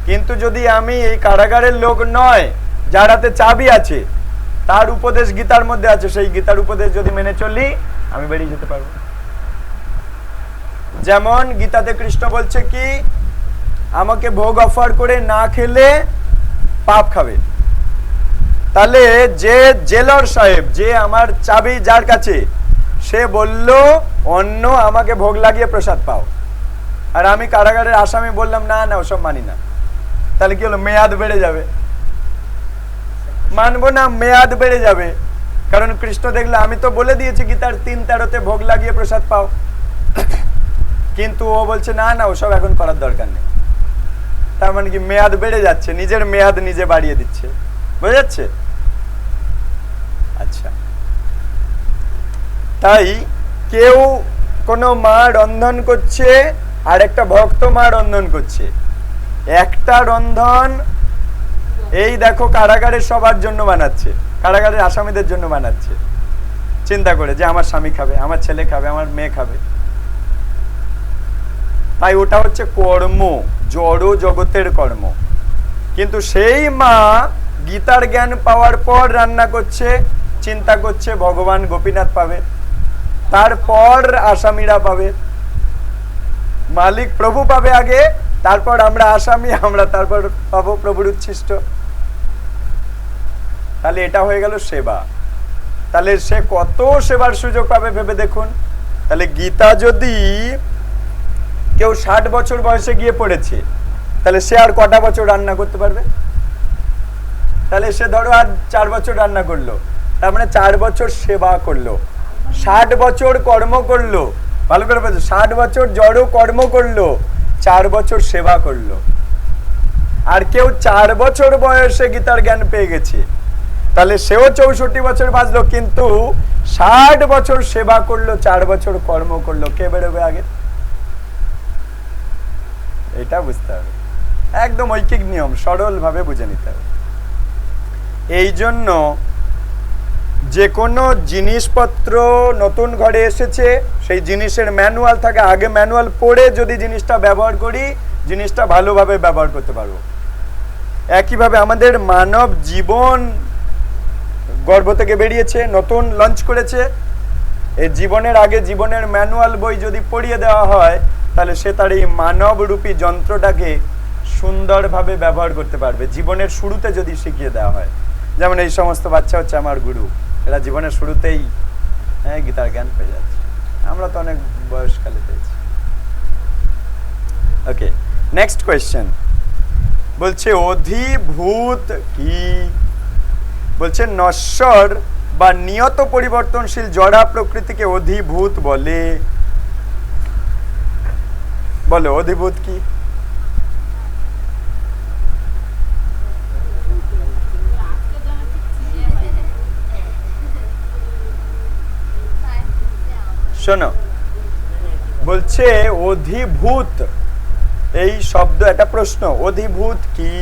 কিন্তু যদি আমি এই কারাগারের লোক নয়, যার হাতে চাবি আছে, তার উপদেশ গীতার মধ্যে আছে, সেই গীতার উপদেশ যদি মেনে চলি, আমি বেরিয়ে যেতে পারবো। যেমন গীতাতে কৃষ্ণ বলছে কি, আমাকে ভোগ অফার করে না খেলে পাপ খাবে। তাহলে যে জেলর সাহেব, যে আমার চাবি যার কাছে, সে বলল অন্য আমাকে ভোগ লাগিয়ে প্রসাদ পাও, আর আমি কারাগারের আসামি বললাম না না ওসব মানি না। তাহলে কি হলো, মেয়াদ বেড়ে যাবে, মানবো না, মেয়াদ বেড়ে যাবে। কারণ কৃষ্ণ দেখলে আমি তো বলে দিয়েছি গীতার 3:13 ভোগ লাগিয়ে প্রসাদ পাও, কিন্তু ও বলছে না না ওসব এখন করার দরকার নেই। তার মানে কি, মেয়াদ বেড়ে যাচ্ছে, নিজের মেয়াদ নিজে বাড়িয়ে দিচ্ছে। বুঝা যাচ্ছে? আচ্ছা, তাই কেউ কোনো মা রন্ধন করছে, আর একটা ভক্ত মা রন্ধন করছে। একটা রন্ধন এই দেখো কারাগারের সবার জন্য বানাচ্ছে, কারাগারের আসামিদের জন্য বানাচ্ছে, চিন্তা করে যে আমার স্বামী খাবে, আমার ছেলে খাবে, আমার মেয়ে খাবে। তাই ওটা হচ্ছে কর্ম, জড় জগতের কর্ম। কিন্তু সেই মা গীতার জ্ঞান পাওয়ার পর রান্না করছে, চিন্তা করছে ভগবান গোপীনাথ পাবে, তারপর আসামিরা পাবে, মালিক প্রভু পাবে আগে, তারপর আমরা আসামি, আমরা তারপর পাবো প্রভুর উচ্ছিষ্ট। তাহলে এটা হয়ে গেল সেবা। তাহলে সে কত সেবার সুযোগ পাবে ভেবে দেখুন। তাহলে গীতা যদি কেউ 60 বছর বয়সে গিয়ে পড়েছে, তাহলে সে আর কটা বছর রান্না করতে পারবে? তাহলে সে ধরো আর 4 বছর রান্না করলো, তার মানে 4 বছর সেবা করলো, 60 বছর কর্ম করলো। ভালো করে বলছো, 60 বছর জড় কর্ম করলো, 4 বছর সেবা করলো। আর কেউ 4 বছর বয়সে গীতার জ্ঞান পেয়ে গেছে, তাহলে সেও 64 বছর বাঁচলো, কিন্তু 60 বছর সেবা করলো, 4 বছর কর্ম করলো। কে বেরোবে আগে? এটা বুঝতে হবে, একদম ঐকিক নিয়ম, সরল ভাবে বুঝে নিতে হবে। এই জন্য যে কোনো জিনিসপত্র নতুন ঘরে এসেছে, সেই জিনিসের ম্যানুয়াল থাকে, আগে ম্যানুয়াল পড়ে যদি জিনিসটা ব্যবহার করি, জিনিসটা ভালোভাবে ব্যবহার করতে পারবো। একইভাবে আমাদের মানব জীবন গর্ভ থেকে বেরিয়েছে, নতুন লঞ্চ করেছে, এই জীবনের আগে জীবনের ম্যানুয়াল বই যদি পড়িয়ে দেওয়া হয়, তাহলে সে তার এই মানব রূপী যন্ত্রটাকে সুন্দরভাবে ব্যবহার করতে পারবে, জীবনের শুরুতে যদি শিখিয়ে দেওয়া হয়। যেমন এই সমস্ত বাচ্চা হচ্ছে আমার গুরু, এরা জীবনের শুরুতেই গীতার জ্ঞান পেয়ে যাচ্ছে, আমরা তো অনেক বয়সকালে পেয়েছি। ওকে, নেক্সট কোয়েশ্চেন বলছে অধিভূত কি? বলছে নশ্বর বা নিয়ত পরিবর্তনশীল জড়া প্রকৃতিকে অধিভূত বলে। বলো অধিভূত কি? শোনো, বলছে অধিভূত, এই শব্দ একটা প্রশ্ন, অধিভূত কি?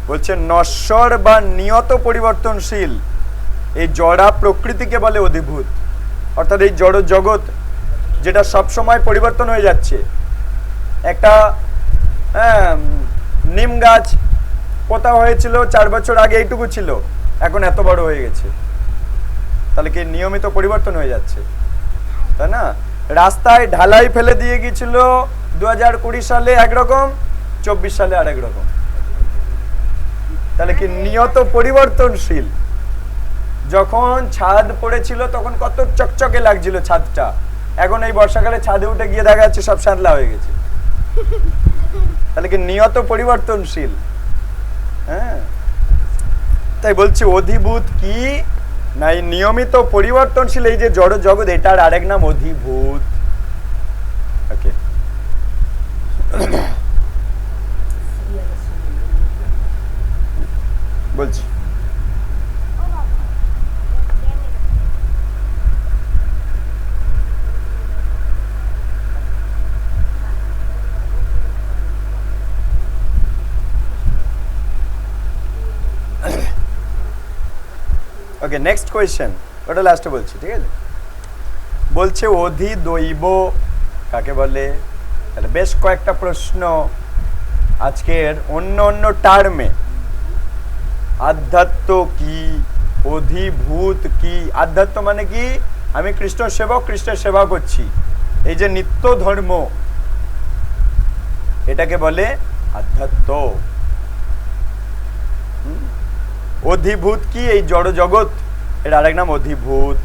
বলছে নশ্বর বা নিয়ত পরিবর্তনশীল এই জড়া প্রকৃতিকে বলে অধিভূত। অর্থাৎ এই জড় জগৎ যেটা সব সময় পরিবর্তন হয়ে যাচ্ছে। একটা নিম গাছ পোতা হয়েছিল 4 বছর আগে এইটুকু ছিল, এখন এত বড় হয়ে গেছে, তাহলে কি নিয়মিত পরিবর্তন হয়ে যাচ্ছে, তাই না? রাস্তায় ঢালাই ফেলে দিয়ে গিয়েছিল 2020 সালে একরকম, 24 সালে আরেক রকম, তাহলে কি নিয়ত পরিবর্তনশীল। যখন ছাদ পড়েছিল তখন কত চকচকে লাগছিল ছাদটা, এখন এই বর্ষাকালে ছাদে উঠে গিয়ে দেখা যাচ্ছে সব সাদলা হয়ে গেছে। তাহলে কি নিয়ত পরিবর্তনশীল। হ্যাঁ, তাই বলছি অধিভূত কি না, এই নিয়মিত পরিবর্তনশীল এই যে জড় জগৎ, এটার আরেক নাম অধিভূত। ওকে, বলছি ওকে, নেক্সট কোয়েশ্চেন, ওটা লাস্টে বলছি, ঠিক আছে? বলছে অধিদৈব কাকে বলে। তাহলে বেশ কয়েকটা প্রশ্ন আজকের অন্য অন্য টার্মে। আধ্যাত্ম কি, অধিভূত কি। আধ্যাত্ম মানে কি? আমি কৃষ্ণ সেবক, কৃষ্ণের সেবা করছি, এই যে নিত্য ধর্ম, এটাকে বলে আধ্যাত্ম। অধিভূত কি? এই জড় জগৎ, এর আরেক নাম অধিভূত।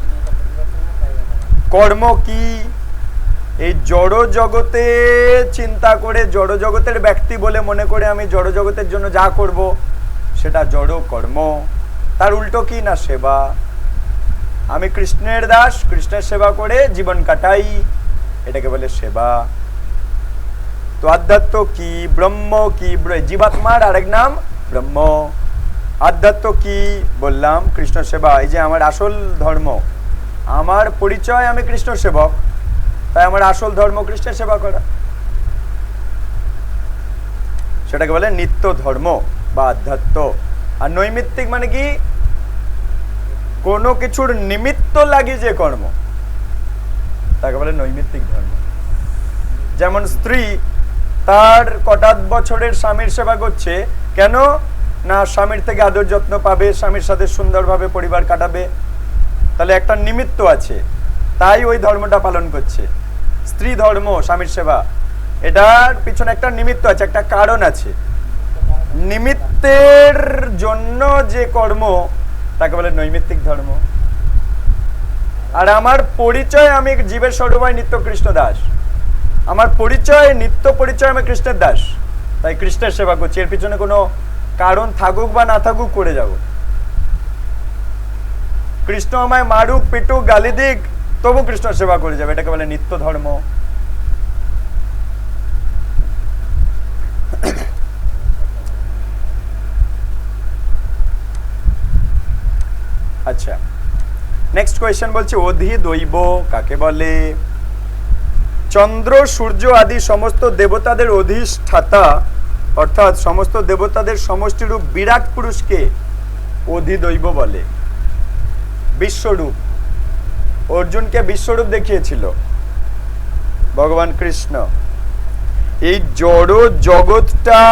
কর্ম কি? এই জড় জগতে চিন্তা করে, জড় জগতের ব্যক্তি বলে মনে করে আমি জড় জগতের জন্য যা করব সেটা জড় কর্ম। তার উল্টো কি? না সেবা। আমি কৃষ্ণের দাস, কৃষ্ণের সেবা করে জীবন কাটাই, এটাকে বলে সেবা। তো আধ্যাত্ম কি? ব্রহ্ম কি? জীবাত্মার আরেক নাম ব্রহ্ম। আধ্যাত্ম কি বললাম? কৃষ্ণ সেবা। এই যে আমার আসল ধর্ম, আমার পরিচয় আমি কৃষ্ণ সেবক, তাই আমার আসল ধর্ম কৃষ্ণের সেবা করা, সেটাকে বলে নিত্য ধর্ম বা আধ্যাত্ম। আর নৈমিত্তিক মানে কি? কোনো কিছুর নিমিত্ত লাগি যে কর্ম, তাকে বলে নৈমিত্তিক ধর্ম। যেমন স্ত্রী তার কটাত বছরের স্বামীর সেবা করছে, কেন? না স্বামীর থেকে আদর যত্ন পাবে, স্বামীর সাথে সুন্দরভাবে পরিবার কাটাবে, তাহলে একটা নিমিত্ত আছে, তাই ওই ধর্মটা পালন করছে। স্ত্রী ধর্ম, স্বামীর সেবা, এটার পিছনে একটা নিমিত্ত আছে, একটা কারণ আছে। নিমিত্তের জন্য যে কর্ম, তাকে বলে নৈমিত্তিক ধর্ম। আর আমার পরিচয় আমি জীবের স্বরূপায় নিত্য কৃষ্ণ দাস, আমার পরিচয় নিত্য পরিচয় আমি কৃষ্ণের দাস, তাই কৃষ্ণের সেবা করছি। এর পিছনে কোনো কারণ থাকুক বা না থাকুক করে যাব। কৃষ্ণ আমায় মারুক, পিটুক, গালি দিক, তবু কৃষ্ণ সেবা করে যাবে, এটাকে বলে নিত্য ধর্ম। আচ্ছা, নেক্সট কোয়েশ্চেন বলছে অধিদৈব কাকে বলে। চন্দ্র, সূর্য আদি সমস্ত দেবতাদের অধিষ্ঠাতা, অর্থাৎ সমস্ত দেবতাদের সমষ্টিরূপ বিরাট পুরুষকে অধিদৈব বলে। বিশ্বরূপ, অর্জুনকে বিশ্বরূপ দেখিয়েছিল ভগবান কৃষ্ণ। এই জড় জগৎটা,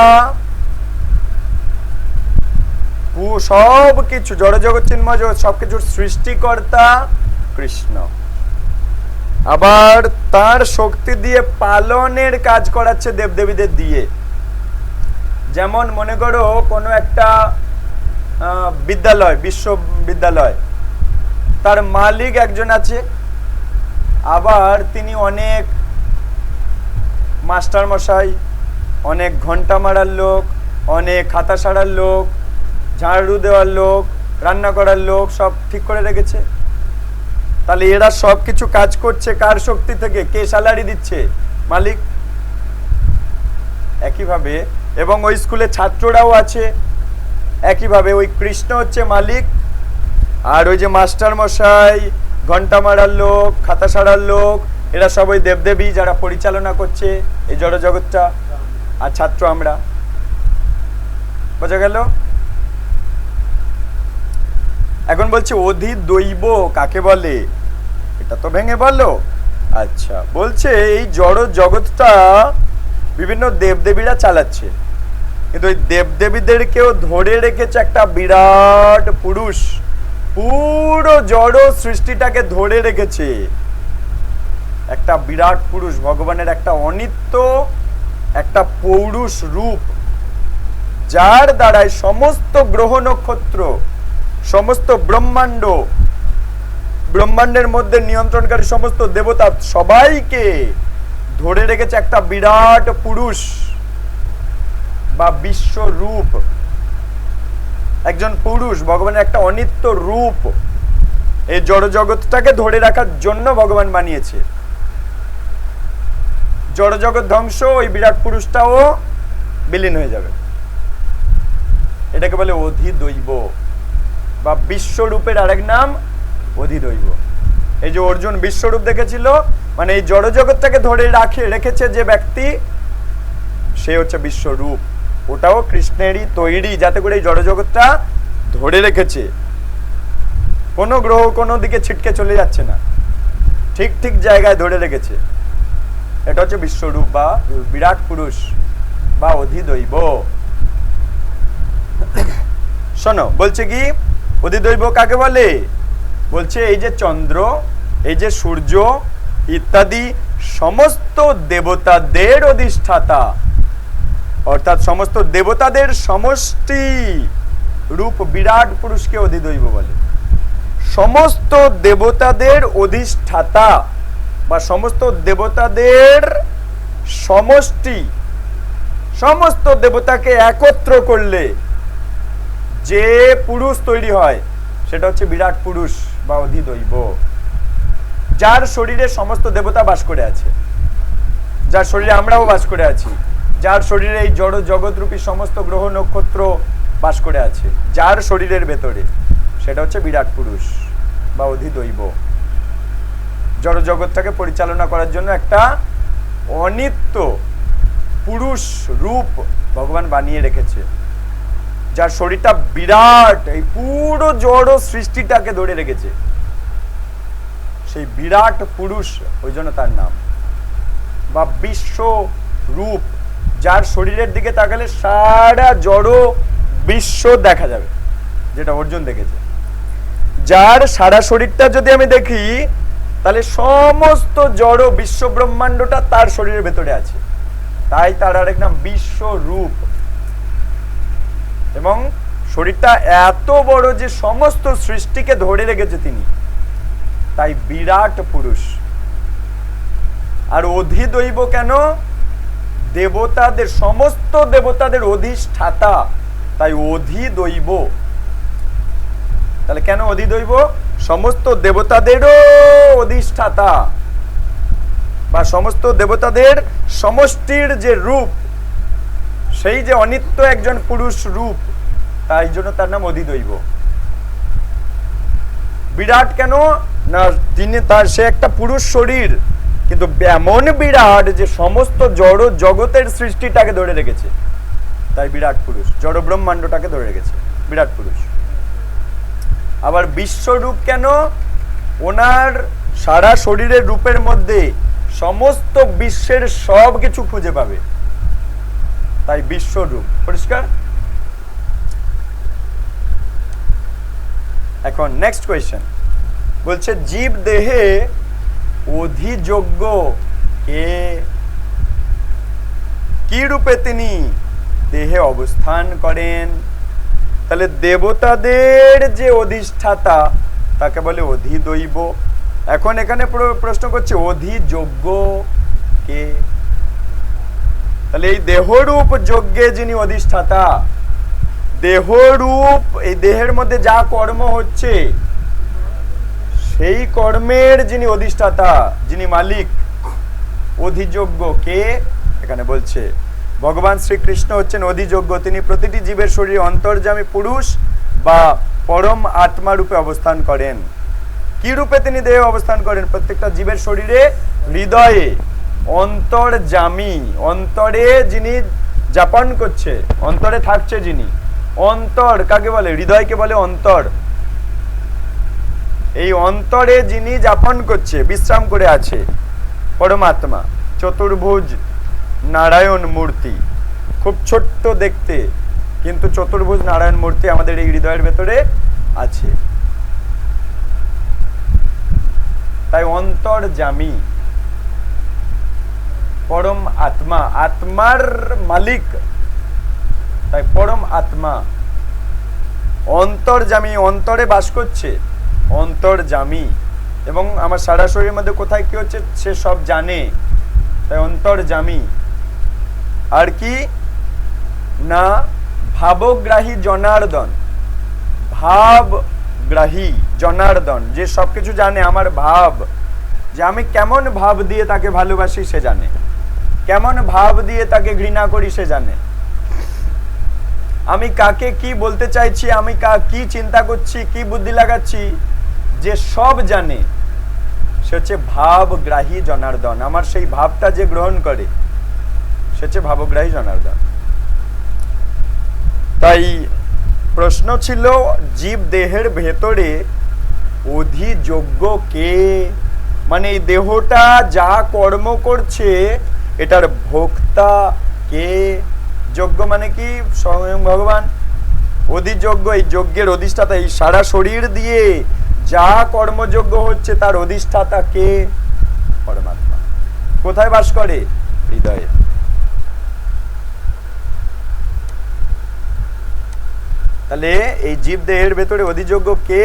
সব কিছু জড় জগৎ, চিন্ময় জগৎ, সবকিছুর সৃষ্টিকর্তা কৃষ্ণ। আবার তার শক্তি দিয়ে পালনের কাজ করাচ্ছে দেবদেবীদের দিয়ে। যেমন মনে করো কোনো একটা বিদ্যালয়, বিশ্ববিদ্যালয়, তার মালিক একজন আছে, আবার তিনি অনেক মাস্টার মশাই, অনেক ঘন্টা মারার লোক, অনেক খাতা সারার লোক, ঝাড়ু দেওয়ার লোক, রান্না করার লোক, সব ঠিক করে রেখেছে। তাহলে এরা সব কিছু কাজ করছে কার শক্তি থেকে? কে স্যালারি দিচ্ছে? মালিক। একইভাবে, এবং ওই স্কুলে ছাত্ররাও আছে, একইভাবে ওই কৃষ্ণ হচ্ছে মালিক, আর ওই যে মাস্টার মশাই, ঘন্টা মারার লোক, খাতা সারার লোক, এরা সব ওই দেবদেবী যারা পরিচালনা করছে এই জড় জগৎটা, আর ছাত্র আমরা। বোঝা গেল? এখন বলছে অধিদৈব কাকে বলে, এটা তো ভেঙে বলো। আচ্ছা, বলছে এই জড় জগৎটা বিভিন্ন দেবদেবীরা চালাচ্ছে, কিন্তু ওই দেবদেবীদেরকেও ধরে রেখেছে একটা বিরাট পুরুষ, পুরো জড় সৃষ্টিটাকে ধরে রেখেছে একটা বিরাট পুরুষ, ভগবানের একটা অনিত্য, একটা পৌরুষ রূপ, যার দ্বারাই সমস্ত গ্রহ নক্ষত্র, সমস্ত ব্রহ্মাণ্ড, ব্রহ্মাণ্ডের মধ্যে নিয়ন্ত্রণকারী সমস্ত দেবতা সবাইকে ধরে রেখেছে একটা বিরাট পুরুষ বা বিশ্বরূপ। একজন পুরুষ, ভগবানের একটা অনিত্য রূপ, এই জড় জগৎটাকে ধরে রাখার জন্য ভগবান বানিয়েছে। জড় জগৎ ধ্বংস, ওই বিরাট পুরুষটাও বিলীন হয়ে যাবে। এটাকে বলে অধিদৈব বা বিশ্বরূপের আরেক নাম অধিদৈব। এই যে অর্জুন বিশ্বরূপ দেখেছিল, মানে এই জড় জগৎটাকে ধরে রেখেছে যে ব্যক্তি, সে হচ্ছে বিশ্বরূপ। ওটাও কৃষ্ণেরই তৈরি, যাতে করে এই জড় জগৎটা ধরে রেখেছে, কোনো গ্রহ কোনো দিকে ছিটকে চলে যাচ্ছে না। ঠিক ঠিক জায়গায় ধরে রেখেছে। এটা হচ্ছে বিশ্বরূপ বা বিরাট পুরুষ বা অধিদৈব। শোনো, বলছে কি অধিদৈব কাকে বলে? বলছে এই যে চন্দ্র, এই যে সূর্য ইত্যাদি সমস্ত দেবতাদের অধিষ্ঠাতা, অর্থাৎ সমস্ত দেবতাদের সমষ্টি রূপ বিরাট পুরুষকে অধিদৈব বলে। সমস্ত দেবতাদের অধিষ্ঠাতা বা সমস্ত দেবতাদের সমষ্টি, সমস্ত দেবতাকে একত্র করলে যে পুরুষ তৈরি হয় সেটা হচ্ছে বিরাট পুরুষ বা অধিদৈব, যার শরীরে সমস্ত দেবতা বাস করে আছে, যার শরীরে আমরাও বাস করে আছি, যার শরীরে এই জড় জগৎরূপী সমস্ত গ্রহ নক্ষত্র বাস করে আছে, যার শরীরের ভেতরে, সেটা হচ্ছে বিরাট পুরুষ বা অধিদৈব। জড় জগৎটাকে পরিচালনা করার জন্য একটা অনিত্য পুরুষ রূপ ভগবান বানিয়ে রেখেছে, যার শরীরটা বিরাট, এই পুরো জড় সৃষ্টিটাকে ধরে রেখেছে, সেই বিরাট পুরুষ, ওই জন্য তার নাম। বা বিশ্ব রূপ, যার শরীরের দিকে তাকালে সারা জড় বিশ্ব দেখা যাবে, যেটা অর্জুন দেখেছে। যার সারা শরীরটা যদি আমি দেখি তাহলে সমস্ত জড় বিশ্ব ব্রহ্মাণ্ডটা তার শরীরের ভেতরে আছে, তাই তার আরেক নাম বিশ্বরূপ। এবং শরীরটা এত বড় যে সমস্ত সৃষ্টিকে ধরে রেখেছে তিনি, তাই বিরাট পুরুষ। আর অধিদৈব কেন? দেবতাদের, সমস্ত দেবতাদের অধিষ্ঠাতা, তাই অধিদৈব। তাহলে কেন অধিদৈব? সমস্ত দেবতাদেরও অধিষ্ঠাতা বা সমস্ত দেবতাদের সমষ্টির যে রূপ, সেই যে অনিত্য একজন পুরুষ রূপ, তাই জন্য তার নাম অধিদৈব। বিরাট কেন না তিনি, তার সে একটা পুরুষ শরীর, কিন্তু এমন বিরাট যে সমস্ত জড় জগতের সৃষ্টিটাকে ধরে রেখেছে, তাই বিরাট পুরুষ। জড় ব্রহ্মাণ্ডটাকে ধরে রেখেছে, বিরাট পুরুষ। আবার বিশ্বরূপ কেন? ওনার সারা শরীরের রূপের মধ্যে সমস্ত বিশ্বের সব কিছু খুঁজে পাবে, তাই বিশ্বরূপ। পরিষ্কার? এখন নেক্সট কোয়েশ্চেন বলছে জীব দেহে অধিযোগ্য কে? কি রূপে তিনি দেহে অবস্থান করেন? তাহলে দেবতাদের যে অধিষ্ঠাতা তাকে বলে অধিদৈব। এখন এখানে প্রশ্ন করছে অধিযোগ্য কে? তাহলে এই দেহরূপ যজ্ঞে যিনি অধিষ্ঠাতা, দেহরূপ, এই দেহের মধ্যে যা কর্ম হচ্ছে সেই কর্মের যিনি অধিষ্ঠাতা, যিনি মালিক, অধিযোগ্য কে? এখানে বলছে ভগবান শ্রীকৃষ্ণ হচ্ছেন অধিযোগ্য। তিনি প্রতিটি জীবের শরীরে অন্তর্যামী পুরুষ বা পরম আত্মা রূপে অবস্থান করেন। কি রূপে তিনি দেহে অবস্থান করেন? প্রত্যেকটা জীবের শরীরে হৃদয়ে অন্তর্যামী, অন্তরে যিনি যাপন করছে, অন্তরে থাকছে যিনি। অন্তর কাকে বলে? হৃদয়কে বলে অন্তর। এই অন্তরে যিনি যাপন করছে, বিশ্রাম করে আছে, পরমাত্মা, চতুর্ভুজ নারায়ণ মূর্তি। খুব ছোট্ট দেখতে, কিন্তু চতুর্ভুজ নারায়ণ মূর্তি আমাদের এই হৃদয়ের ভেতরে আছে, তাই অন্তর্যামী, পরম আত্মা, আত্মার মালিক, তাই পরম আত্মা। অন্তর্যামী, অন্তরে বাস করছে, অন্তর্যামী। এবং আমার সারা শরীরের মধ্যে কোথায় কি হচ্ছে সে সব জানে, তাই অন্তর্যামী। আর কি না ভাবগ্রাহী জনার্দন, ভাবগ্রাহী জনার্দন, যে সবকিছু জানে, আমার ভাব, যে আমি কেমন ভাব দিয়ে তাকে ভালোবাসি সে জানে, কেমন ভাব দিয়ে তাকে ঘৃণা করি সে জানে, আমি কাকে কি বলতে চাইছি, আমি কি চিন্তা করছি, কি বুদ্ধি লাগাচ্ছি, যে সব জানে, সে হচ্ছে ভাবগ্রাহী জনার্দন। আমার সেই ভাবটা যে গ্রহণ করে সে হচ্ছে ভাবগ্রাহী জনার্দন। তাই প্রশ্ন ছিল জীব দেহের ভেতরে অধিযোগ্য কে? মানে এই দেহটা যা কর্ম করছে এটার ভোক্তা কে? যজ্ঞ মানে কি? স্বয়ং ভগবান। অধিযজ্ঞ, এই যজ্ঞের অধিষ্ঠাতা, এই সারা শরীর দিয়ে যা কর্মযজ্ঞ হচ্ছে তার অধিষ্ঠাতা কে? পরমাত্মা। কোথায় বাস করে? হৃদয়ে। তাহলে এই জীব দেহের ভেতরে অধিযোগ্য কে?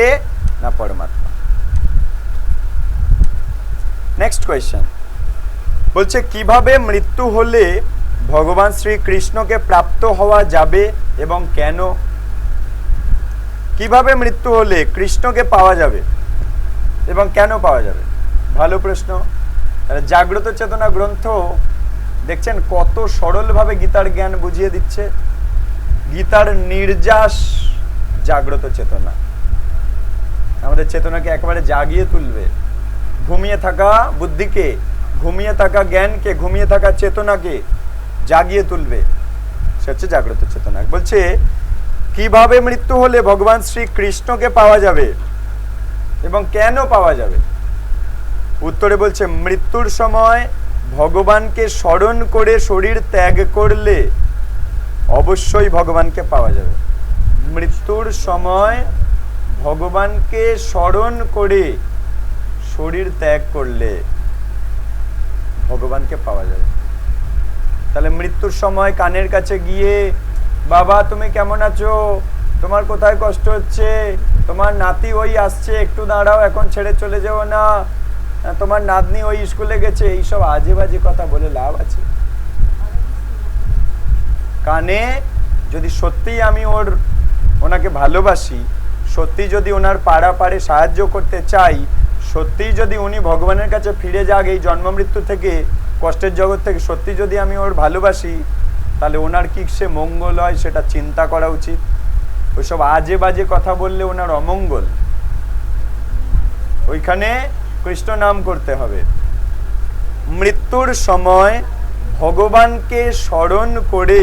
না পরমাত্মা। নেক্সট কোয়েশ্চেন বলছে, কিভাবে মৃত্যু হলে ভগবান শ্রীকৃষ্ণকে প্রাপ্ত হওয়া যাবে এবং কেন? কিভাবে মৃত্যু হলে কৃষ্ণকে পাওয়া যাবে এবং কেন পাওয়া যাবে? ভালো প্রশ্ন। জাগ্রত চেতনা গ্রন্থ দেখছেন কত সরলভাবে গীতার জ্ঞান বুঝিয়ে দিচ্ছে। গীতার নির্যাস জাগ্রত চেতনা, আমাদের চেতনাকে একেবারে জাগিয়ে তুলবে। ঘুমিয়ে থাকা বুদ্ধিকে, ঘুমিয়ে থাকা জ্ঞানকে, ঘুমিয়ে থাকা চেতনাকে জাগিয়ে তুলবে, সে হচ্ছে জাগ্রত চেতনা। বলছে কিভাবে মৃত্যু হলে ভগবান শ্রীকৃষ্ণকে পাওয়া যাবে এবং কেন পাওয়া যাবে? উত্তরে বলছে, মৃত্যুর সময় ভগবানকে স্মরণ করে শরীর ত্যাগ করলে অবশ্যই ভগবানকে পাওয়া যাবে। মৃত্যুর সময় ভগবানকে স্মরণ করে শরীর ত্যাগ করলে ভগবানকে পাওয়া যাবে। তাহলে মৃত্যুর সময় কানের কাছে গিয়ে, বাবা তুমি কেমন আছো, তোমার কোথায় কষ্ট হচ্ছে, তোমার নাতি ওই আসছে, একটু দাঁড়াও, এখন ছেড়ে চলে যাও না, তোমার নাতনি ওই স্কুলে গেছে, এইসব আজে বাজে কথা বলে লাভ আছে? কানে যদি সত্যিই আমি ওনাকে ভালোবাসি, সত্যি যদি ওনার পাড়ে সাহায্য করতে চাই, সত্যিই যদি উনি ভগবানের কাছে ফিরে যাক এই জন্ম মৃত্যু থেকে, কষ্টের জগৎ থেকে, সত্যি যদি আমি ওর ভালোবাসি, তাহলে ওনার কি সে মঙ্গল হয় সেটা চিন্তা করা উচিত। ওইসব আজে বাজে কথা বললে ওনার অমঙ্গল। ওইখানে কৃষ্ণ নাম করতে হবে। মৃত্যুর সময় ভগবানকে স্মরণ করে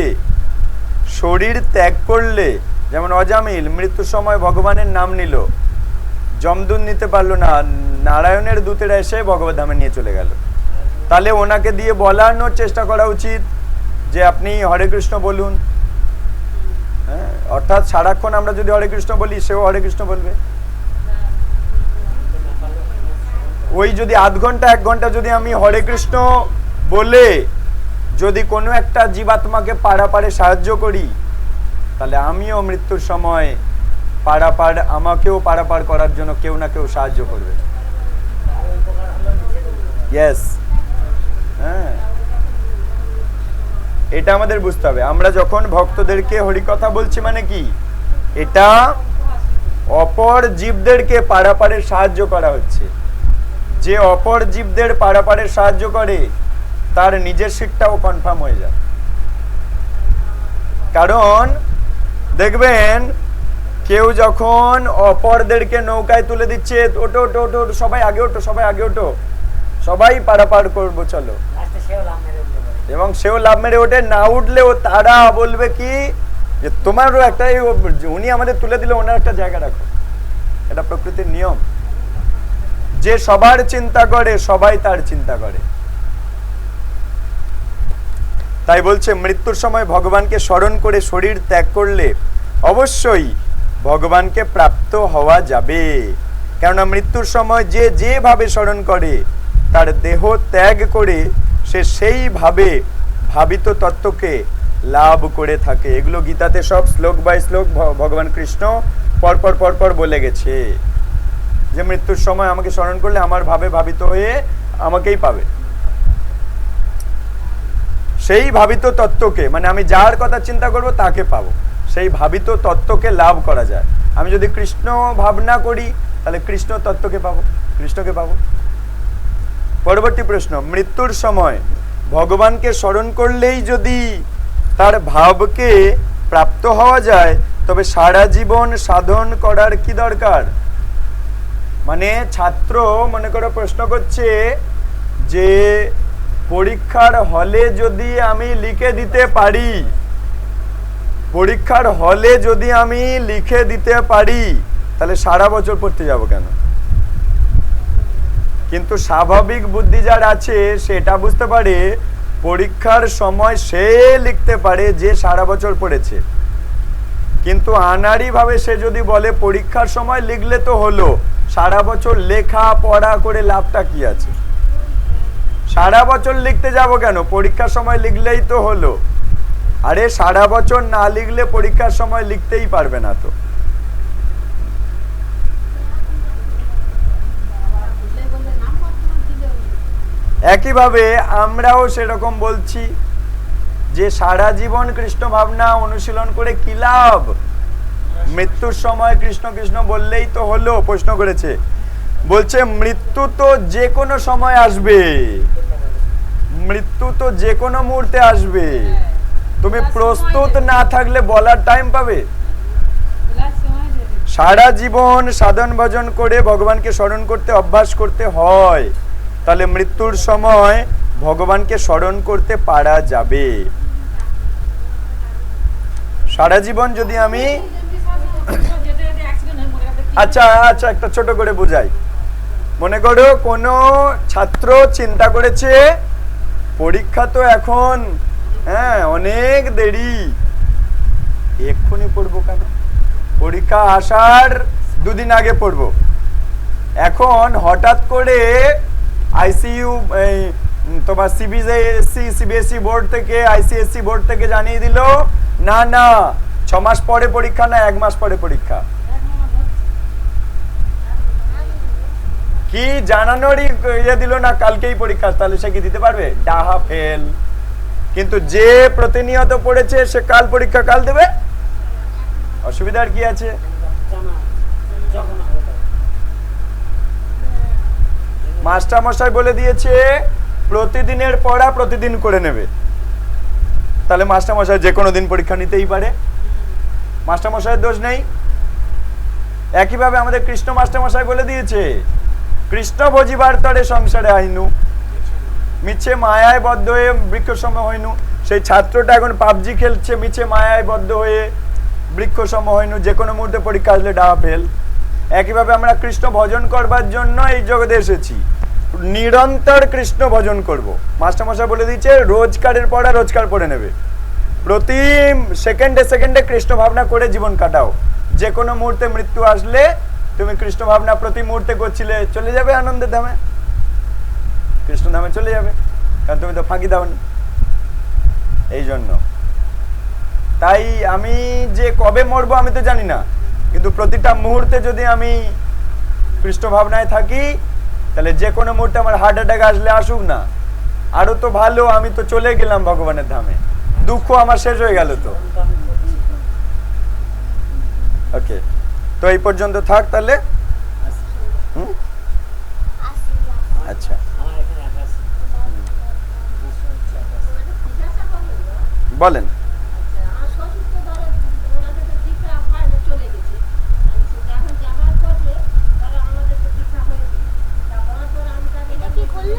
শরীর ত্যাগ করলে, যেমন অজামিল মৃত্যুর সময় ভগবানের নাম নিল, যমদূত নিতে পারলো না, নারায়ণের দূতেরা এসে ভগবত ধামে নিয়ে চলে গেল। তাহলে ওনাকে দিয়ে বলানোর চেষ্টা করা উচিত যে আপনি হরে কৃষ্ণ বলুন। হ্যাঁ, অর্থাৎ সারাক্ষণ আমরা যদি হরে কৃষ্ণ বলি, সেও হরে কৃষ্ণ বলবে। ওই যদি আধ ঘন্টা 1 ঘন্টা যদি আমি হরে কৃষ্ণ বলে যদি কোনো একটা জীবাত্মাকে পাড়ে সাহায্য করি, তাহলে আমিও মৃত্যুর সময় আমাকেও পারাপার করার জন্য কেউ না কেউ সাহায্য করবে। ইয়েস, হ্যাঁ, এটা আমাদের বুঝতে হবে। আমরা যখন ভক্তদেরকে হরিকথা বলছি মানে কি, এটা অপর জীবদেরকে পারাপারের সাহায্য করা হচ্ছে। যে অপর জীবদের পারাপারের সাহায্য করে তার নিজের সিটটাও কনফার্ম হয়ে যায়। কারণ দেখবেন কেউ যখন অপরদেরকে নৌকায় তুলে দিচ্ছে, ওটো ওটো ওটো, সবাই আগে ওঠো, সবাই আগে ওঠো, সবাই পারাপার করবো চলো, এবং সেও লাভ মেরে ওঠে। না উঠলেও তারা বলবে কি যে তোমারও একটা, উনি আমাদের তুলে দিলে ওনার একটা জায়গা রাখো। এটা প্রকৃতির নিয়ম। যে সবার চিন্তা করে সবাই তার চিন্তা করে। তাই বলছে মৃত্যুর সময় ভগবানকে স্মরণ করে শরীর ত্যাগ করলে অবশ্যই ভগবানকে প্রাপ্ত হওয়া যাবে। কেননা মৃত্যুর সময় যে যেভাবে স্মরণ করে তার দেহ ত্যাগ করে সে সেইভাবে ভাবিত তত্ত্বকে লাভ করে থাকে। এগুলো গীতাতে সব শ্লোক বাই শ্লোক ভগবান কৃষ্ণ পরপর বলে গেছে যে মৃত্যুর সময় আমাকে স্মরণ করলে আমার ভাবে ভাবিত হয়ে আমাকেই পাবে। সেই ভাবিত তত্ত্বকে, মানে আমি যার কথা চিন্তা করব তাকে পাবো, সেই ভাবিত তত্ত্বকে লাভ করা যায়। আমি যদি কৃষ্ণ ভাবনা করি তাহলে কৃষ্ণ তত্ত্বকে পাবো, কৃষ্ণকে পাবো। পরবর্তী প্রশ্ন, মৃত্যুর সময় ভগবানকে স্মরণ করলেই যদি তার ভাবকে প্রাপ্ত হওয়া যায়, তবে সারা জীবন সাধন করার কি দরকার? মানে ছাত্র মনে করো প্রশ্ন করছে যে পরীক্ষার হলে যদি আমি লিখে দিতে পারি, পরীক্ষার হলে যদি আমি লিখে দিতে পারি, তাহলে সারা বছর পড়তে যাব কেন? কিন্তু স্বাভাবিক বুদ্ধি যার আছে সেটা বুঝতে পারে পরীক্ষার সময় সে লিখতে পারে যে সারা বছর পড়েছে, কিন্তু আনাড়ি ভাবে সে যদি বলে পরীক্ষার সময় লিখলে তো হলো, সারা বছর লেখা পড়া করে লাভটা কি আছে? সারা বছর লিখতে যাব কেন, পরীক্ষার সময় লিখলেই তো হলো। আরে সারা বছর না লিখলে পরীক্ষার সময় লিখতেই পারবে না তো। একইভাবে আমরাও সেরকম বলছি যে সারা জীবন কৃষ্ণ ভাবনা অনুশীলন করে কি লাভ, মৃত্যুর সময় কৃষ্ণ কৃষ্ণ বললেই তো হলো। প্রশ্ন করেছে, বলছে মৃত্যু তো যে কোনো সময় আসবে, মৃত্যু তো যে কোনো মুহূর্তে আসবে, তুমি প্রস্তুত না থাকলে বলার টাইম পাবে? সারা জীবন সাধন ভজন করে ভগবানকে স্মরণ করতে অভ্যাস করতে হয়, তাহলে মৃত্যুর সময় ভগবানকে স্মরণ করতে পারা যাবে। সারা জীবন যদি আমি আচ্ছা আচ্ছা একটা ছোট করে বুঝাই। মনে করো কোনো ছাত্র চিন্তা করেছে পরীক্ষা তো এখন অনেক দেরি, এক্ষুনি পড়বো কেন, পরীক্ষা আসার দুদিন আগে পড়বো। এখন হঠাৎ করে আইসিইউ তোমার সিবিএসই বোর্ড থেকে আইসিএসসি বোর্ড থেকে জানিয়ে দিল না না 6 মাস পরে পরীক্ষা না 1 মাস পরে পরীক্ষা। কি জানানোরই ইয়ে দিল না কালকেই পরীক্ষা, তাহলে সে কি দিতে পারবে? ডাহা ফেল। কিন্তু যে প্রতিনিয়ত পড়েছে সে কাল পরীক্ষা কাল দেবে, অসুবিধার কি আছে? মাস্টার মশাই বলে দিয়েছে প্রতিদিনের পড়া প্রতিদিন করে নেবে, তাহলে মাস্টার মশাই যে কোনো দিন পরীক্ষা নিতেই পারে, মাস্টার মশাইয়ের দোষ নেই। একইভাবে আমাদের কৃষ্ণ মাস্টার মশাই বলে দিয়েছে কৃষ্ণ ভজিবার তরে সংসারে আইনু, মিছে মায়ায় বদ্ধ হয়ে বৃক্ষ সম হইনু। সেই ছাত্রটা এখন পাবজি খেলছে মিছে মায়ায় বদ্ধ হয়ে বৃক্ষ সম হইনু, যে কোনো মুহূর্তে পরীক্ষা আসলে ডাহা ফেল। একইভাবে আমরা কৃষ্ণ ভজন করবার জন্য এই জগতে এসেছি, নিরন্তর কৃষ্ণ ভজন করব। মাস্টারমশাই বলে দিচ্ছে রোজকারের পড়া রোজকার পড়ে নেবে, প্রতি সেকেন্ডে সেকেন্ডে কৃষ্ণ ভাবনা করে জীবন কাটাও। যে কোনো মুহূর্তে মৃত্যু আসলে তুমি কৃষ্ণ ভাবনা প্রতি মুহূর্তে করছিলে, চলে যাবে আনন্দের ধামে, কৃষ্ণ ধামে চলে যাবে, কারণ তুমি তো ফাঁকি দাওনি। এই জন্য তাই আমি যে কবে মরবো আমি তো জানি না, কিন্তু প্রতিটা মুহূর্তে যদি আমি কৃষ্ণ ভাবনায় থাকি তাহলে যে কোনো মুহূর্তে আমার হার্ট অ্যাটাক আসলে আসুক না, আরো তো ভালো, আমি তো চলে গেলাম ভগবানের ধামে, দুঃখ আমার শেষ হয়ে গেল তো। ওকে, তো এই পর্যন্ত থাক তাহলে। আচ্ছা বলেন। কি করলে?